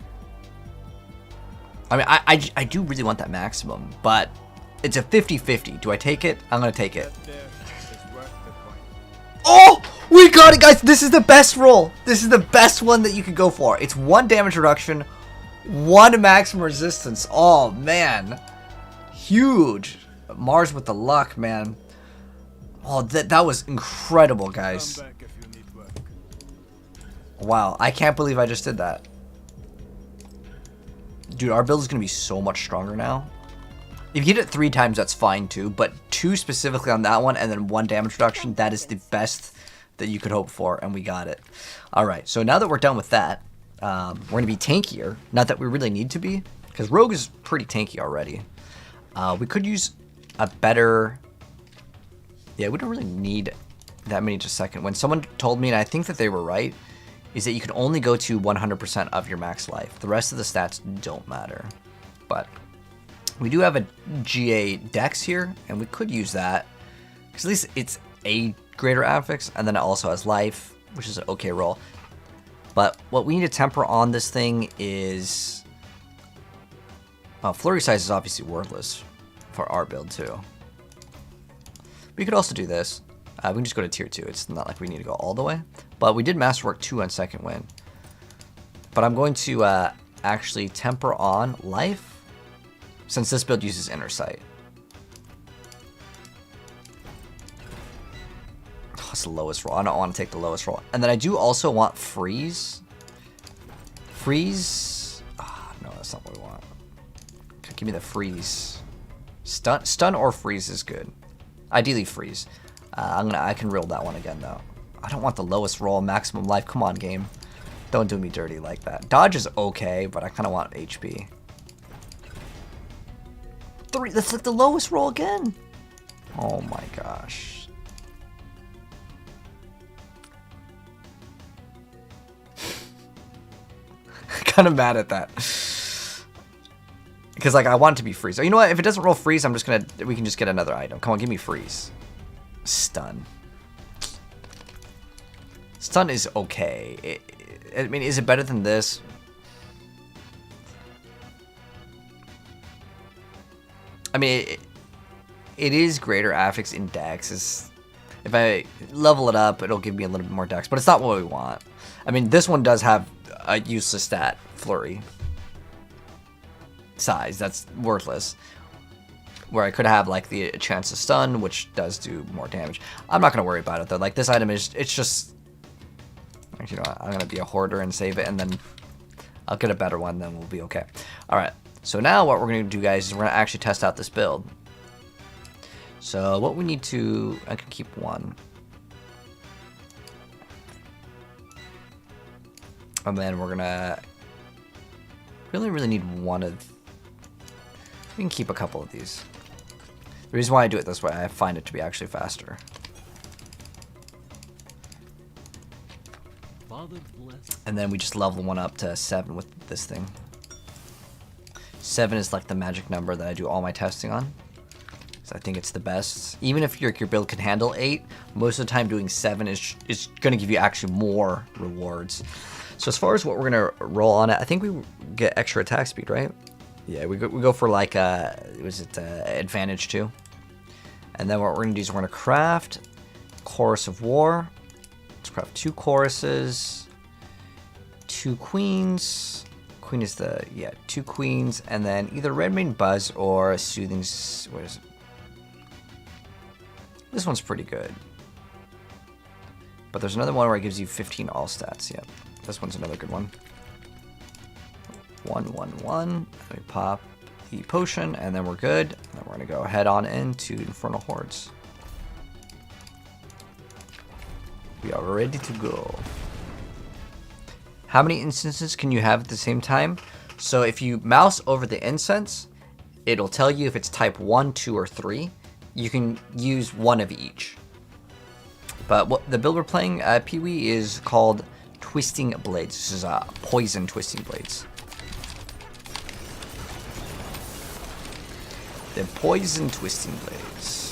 I mean, I do really want that maximum, but it's a 50-50. Do I take it? I'm going to take it. Oh! We got it, guys! This is the best roll! This is the best one that you could go for. It's 1 damage reduction, 1 maximum resistance. Oh, man. Huge. Mars with the luck, man. Oh, that was incredible, guys. Come back if you need work. Wow, I can't believe I just did that. Dude, our build is going to be so much stronger now. If you hit it 3 times, that's fine too. But 2 specifically on that one and then 1 damage reduction, that is the best that you could hope for. And we got it. Alright, so now that we're done with that, we're going to be tankier. Not that we really need to be, because Rogue is pretty tanky already. We could use a better... Yeah, we don't really need that many just a second. When someone told me, and I think that they were right, is that you can only go to 100% of your max life. The rest of the stats don't matter. But we do have a GA dex here, and we could use that. Because at least it's a greater affix, and then it also has life, which is an okay roll. But what we need to temper on this thing is... flurry size is obviously worthless for our build too. We could also do this. We can just go to tier 2. It's not like we need to go all the way. But we did Masterwork 2 on second win. But I'm going to actually temper on life, since this build uses Inner Sight. Oh, it's the lowest roll. I don't want to take the lowest roll. And then I do also want Freeze. Freeze? Oh, no, that's not what we want. Okay, give me the Freeze. Stun or Freeze is good. Ideally Freeze. I can roll that one again though. I don't want the lowest roll, maximum life. Come on, game. Don't do me dirty like that. Dodge is okay, but I kind of want HP. 3. That's like the lowest roll again. Oh my gosh. Kind of mad at that. Because like I want it to be freeze. So you know what? If it doesn't roll freeze, we can just get another item. Come on, give me freeze. Stun. Stun is okay. I mean, is it better than this? I mean, it is greater affix in dex. If I level it up, it'll give me a little bit more dex, but it's not what we want. I mean, this one does have a useless stat, flurry. Size, that's worthless. Where I could have like the chance to stun, which does do more damage. I'm not gonna worry about it though. Like this item is, it's just, you know, I'm gonna be a hoarder and save it, and then I'll get a better one, then we'll be okay. All right. So now what we're gonna do, guys, is we're gonna actually test out this build. So what we need to, I can keep 1. And then we're gonna really need one of. We can keep a couple of these. The reason why I do it this way, I find it to be actually faster. And then we just level one up to 7 with this thing. 7 is like the magic number that I do all my testing on. So I think it's the best. Even if your build can handle 8, most of the time doing 7 is going to give you actually more rewards. So as far as what we're going to roll on it, I think we get extra attack speed, right? Yeah, we go for like, was it advantage 2? And then what we're going to do is we're going to craft Chorus of War. Let's craft 2 choruses, 2 queens. Queen is the, yeah, 2 queens, and then either Redmane Buzz or Soothing, what is it? This one's pretty good. But there's another one where it gives you 15 all stats, yeah. This one's another good one. 1, 1, 1. Let me pop the potion, and then we're good. And then we're going to go head on into Infernal Hordes. We are ready to go. How many instances can you have at the same time? So if you mouse over the incense, it'll tell you if it's type 1, 2, or 3. You can use one of each. But what the build we're playing, Pee-wee, is called Twisting Blades. This is Poison Twisting Blades. The Poison Twisting Blades.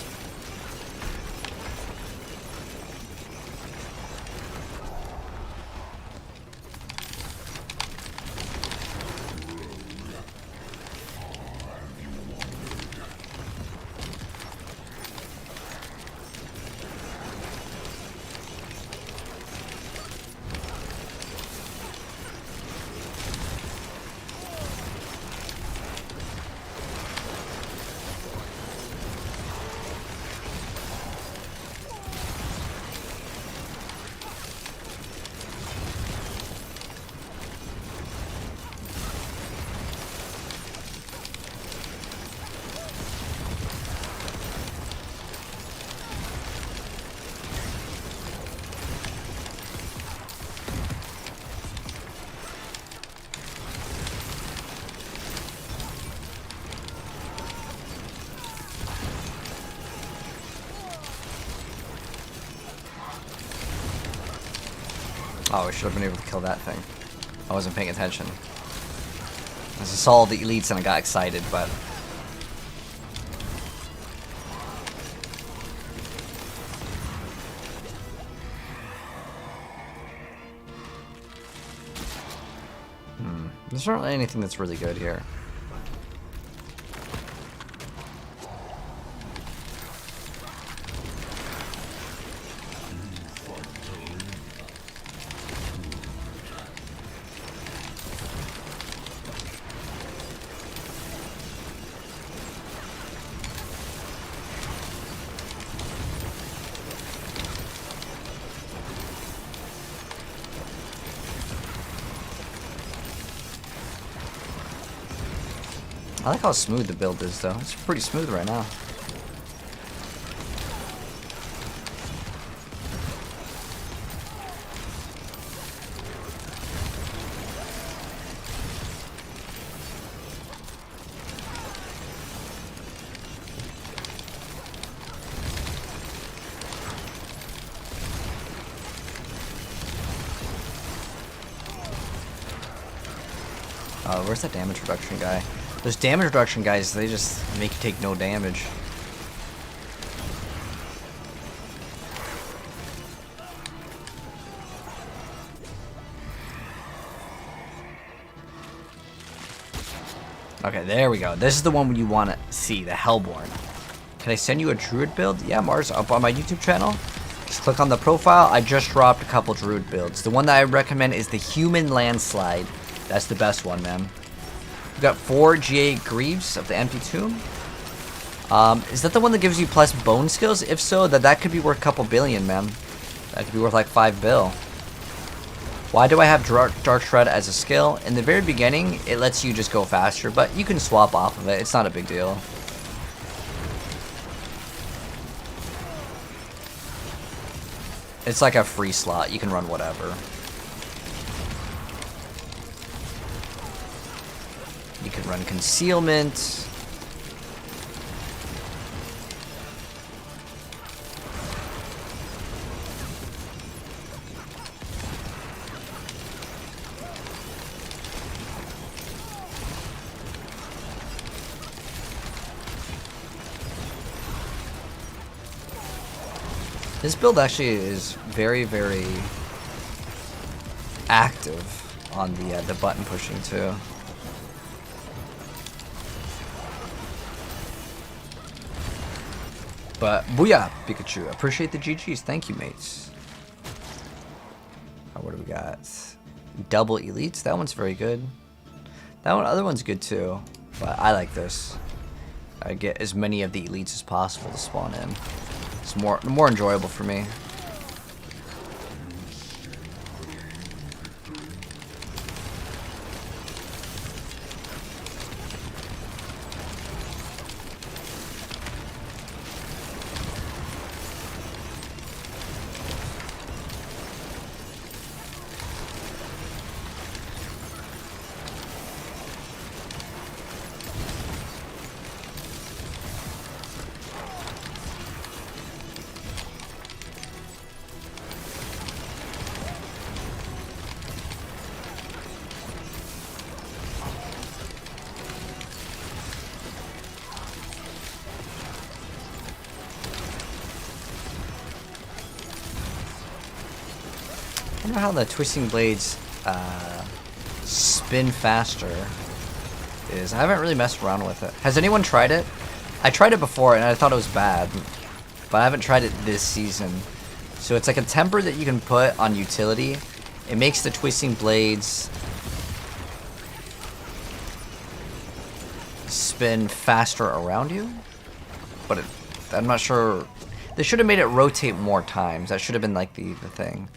Oh, I should have been able to kill that thing. I wasn't paying attention. I saw the elites and I got excited, but... There's not really anything that's really good here. I like how smooth the build is, though. It's pretty smooth right now. Where's that damage reduction guy? Those damage reduction guys, they just make you take no damage. Okay, there we go. This is the one you want to see, the Hellborn. Can I send you a Druid build? Yeah, Mars, up on my YouTube channel. Just click on the profile. I just dropped a couple Druid builds. The one that I recommend is the Human Landslide. That's the best one, man. We've got 4 GA Greaves of the Empty Tomb. Is that the one that gives you plus bone skills? If so, that could be worth a couple billion, man. That could be worth like 5 bill. Why do I have Dark Shred as a skill? In the very beginning, it lets you just go faster, but you can swap off of it. It's not a big deal. It's like a free slot. You can run whatever. You can run Concealment. This build actually is very, very active on the button pushing too. But booyah, Pikachu! Appreciate the GGs. Thank you, mates. What do we got? Double elites. That one's very good. That other one's good too. But I like this. I get as many of the elites as possible to spawn in. It's more enjoyable for me. I don't know how the Twisting Blades spin faster is. I haven't really messed around with it. Has anyone tried it? I tried it before and I thought it was bad, but I haven't tried it this season. So it's like a temper that you can put on utility. It makes the Twisting Blades spin faster around you, but I'm not sure. They should have made it rotate more times. That should have been like the thing.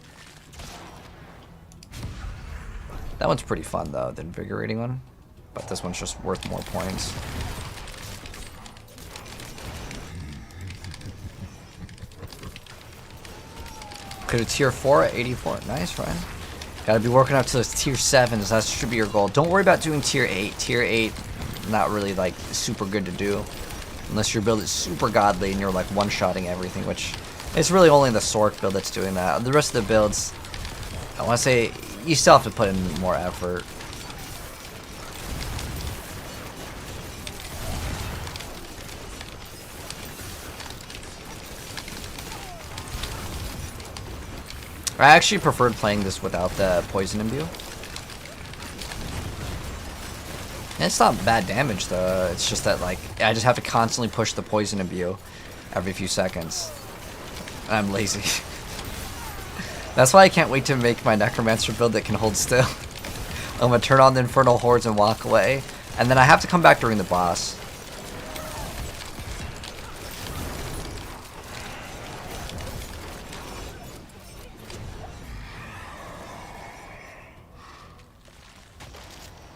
That one's pretty fun though, the invigorating one. But this one's just worth more points. Could a tier 4 at 84. Nice, Ryan. Gotta be working up to those tier 7s. That should be your goal. Don't worry about doing tier 8. Tier 8, not really like super good to do. Unless your build is super godly and you're like one-shotting everything, which it's really only the Sork build that's doing that. The rest of the builds, I want to say you still have to put in more effort. I actually preferred playing this without the poison imbue. And it's not bad damage though, it's just that like I just have to constantly push the poison imbue every few seconds. And I'm lazy. That's why I can't wait to make my necromancer build that can hold still. I'm gonna turn on the infernal hordes and walk away. And then I have to come back during the boss.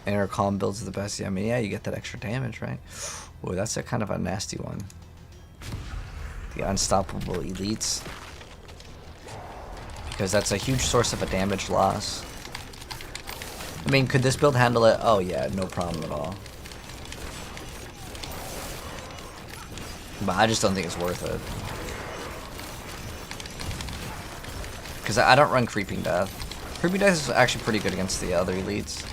Inner calm builds the best. Yeah, I mean, yeah, you get that extra damage, right? Ooh, that's a kind of a nasty one. The unstoppable elites. Because that's a huge source of a damage loss. I mean, could this build handle it? Oh yeah, no problem at all. But I just don't think it's worth it. Because I don't run Creeping Death. Creeping Death is actually pretty good against the other elites.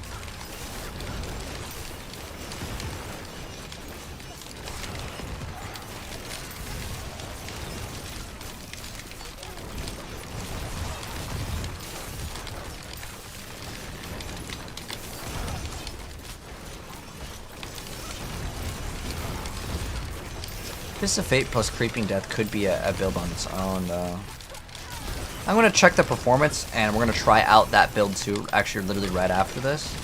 Fist of Fate plus Creeping Death could be a build on its own, though. I'm going to check the performance, and we're going to try out that build too, actually literally right after this.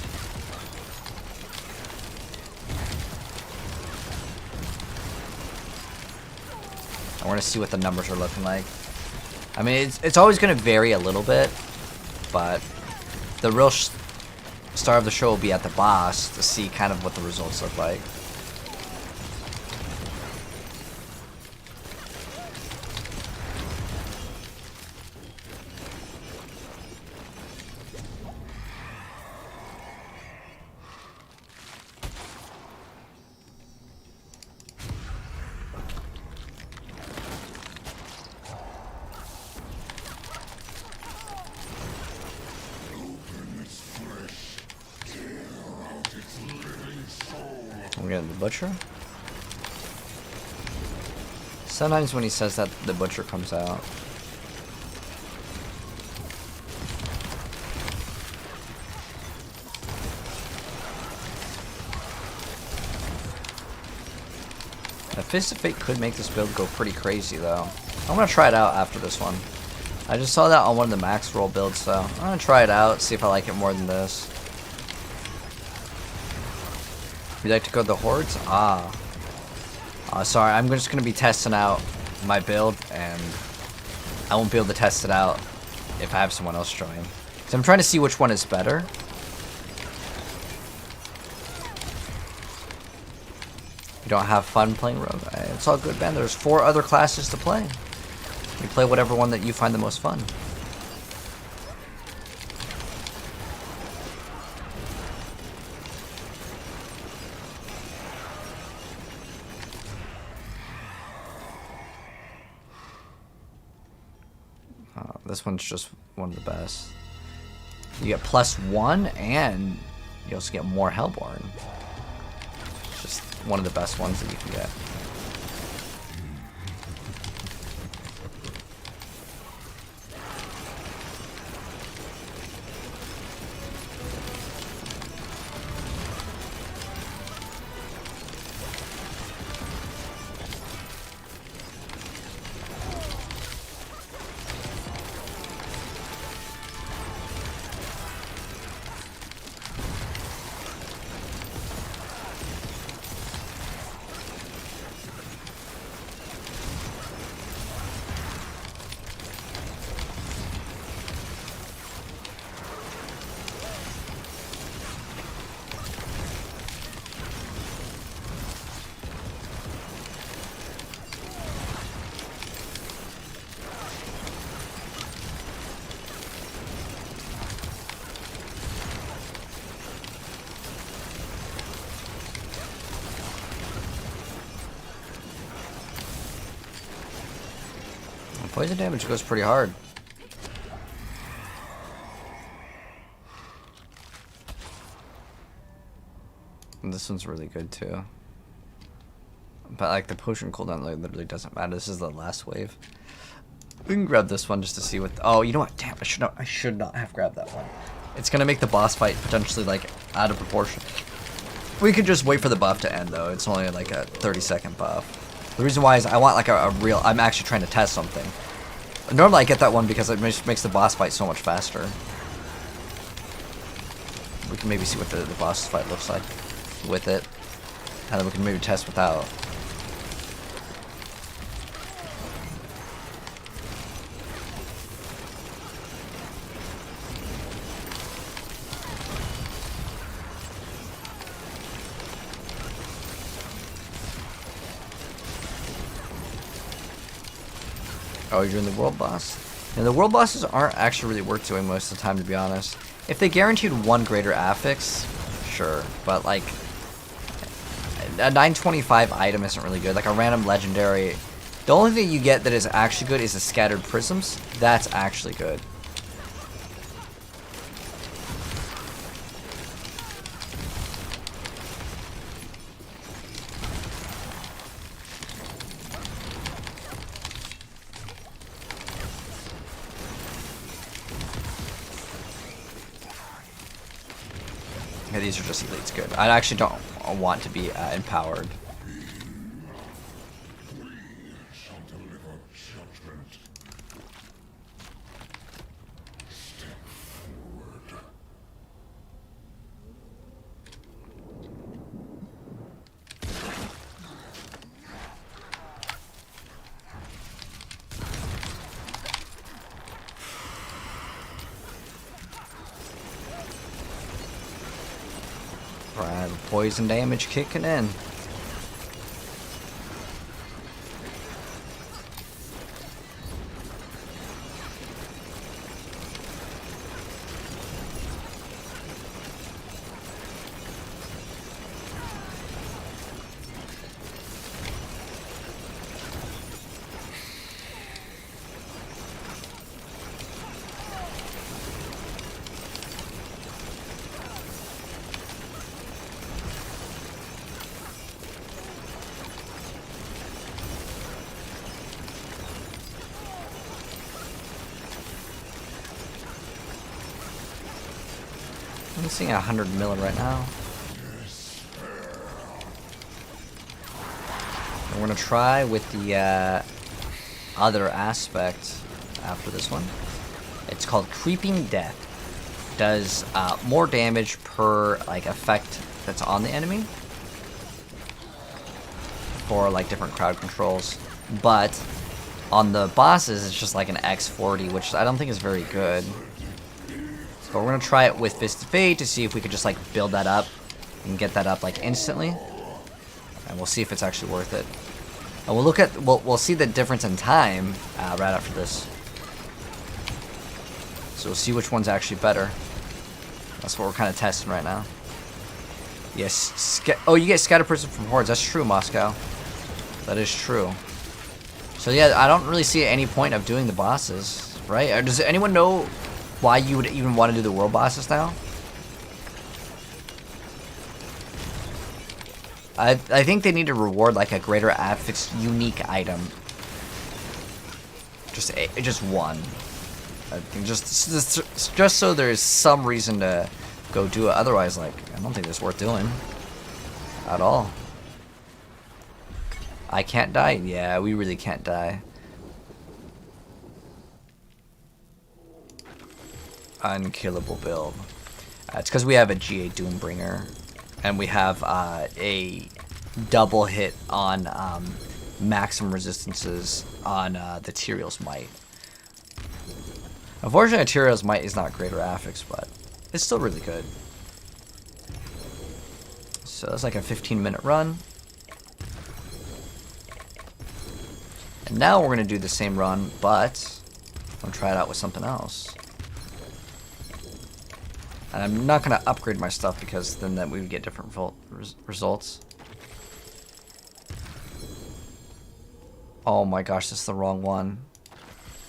I want to see what the numbers are looking like. I mean, it's always going to vary a little bit, but the real star of the show will be at the boss to see kind of what the results look like. We're getting the butcher. Sometimes when he says that, the butcher comes out. A Fist of Fate could make this build go pretty crazy though. I'm gonna try it out after this one. I just saw that on one of the max roll builds, so I'm gonna try it out, see if I like it more than this. You'd like to go to the hordes? Sorry, I'm just gonna be testing out my build, and I won't be able to test it out if I have someone else join. So I'm trying to see which one is better. You don't have fun playing rogue? It's all good, man. There's 4 other classes to play. You play whatever one that you find the most fun. This one's just one of the best. You get +1 and you also get more Hellborn. It's just one of the best ones that you can get. Poison damage goes pretty hard. And this one's really good too. But like the potion cooldown literally doesn't matter. This is the last wave. We can grab this one just to see what. Oh, you know what? Damn, I should not have grabbed that one. It's gonna make the boss fight potentially like out of proportion. We could just wait for the buff to end though. It's only like a 30-second buff. The reason why is I want like a real. I'm actually trying to test something. Normally I get that one because it makes the boss fight so much faster. We can maybe see what the boss fight looks like with it, and then we can maybe test without. Oh, you're doing the world boss? And the world bosses aren't actually really worth doing most of the time, to be honest. If they guaranteed one greater affix, sure. But like, a 925 item isn't really good. Like a random legendary. The only thing you get that is actually good is the scattered prisms. That's actually good. Yeah, these are just elites good. I actually don't want to be empowered. Right, poison damage kicking in. I'm seeing 100 million right now. And we're gonna try with the other aspect after this one. It's called Creeping Death. Does more damage per like effect that's on the enemy for like different crowd controls, but on the bosses it's just like an X40, which I don't think is very good. But we're gonna try it with Fist of Fate to see if we could just like build that up and get that up like instantly, and we'll see if it's actually worth it. And we'll see the difference in time right after this. So we'll see which one's actually better. That's what we're kind of testing right now. Yes. Oh, you get scattered prism from hordes. That's true, Moscow. That is true. So yeah, I don't really see any point of doing the bosses, right? Or does anyone know why you would even want to do the world bosses now? I think they need to reward like a greater affix unique item. Just one. I think just so there's some reason to go do it. Otherwise, like, I don't think it's worth doing at all. I can't die. Yeah, we really can't die. Unkillable build. It's because we have a GA Doombringer, and we have a double hit on maximum resistances on the Tyrael's Might. Unfortunately, Tyrael's Might is not greater affix, but it's still really good. So that's like a 15-minute run. And now we're going to do the same run, but I'm going to try it out with something else. And I'm not going to upgrade my stuff because then we would get different results. Oh my gosh, this is the wrong one.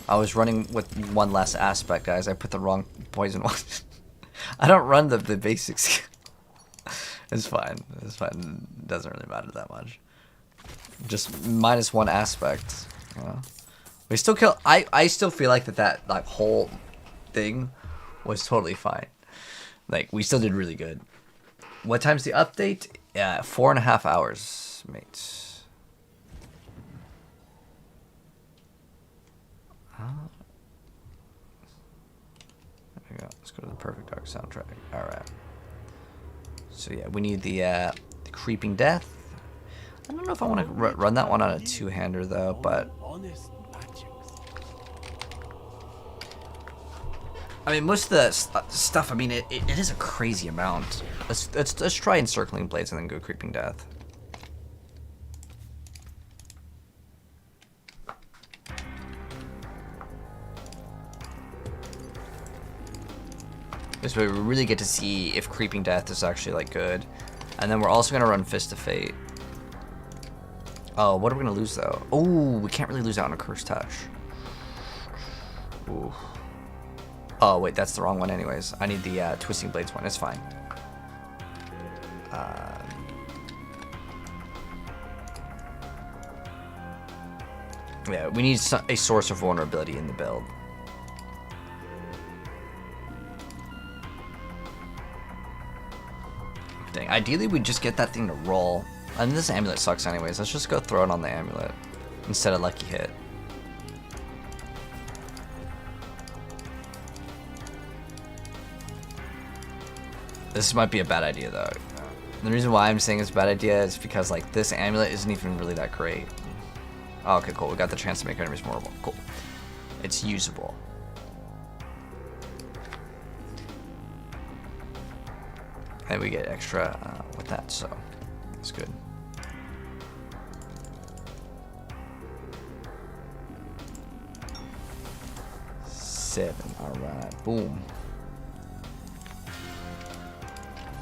I was running with one less aspect, guys. I put the wrong poison one. I don't run the basics. It's fine. It's fine. It doesn't really matter that much. Just -1 aspect. You know? We still kill. I still feel like that like whole thing was totally fine. Like we still did really good. What time's the update? Yeah, 4.5 hours, mates. There we go. Let's go to the Perfect Dark soundtrack. All right. So yeah, we need the Creeping Death. I don't know if I want to run that one on a two-hander though, but Honest magics. I mean most of the stuff. I mean it is a crazy amount. Let's try Encircling Blades and then go Creeping Death. This way we really get to see if Creeping Death is actually like good. And then we're also gonna run Fist of Fate. Oh, what are we gonna lose though? Oh, we can't really lose out on a Cursed Touch. Ooh. Oh wait, that's the wrong one anyways. I need the Twisting Blades one, it's fine. Yeah, we need a source of vulnerability in the build. Dang, ideally we just get that thing to roll. And this amulet sucks anyways. Let's just go throw it on the amulet instead of Lucky Hit. This might be a bad idea though. The reason why I'm saying it's a bad idea is because like this amulet isn't even really that great. Oh, okay, cool. We got the chance to make enemies more vulnerable. Cool. It's usable. And we get extra with that, so that's good. Seven, alright, boom.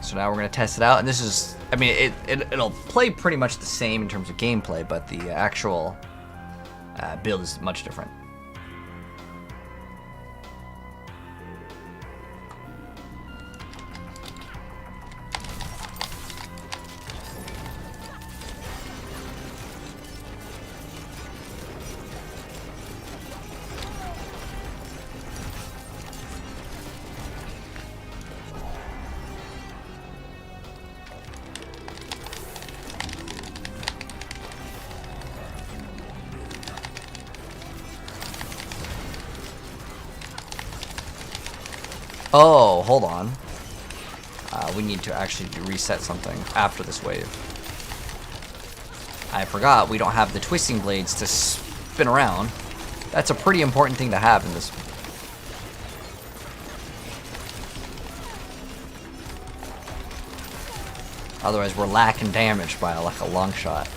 So now we're gonna test it out, and this is, I mean, it'll play pretty much the same in terms of gameplay, but the actual build is much different. Oh, hold on. We need to actually reset something after this wave. I forgot we don't have the Twisting Blades to spin around. That's a pretty important thing to have in this. Otherwise, we're lacking damage by like a long shot.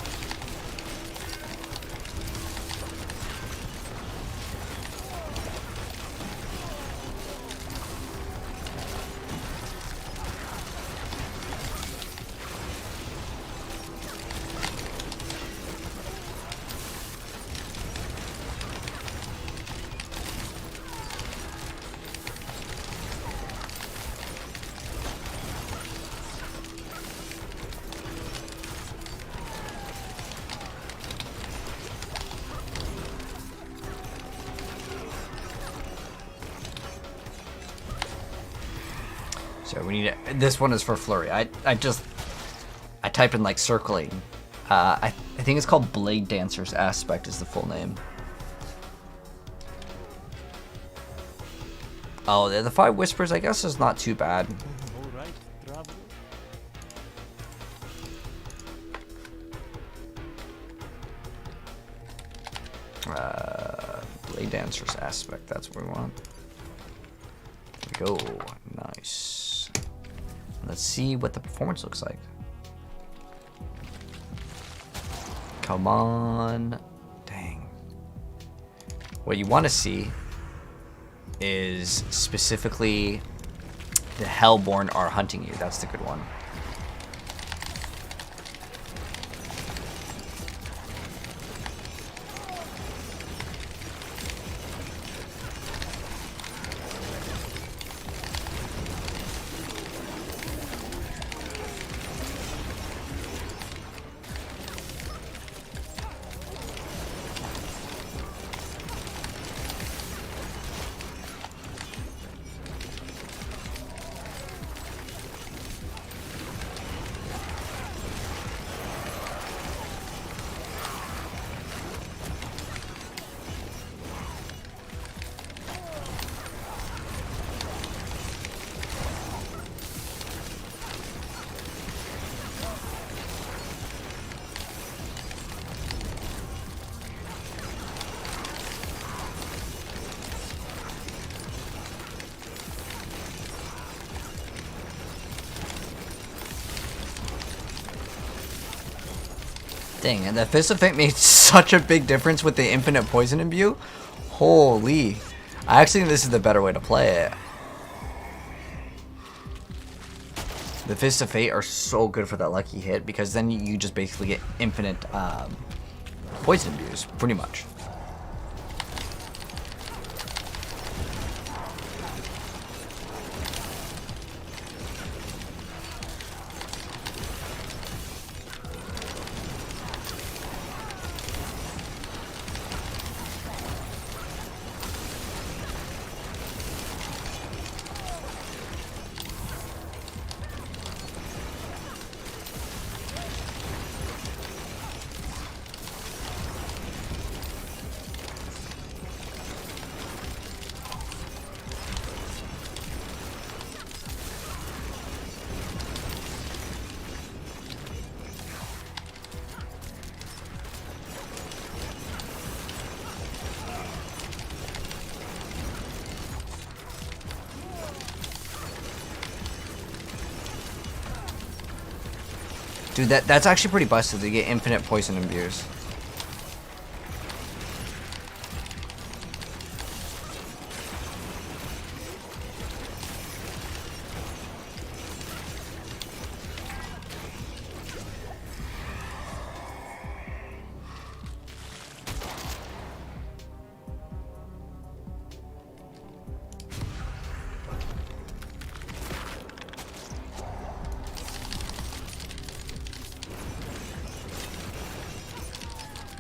So we need it. This one is for Flurry. I typed in like circling. I think it's called Blade Dancer's Aspect is the full name. Oh, the 5 Whispers I guess is not too bad. All right, traveler. Blade Dancer's Aspect, that's what we want. There we go. Nice. Let's see what the performance looks like. Come on. Dang. What you want to see is specifically the Hellborn are hunting you. That's the good one. Dang, and the Fist of Fate made such a big difference with the infinite poison imbue. Holy. I actually think this is the better way to play it. The Fist of Fate are so good for that lucky hit because then you just basically get infinite poison imbues, pretty much. Dude, that's actually pretty busted to get infinite poison imbues.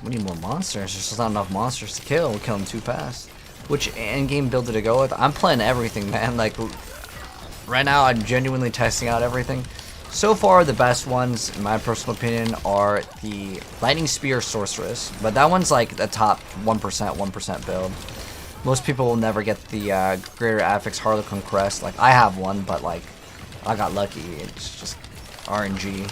We need more monsters. There's just not enough monsters to kill. We'll kill them too fast. Which endgame builder to go with? I'm playing everything, man. Like, right now, I'm genuinely testing out everything. So far, the best ones, in my personal opinion, are the Lightning Spear Sorceress. But that one's like the top 1% build. Most people will never get the Greater Affix Harlequin Crest. Like, I have one, but like, I got lucky. It's just RNG.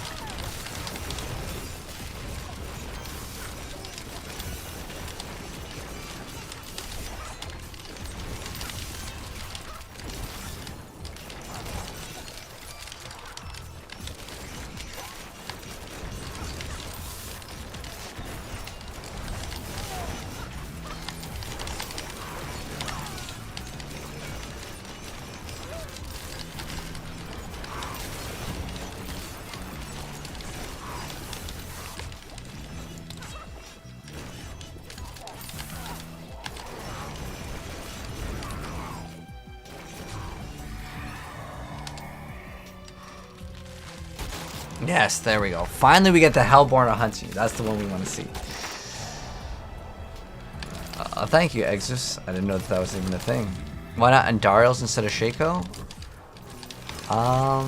Yes, there we go. Finally, we get the Hellborn hunting. That's the one we want to see. Thank you, Exus. I didn't know that was even a thing. Why not Andariels instead of Shaco? I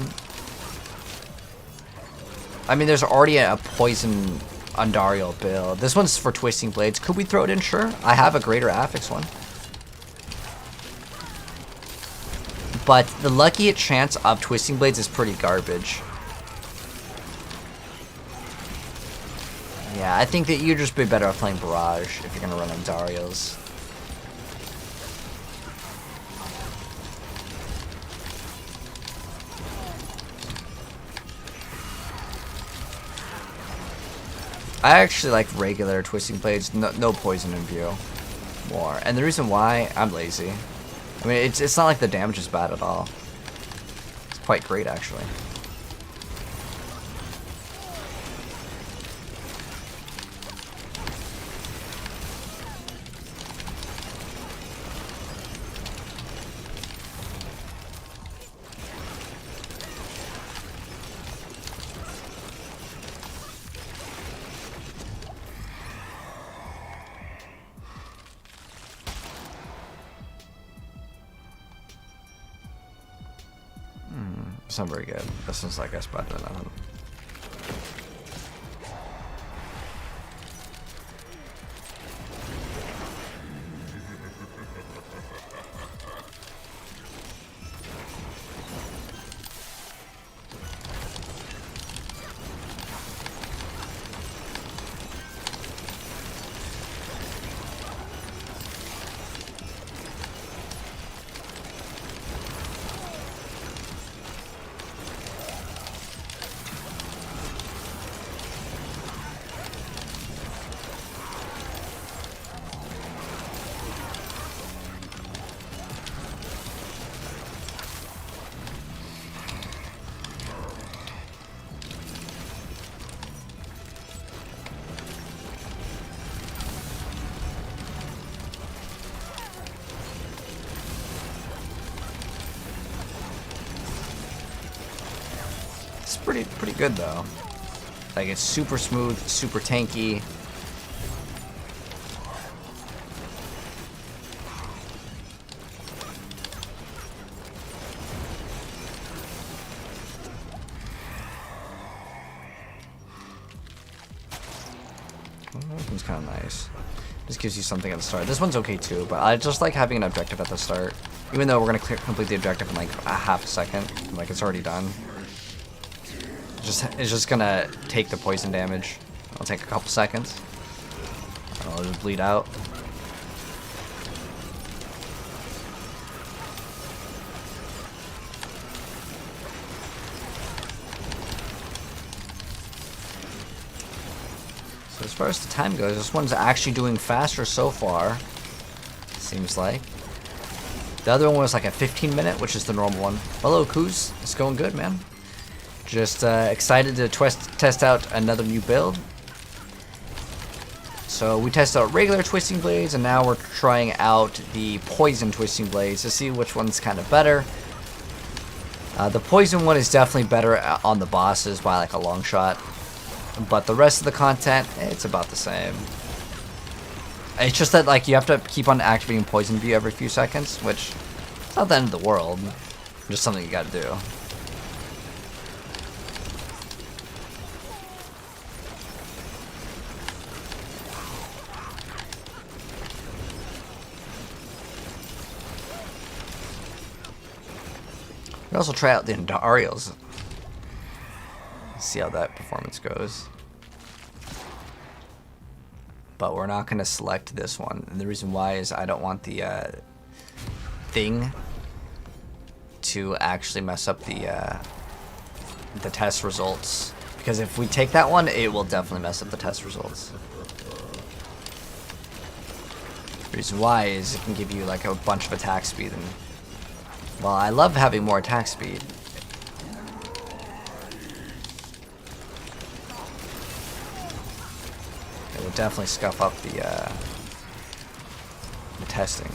mean, there's already a poison Andariel build. This one's for Twisting Blades. Could we throw it in? Sure. I have a Greater Affix one. But the lucky chance of Twisting Blades is pretty garbage. Yeah, I think that you'd just be better off playing Barrage if you're going to run Andariels. I actually like regular Twisting Blades, no poison in view more. And the reason why, I'm lazy. I mean, it's not like the damage is bad at all. It's quite great, actually. It's not very good. This one's, I guess, better than that one. pretty good though. Like it's super smooth, super tanky. That one's kind of nice. Just gives you something at the start. This one's okay too, but I just like having an objective at the start. Even though we're gonna complete the objective in like a half a second, like it's already done. It's just gonna take the poison damage. It'll take a couple seconds. It'll just bleed out. So as far as the time goes, this one's actually doing faster so far. Seems like. The other one was like a 15-minute, which is the normal one. Hello, Kuz. It's going good, man. Just excited to test out another new build. So we tested out regular twisting blades, and now we're trying out the poison twisting blades to see which one's kind of better. The poison one is definitely better on the bosses by like a long shot. But the rest of the content, it's about the same. It's just that like you have to keep on activating poison view every few seconds, which is not the end of the world. Just something you gotta do. We also try out the Endarials. See how that performance goes. But we're not going to select this one. And the reason why is I don't want the thing to actually mess up the test results. Because if we take that one, it will definitely mess up the test results. The reason why is it can give you like a bunch of attack speed. And well, I love having more attack speed. It would definitely scuff up the testing.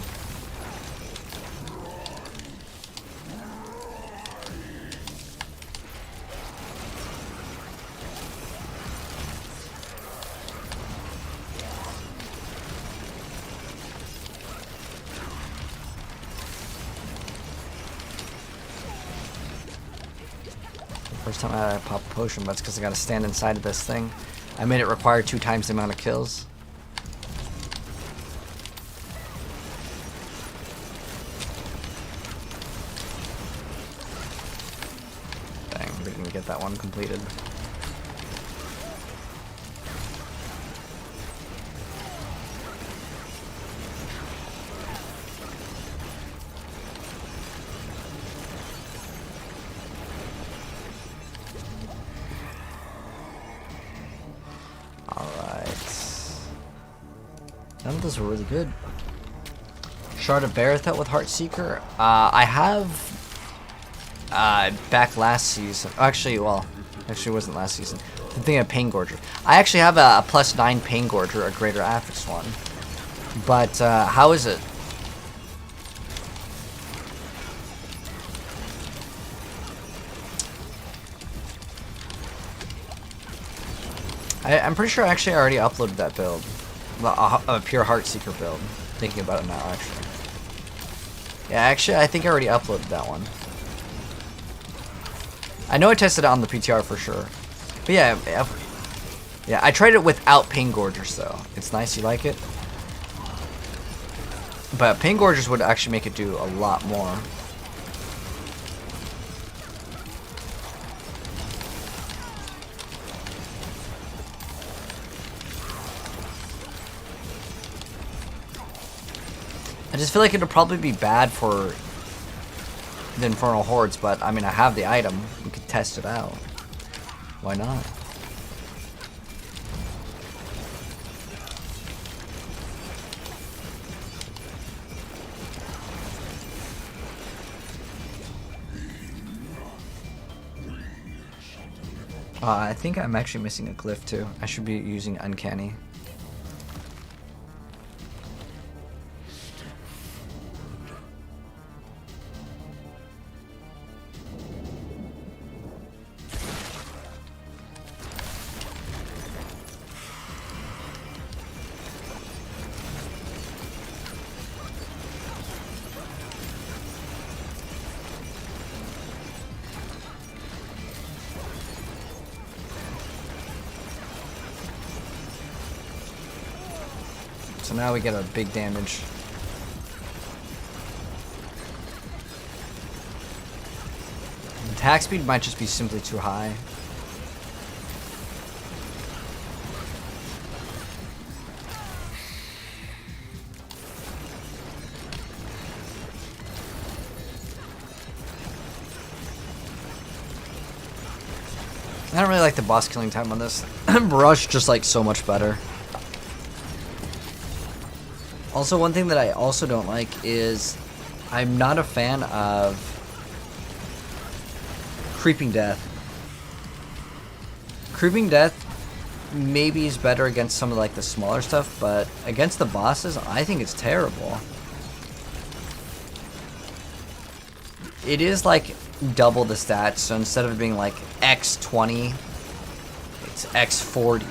First time I pop a potion, but it's because I gotta stand inside of this thing. I made it require 2 times the amount of kills. Dang, we didn't get that one completed. None of those were really good. Shard of Barathel with Heartseeker. I have back last season. Actually, well, it wasn't last season. I'm thinking of Pain Gorger. I actually have a +9 Pain Gorger, a Greater Affix one. But how is it? I'm pretty sure I actually already uploaded that build. A pure Heartseeker build. Thinking about it now, actually. Yeah, actually, I think I already uploaded that one. I know I tested it on the PTR for sure. But yeah, I tried it without Pain Gorgers, though. It's nice, you like it? But Pain Gorgers would actually make it do a lot more. I just feel like it'll probably be bad for the Infernal Hordes, but I mean, I have the item. We could test it out. Why not? I think I'm actually missing a glyph too. I should be using Uncanny. so now we get a big damage. Attack speed might just be simply too high. I don't really like the boss killing time on this. Rush just like so much better. Also, one thing that I also don't like is I'm not a fan of Creeping Death. Creeping Death maybe is better against some of like the smaller stuff, but against the bosses, I think it's terrible. It is like double the stats, so instead of being like X20, it's X40,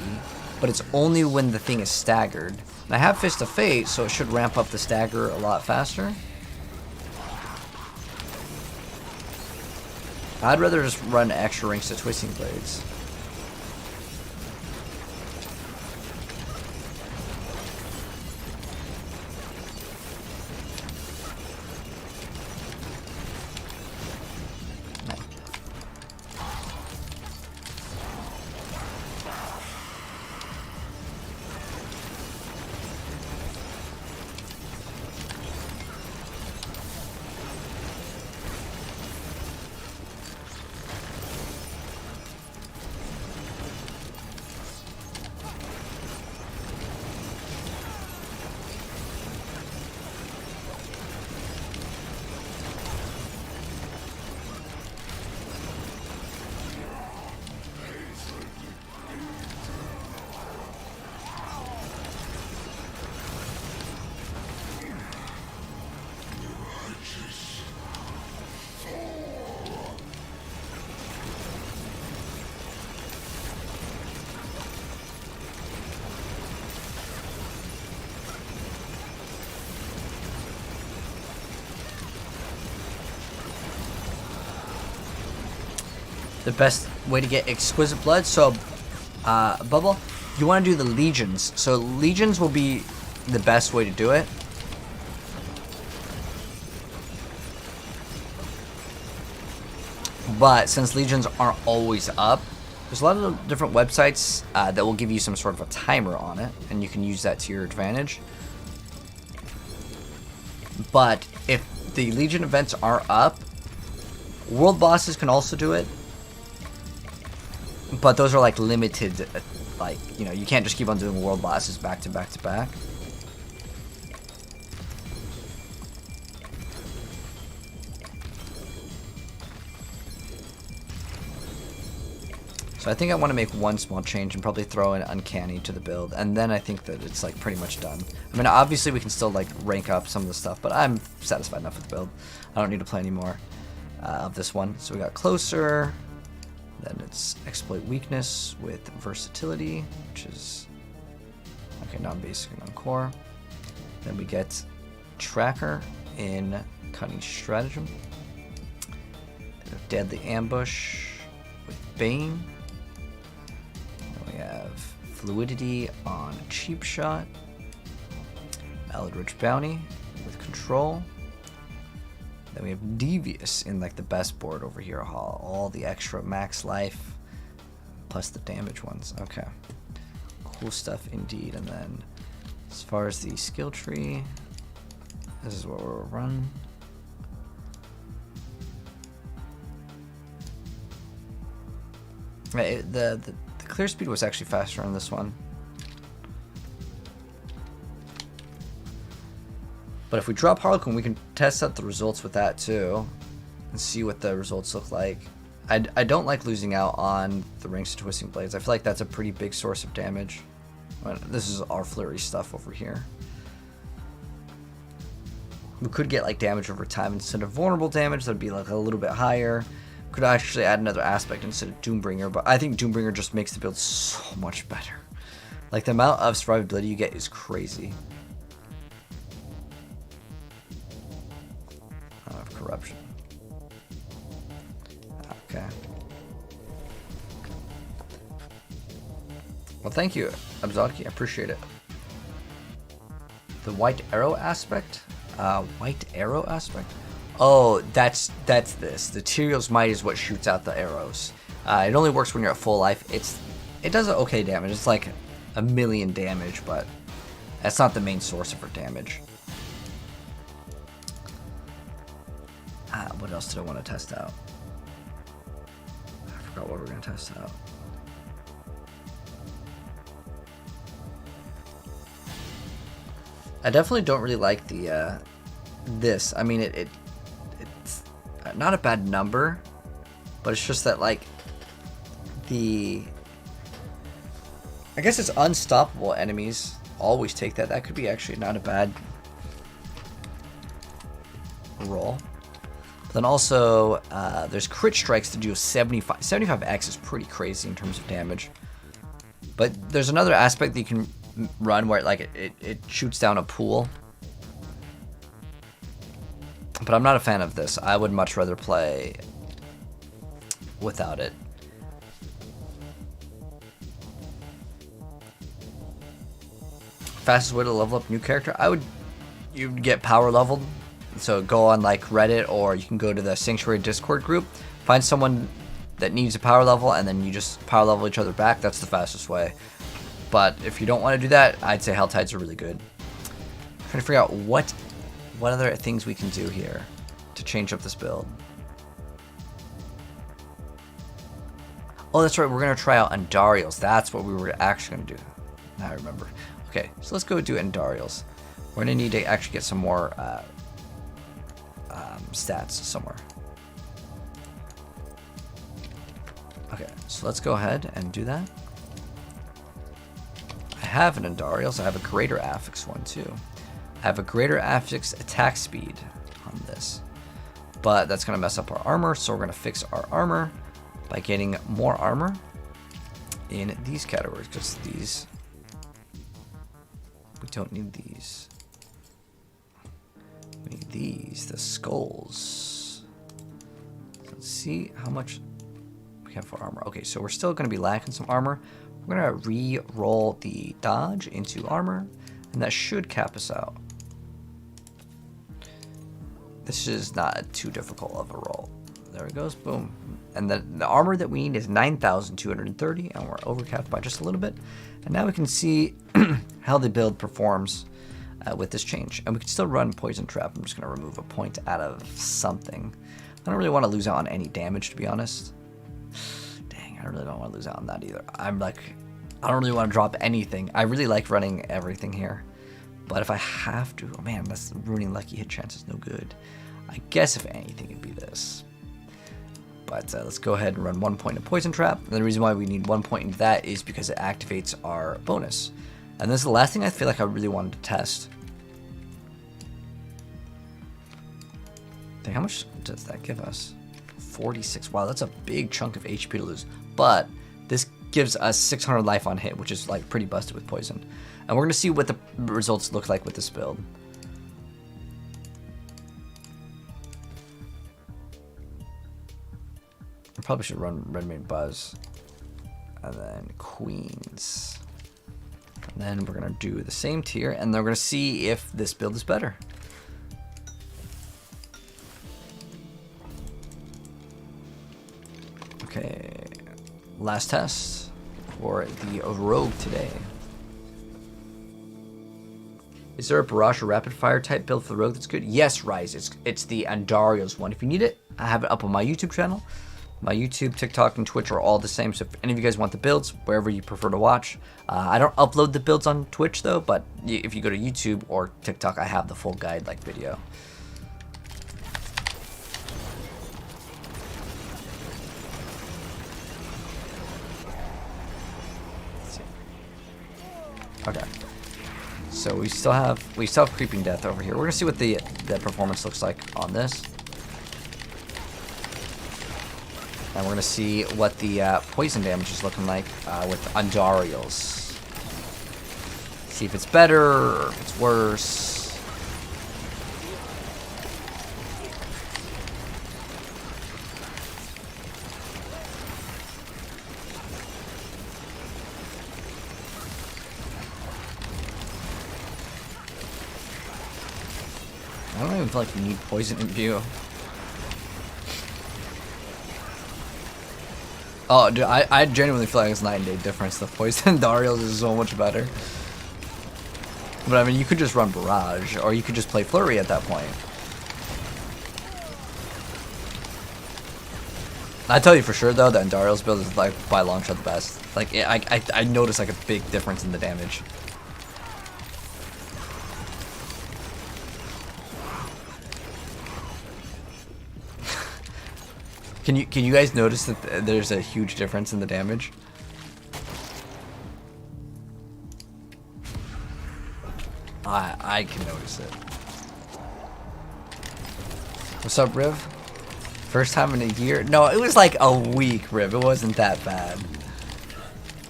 but it's only when the thing is staggered. And I have Fist of Fate, so it should ramp up the stagger a lot faster. I'd rather just run extra ranks to Twisting Blades. The best way to get Exquisite Blood, so Bubble, you want to do the Legions. So Legions will be the best way to do it. But since Legions aren't always up, there's a lot of different websites that will give you some sort of a timer on it, and you can use that to your advantage. But if the Legion events aren't up, world bosses can also do it. But those are like limited, like, you know, you can't just keep on doing world bosses back to back to back. So I think I want to make one small change and probably throw an Uncanny to the build, and then I think that it's like pretty much done. I mean, obviously we can still like rank up some of the stuff, but I'm satisfied enough with the build. I don't need to play any more of this one. So we got Closer. Then it's Exploit Weakness with Versatility, which is, okay, non-basic and non-core. Then we get Tracker in Cunning Stratagem. Then Deadly Ambush with Bane. Then we have Fluidity on Cheap Shot. Eldritch Bounty with Control. Then we have Devious in like the best board over here. All the extra max life plus the damage ones. Okay. Cool stuff indeed. And then as far as the skill tree, this is what we'll run. Right, the clear speed was actually faster on this one. But if we drop Harlequin, we can test out the results with that too and see what the results look like. I don't like losing out on the Rings of Twisting Blades. I feel like that's a pretty big source of damage. This is our flurry stuff over here. We could get like damage over time instead of vulnerable damage. That would be like a little bit higher. Could actually add another aspect instead of Doombringer, but I think Doombringer just makes the build so much better. Like the amount of survivability you get is crazy. Of corruption. Okay. Well, thank you, Abzaki. I appreciate it. The white arrow aspect? White arrow aspect? Oh, that's this. The Tyrael's Might is what shoots out the arrows. It only works when you're at full life. It does okay damage. It's like 1,000,000 damage, but that's not the main source of her damage. What else did I want to test out? I forgot what we're going to test out. I definitely don't really like the this. I mean, it's not a bad number, but it's just that like I guess it's unstoppable enemies always take that. That could be actually not a bad roll. But then also there's crit strikes to do a 75x is pretty crazy in terms of damage. But there's another aspect that you can run where it shoots down a pool. But I'm not a fan of this. I would much rather play without it. Fastest way to level up a new character? You'd get power leveled. So go on like Reddit, or you can go to the Sanctuary Discord group, find someone that needs a power level, and then you just power level each other back. That's the fastest way. But if you don't want to do that, I'd say Helltides are really good. I'm trying to figure out what other things we can do here to change up this build. Oh, that's right. We're going to try out Andariel's. That's what we were actually going to do. Now I remember. Okay, so let's go do Andariel's. We're going to need to actually get some more stats somewhere. Okay, so let's go ahead and do that. I have an Andariel's. I have a greater affix one too. I have a greater affix attack speed on this, but that's going to mess up our armor, so we're going to fix our armor by getting more armor in these categories, because these, we don't need these. We need these, the skulls. Let's see how much we have for armor. Okay, so we're still going to be lacking some armor. We're going to re-roll the dodge into armor, and that should cap us out. This is not too difficult of a roll. There it goes, boom. And the armor that we need is 9,230, and we're overcapped by just a little bit. And now we can see how the build performs with this change. And we can still run Poison Trap. I'm just going to remove a point out of something. I don't really want to lose out on any damage, to be honest. Dang, I really don't want to lose out on that either. I don't really want to drop anything. I really like running everything here. But if I have to, oh man, that's ruining lucky hit chances, no good. I guess if anything, it'd be this. But let's go ahead and run 1 point of Poison Trap. And the reason why we need 1 point into that is because it activates our bonus. And this is the last thing I feel like I really wanted to test. Dang, how much does that give us? 46. Wow, that's a big chunk of HP to lose. But this gives us 600 life on hit, which is like pretty busted with poison. And we're going to see what the results look like with this build. I probably should run Redmane Buzz. And then Queens. And then we're going to do the same tier, and then we're going to see if this build is better. Okay, last test for the Rogue today. Is there a Barrage or Rapid Fire type build for the Rogue that's good? Yes, Rise. It's the Andariel's one. If you need it, I have it up on my YouTube channel. My YouTube, TikTok, and Twitch are all the same, so if any of you guys want the builds, wherever you prefer to watch. I don't upload the builds on Twitch, though, but if you go to YouTube or TikTok, I have the full guide-like video. Okay. So we still have Creeping Death over here. We're gonna see what the performance looks like on this. And we're going to see what the poison damage is looking like with Andariel's. See if it's better or if it's worse. I don't even feel like you need poison in view. Oh, dude, I genuinely feel like it's night and day difference. The poison Darius is so much better. But I mean, you could just run Barrage, or you could just play Flurry at that point. I tell you for sure though, that Darius build is like by a long shot the best. Like I noticed like a big difference in the damage. Can you guys notice that there's a huge difference in the damage? I can notice it. What's up, Riv? First time in a year? No, it was like a week, Riv. It wasn't that bad.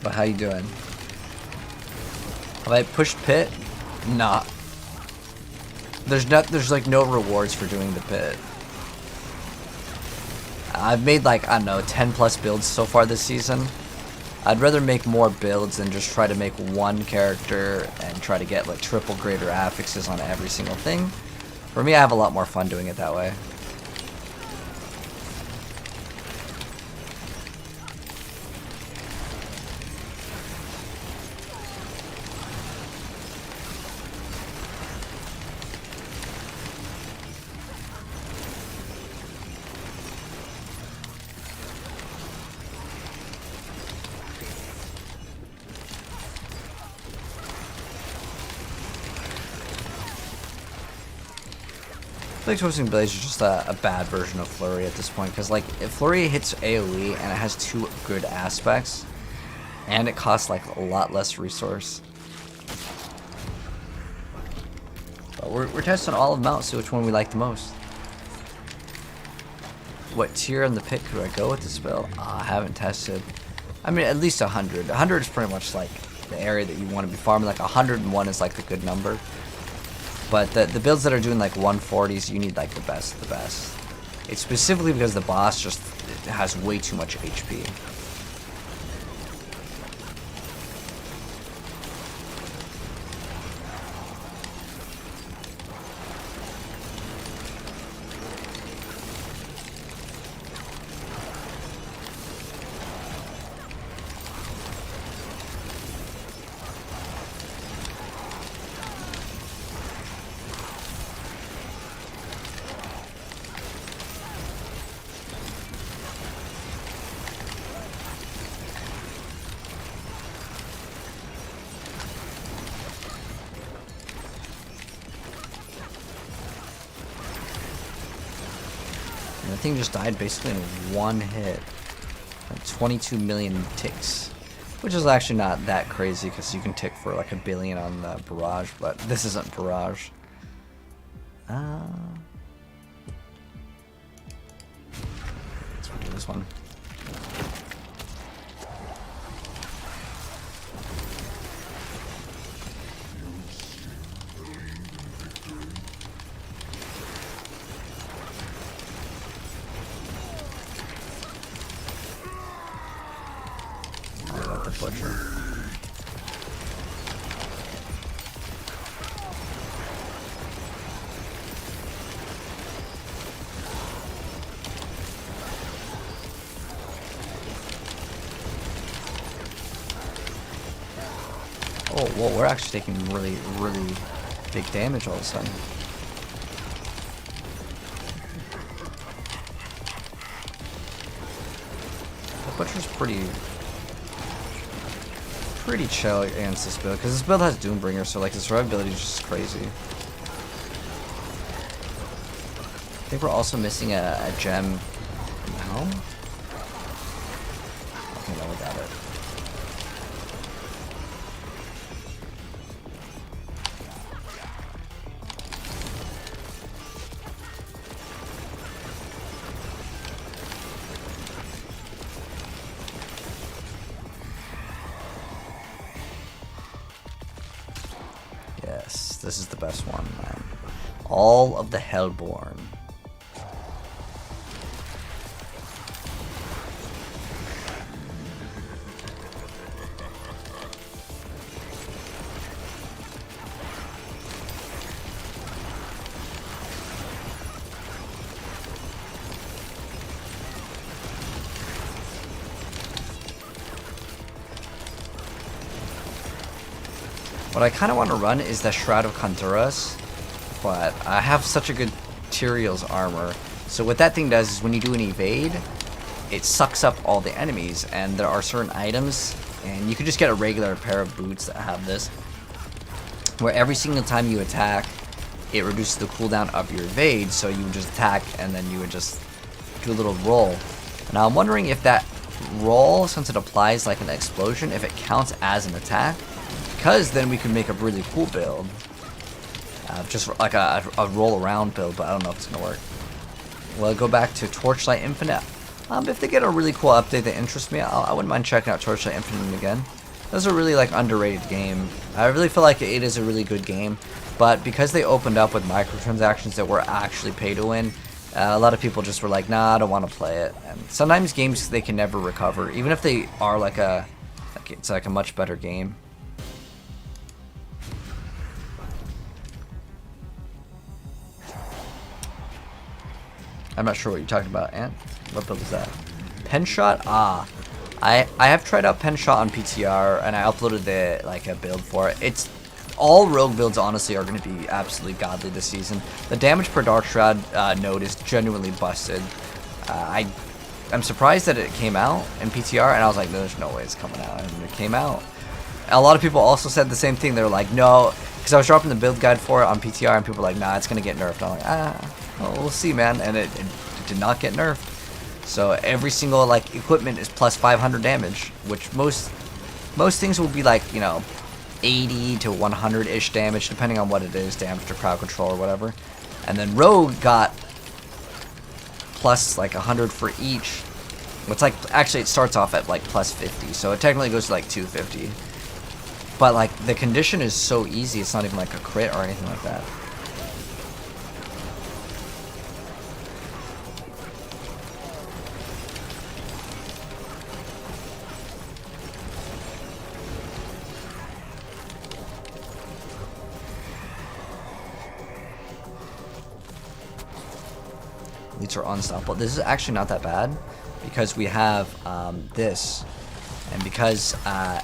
But how you doing? Have I pushed pit? Nah. There's like no rewards for doing the pit. I've made like, I don't know, 10 plus builds so far this season. I'd rather make more builds than just try to make one character and try to get like triple greater affixes on every single thing. For me, I have a lot more fun doing it that way. I feel like Twisting Blaze is just a bad version of Flurry at this point, because like if Flurry hits AoE and it has 2 good aspects, and it costs like a lot less resource. But we're testing all of them out, see which one we like the most. What tier on the pick could I go with this build? I haven't tested. I mean, at least 100. 100 is pretty much like the area that you want to be farming. Like 101 is like the good number. But the builds that are doing like 140s, you need like the best of the best. It's specifically because the boss just has way too much HP. The thing just died basically in one hit. Like 22 million ticks. Which is actually not that crazy because you can tick for like 1 billion on the Barrage, but this isn't Barrage. Let's redo this one. Butcher. Oh, whoa, we're actually taking really big damage all of a sudden. The Butcher's pretty chill against this build, because this build has Doombringer, so like the survivability is just crazy. I think we're also missing a gem. No? Okay, no, without it. Yes, this is the best one, man. All of the Hellborn. What I kind of want to run is the Shroud of Honduras, but I have such a good Tyrael's armor. So what that thing does is when you do an evade, it sucks up all the enemies, and there are certain items, and you can just get a regular pair of boots that have this, where every single time you attack, it reduces the cooldown of your evade, so you would just attack, and then you would just do a little roll. Now I'm wondering if that roll, since it applies like an explosion, if it counts as an attack, because then we can make a really cool build. Just like a roll around build, but I don't know if it's gonna work. We'll go back to Torchlight Infinite. If they get a really cool update that interests me, I wouldn't mind checking out Torchlight Infinite again. That's a really like underrated game. I really feel like it is a really good game, but because they opened up with microtransactions that were actually pay to win, a lot of people just were like, nah, I don't want to play it. And sometimes games they can never recover, even if they are like it's like a much better game. I'm not sure what you're talking about, Ant. What build is that? Pen Shot? Ah. I have tried out Pen Shot on PTR, and I uploaded a build for it. It's all rogue builds honestly are going to be absolutely godly this season. The damage per Dark Shroud node is genuinely busted. I'm surprised that it came out in PTR, and I was like, there's no way it's coming out, and it came out. A lot of people also said the same thing. They were like, no, because I was dropping the build guide for it on PTR, and people were like, nah, it's going to get nerfed. I'm like, well, we'll see, man, and it did not get nerfed. So every single like equipment is plus 500 damage, which most things will be like, you know, 80 to 100-ish damage, depending on what it is, damage to crowd control or whatever. And then Rogue got plus like 100 for each. It's like, actually it starts off at like plus 50, so it technically goes to like 250. But like the condition is so easy, it's not even like a crit or anything like that. Elites are unstoppable. This is actually not that bad because we have this, and because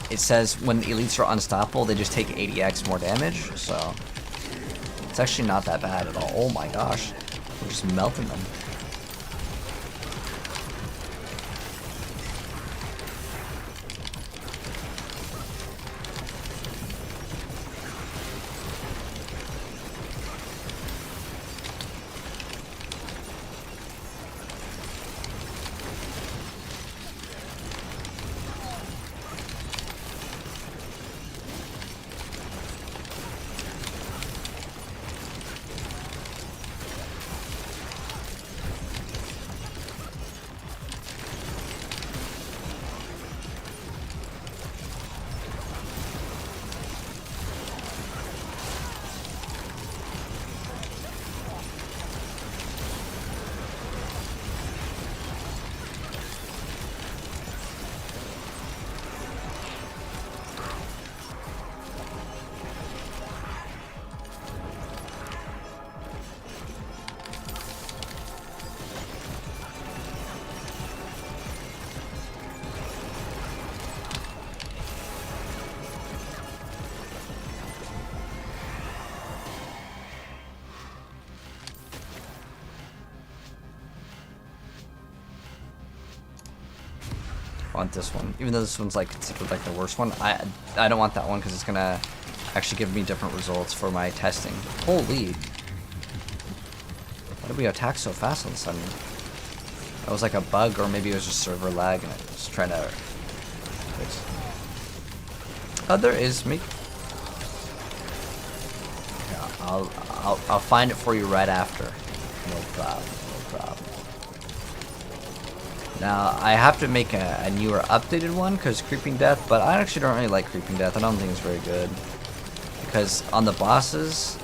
it says when the elites are unstoppable, they just take 80x more damage. So it's actually not that bad at all. Oh my gosh, we're just melting them. Want this one, even though this one's like considered like the worst one. I don't want that one because it's gonna actually give me different results for my testing. Holy, why did we attack so fast all of a sudden? That was like a bug, or maybe it was just server lag and it was trying to fix. Oh, there is me. Yeah, I'll find it for you right after. No problem, no problem. Now, I have to make a newer updated one because Creeping Death, but I actually don't really like Creeping Death. I don't think it's very good. Because on the bosses,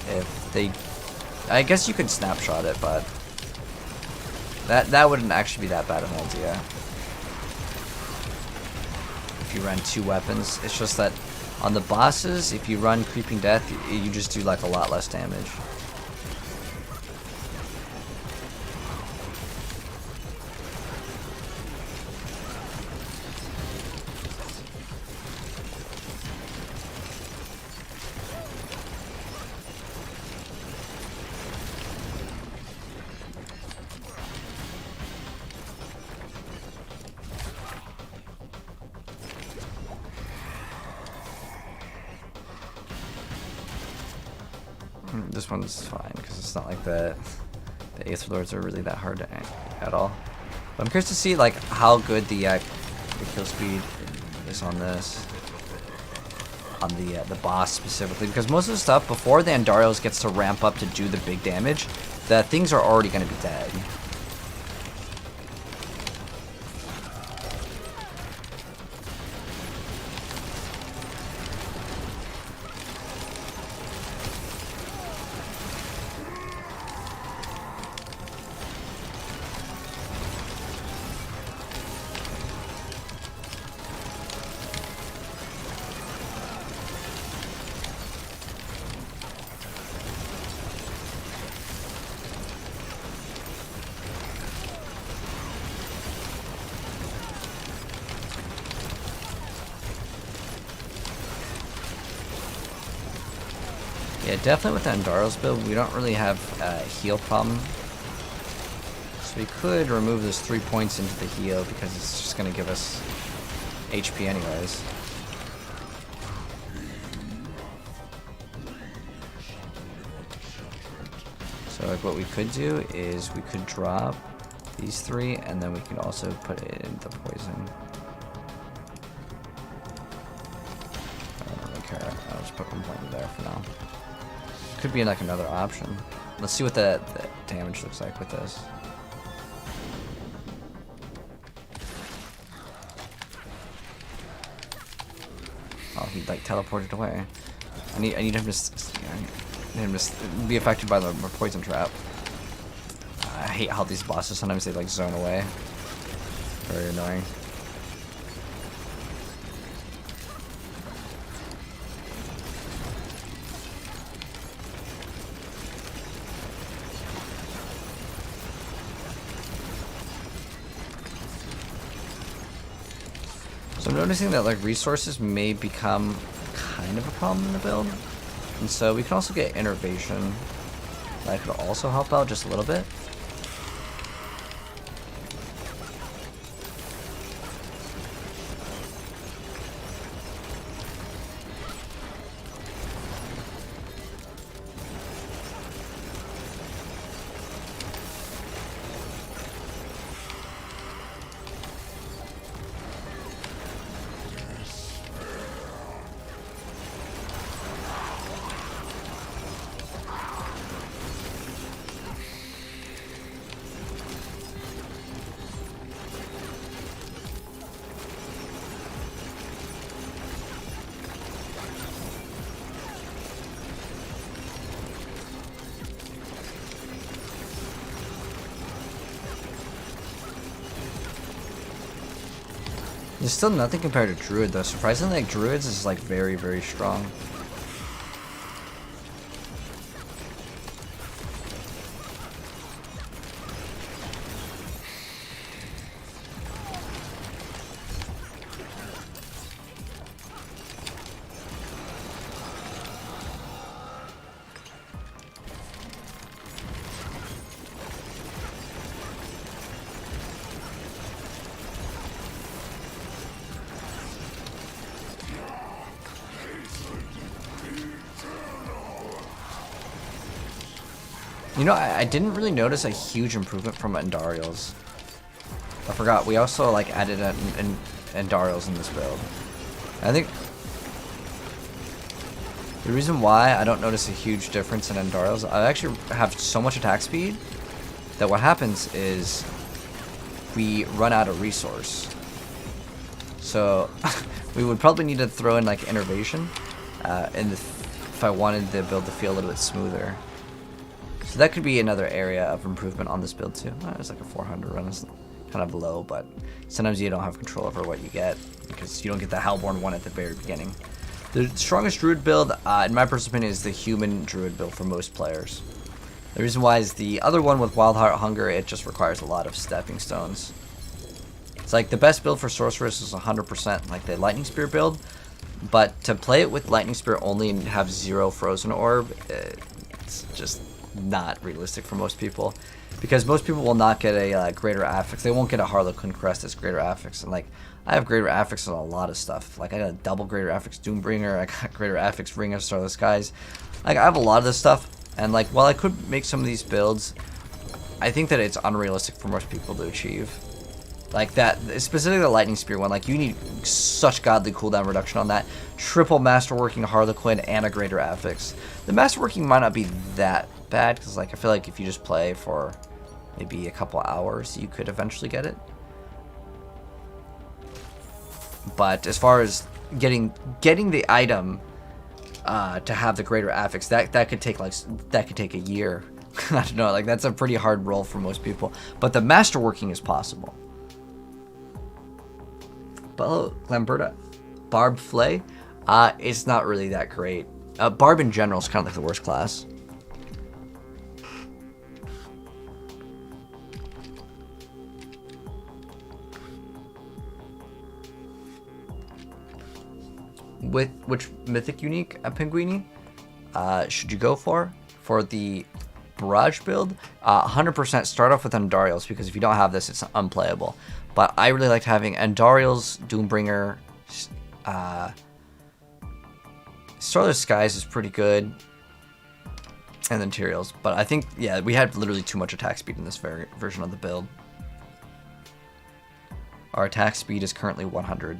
if they... I guess you could snapshot it, but... That wouldn't actually be that bad of an idea. If you run 2 weapons. It's just that on the bosses, if you run Creeping Death, you just do like a lot less damage. This one's fine because it's not like the Aether Lords are really that hard to at all. But I'm curious to see like how good the kill speed is on this, on the boss specifically, because most of the stuff before the Andarios gets to ramp up to do the big damage, the things are already going to be dead. Yeah, definitely with the Andarios build, we don't really have a heal problem. So we could remove those 3 points into the heal because it's just going to give us HP anyways. So like what we could do is we could drop these 3 and then we could also put it in the poison. I don't really care. I'll just put 1 point in there for now. Could be like another option. Let's see what the damage looks like with this. Oh, he like teleported away. I need him to be affected by the poison trap. I hate how these bosses sometimes they like zone away. Very annoying. So I'm noticing that like resources may become kind of a problem in the build, and so we can also get innervation. That could also help out just a little bit. There's still nothing compared to Druid though. Surprisingly, like Druids is like very, very strong. You know, I didn't really notice a huge improvement from Andariels. I forgot, we also like added an Andariels in this build. I think the reason why I don't notice a huge difference in Andariels, I actually have so much attack speed that what happens is we run out of resource. So we would probably need to throw in like innervation if I wanted the build to feel a little bit smoother. So that could be another area of improvement on this build too. It's like a 400 run. It's kind of low, but sometimes you don't have control over what you get because you don't get the Hellborn one at the very beginning. The strongest Druid build, in my personal opinion, is the human Druid build for most players. The reason why is the other one with Wild Heart Hunger, it just requires a lot of stepping stones. It's like the best build for Sorceress is 100% like the Lightning Spear build, but to play it with Lightning Spear only and have 0 Frozen Orb, it's just not realistic for most people, because most people will not get a Greater Affix. They won't get a Harlequin Crest as Greater Affix, and like I have Greater Affix on a lot of stuff. Like I got a double Greater Affix Doombringer, I got Greater Affix Ring of Starless Skies. Like I have a lot of this stuff, And like, while I could make some of these builds, I think that it's unrealistic for most people to achieve. Like that, specifically the Lightning Spear one, like you need such godly cooldown reduction on that. Triple Masterworking Harlequin and a Greater Affix. The Masterworking might not be that bad, because like I feel like if you just play for maybe a couple hours, you could eventually get it. But as far as getting the item to have the Greater Affix, that could take a year. I don't know, like that's a pretty hard roll for most people. But the Masterworking is possible. But Glamberta, Barb Flay, it's not really that great. Barb in general is kind of like the worst class. With which mythic unique Penguini should you go for? For the Barrage build, 100% start off with Andariel's, because if you don't have this, it's unplayable. But I really liked having Andariel's, Doombringer, Starless Skies is pretty good, and then Tyrael's. But I think, yeah, we had literally too much attack speed in this version of the build. Our attack speed is currently 100.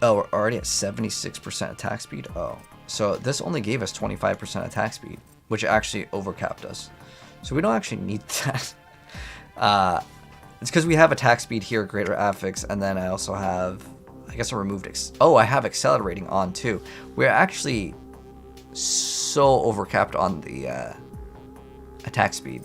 Oh, we're already at 76% attack speed? Oh. So this only gave us 25% attack speed, which actually overcapped us. So we don't actually need that. It's because we have attack speed here, Greater Affix, and then I also have, I guess I removed, I have Accelerating on too. We're actually so overcapped on the attack speed.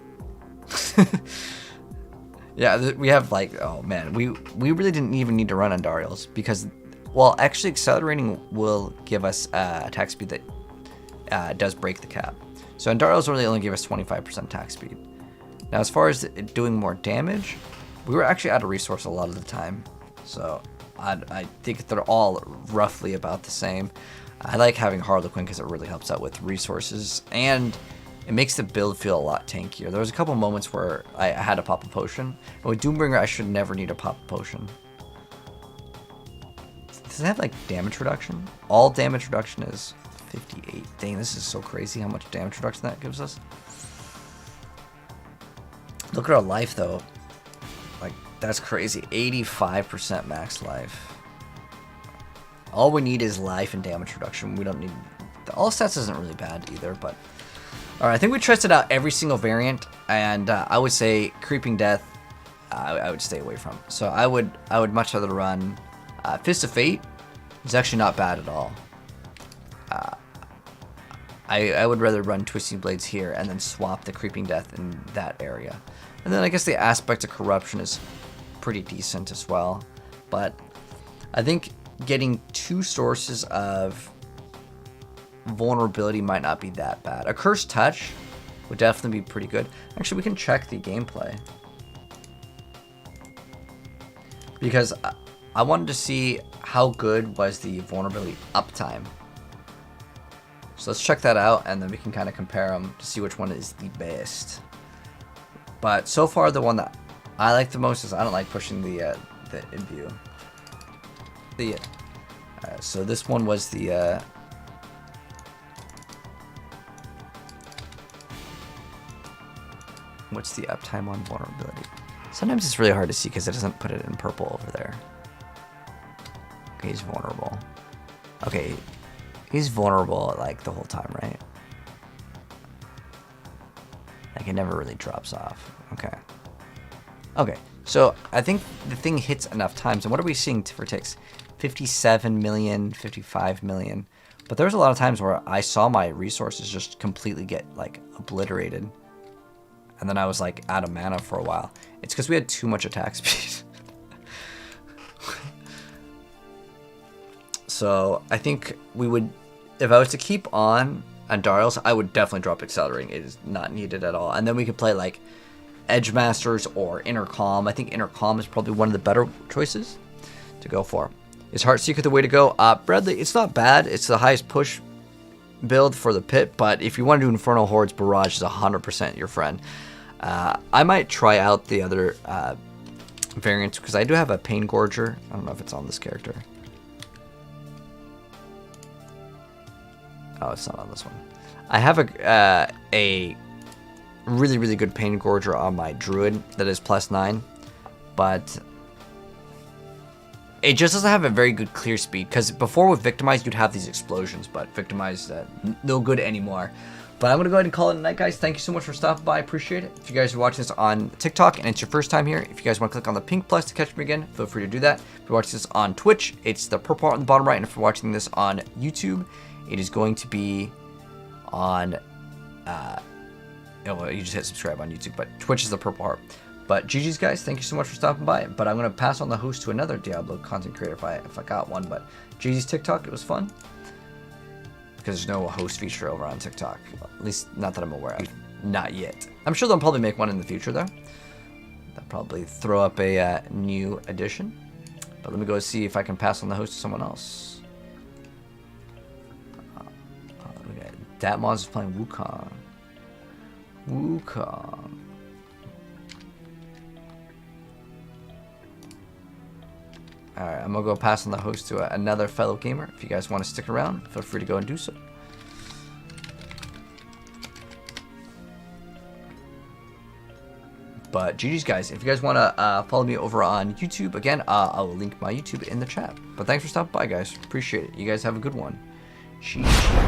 Yeah, we have like, oh man, we really didn't even need to run Andariel's, because, well, actually Accelerating will give us attack speed that does break the cap. So Andariel's really only gave us 25% attack speed. Now, as far as doing more damage, we were actually out of resource a lot of the time. So I think they're all roughly about the same. I like having Harlequin because it really helps out with resources, and it makes the build feel a lot tankier. There was a couple moments where I had to pop a potion. And with Doombringer, I should never need to pop a potion. Does it have like damage reduction? All damage reduction is 58. Dang, this is so crazy how much damage reduction that gives us. Look at our life though. Like, that's crazy. 85% max life. All we need is life and damage reduction. We don't need... The all stats isn't really bad either, but... Alright, I think we tested out every single variant, and I would say Creeping Death, I would stay away from. So I would much rather run Fist of Fate. It's actually not bad at all. I would rather run Twisting Blades here and then swap the Creeping Death in that area. And then I guess the aspect of Corruption is pretty decent as well. But I think getting 2 sources of vulnerability might not be that bad. A Cursed Touch would definitely be pretty good. Actually, we can check the gameplay, because I wanted to see how good was the vulnerability uptime. So let's check that out, and then we can kind of compare them to see which one is the best. But so far, the one that I like the most is I don't like pushing the Imbue. So this one was the what's the uptime on vulnerability? Sometimes it's really hard to see because it doesn't put it in purple over there. Okay, he's vulnerable. Okay, he's vulnerable like the whole time, right? Like it never really drops off. Okay. Okay, so I think the thing hits enough times. And what are we seeing for ticks? 57 million, 55 million. But there's a lot of times where I saw my resources just completely get like obliterated. And then I was like out of mana for a while. It's because we had too much attack speed. So I think we would, if I was to keep on Andariel's, I would definitely drop Accelerating. It is not needed at all. And then we could play like Edge Masters or Intercom. I think Intercom is probably one of the better choices to go for. Is Heartseeker the way to go? Bradley, it's not bad. It's the highest push build for the pit, but if you want to do Infernal Hordes, Barrage is 100% your friend. I might try out the other variants, because I do have a Pain, I don't know if it's on this character. Oh, it's not on this one. I have a really, really good Pain Gorger on my Druid that is +9, but it just doesn't have a very good clear speed, because before with Victimize you'd have these explosions, but Victimize no good anymore. But I'm going to go ahead and call it a night, guys. Thank you so much for stopping by. I appreciate it. If you guys are watching this on TikTok and it's your first time here, if you guys want to click on the pink plus to catch me again, feel free to do that. If you're watching this on Twitch, it's the purple part on the bottom right. And if you're watching this on YouTube, it is going to be on... well, you just hit subscribe on YouTube, but Twitch is the purple heart. But GG's, guys. Thank you so much for stopping by. But I'm going to pass on the host to another Diablo content creator if I got one. But GG's TikTok, it was fun. Because there's no host feature over on TikTok. At least not that I'm aware of. Not yet. I'm sure they'll probably make one in the future, though. They'll probably throw up a new edition. But let me go see if I can pass on the host to someone else. Datmos is playing Wukong. Wukong. Alright, I'm gonna go pass on the host to another fellow gamer. If you guys want to stick around, feel free to go and do so. But GG's, guys. If you guys want to follow me over on YouTube, again, I will link my YouTube in the chat. But thanks for stopping by, guys. Appreciate it. You guys have a good one. GG.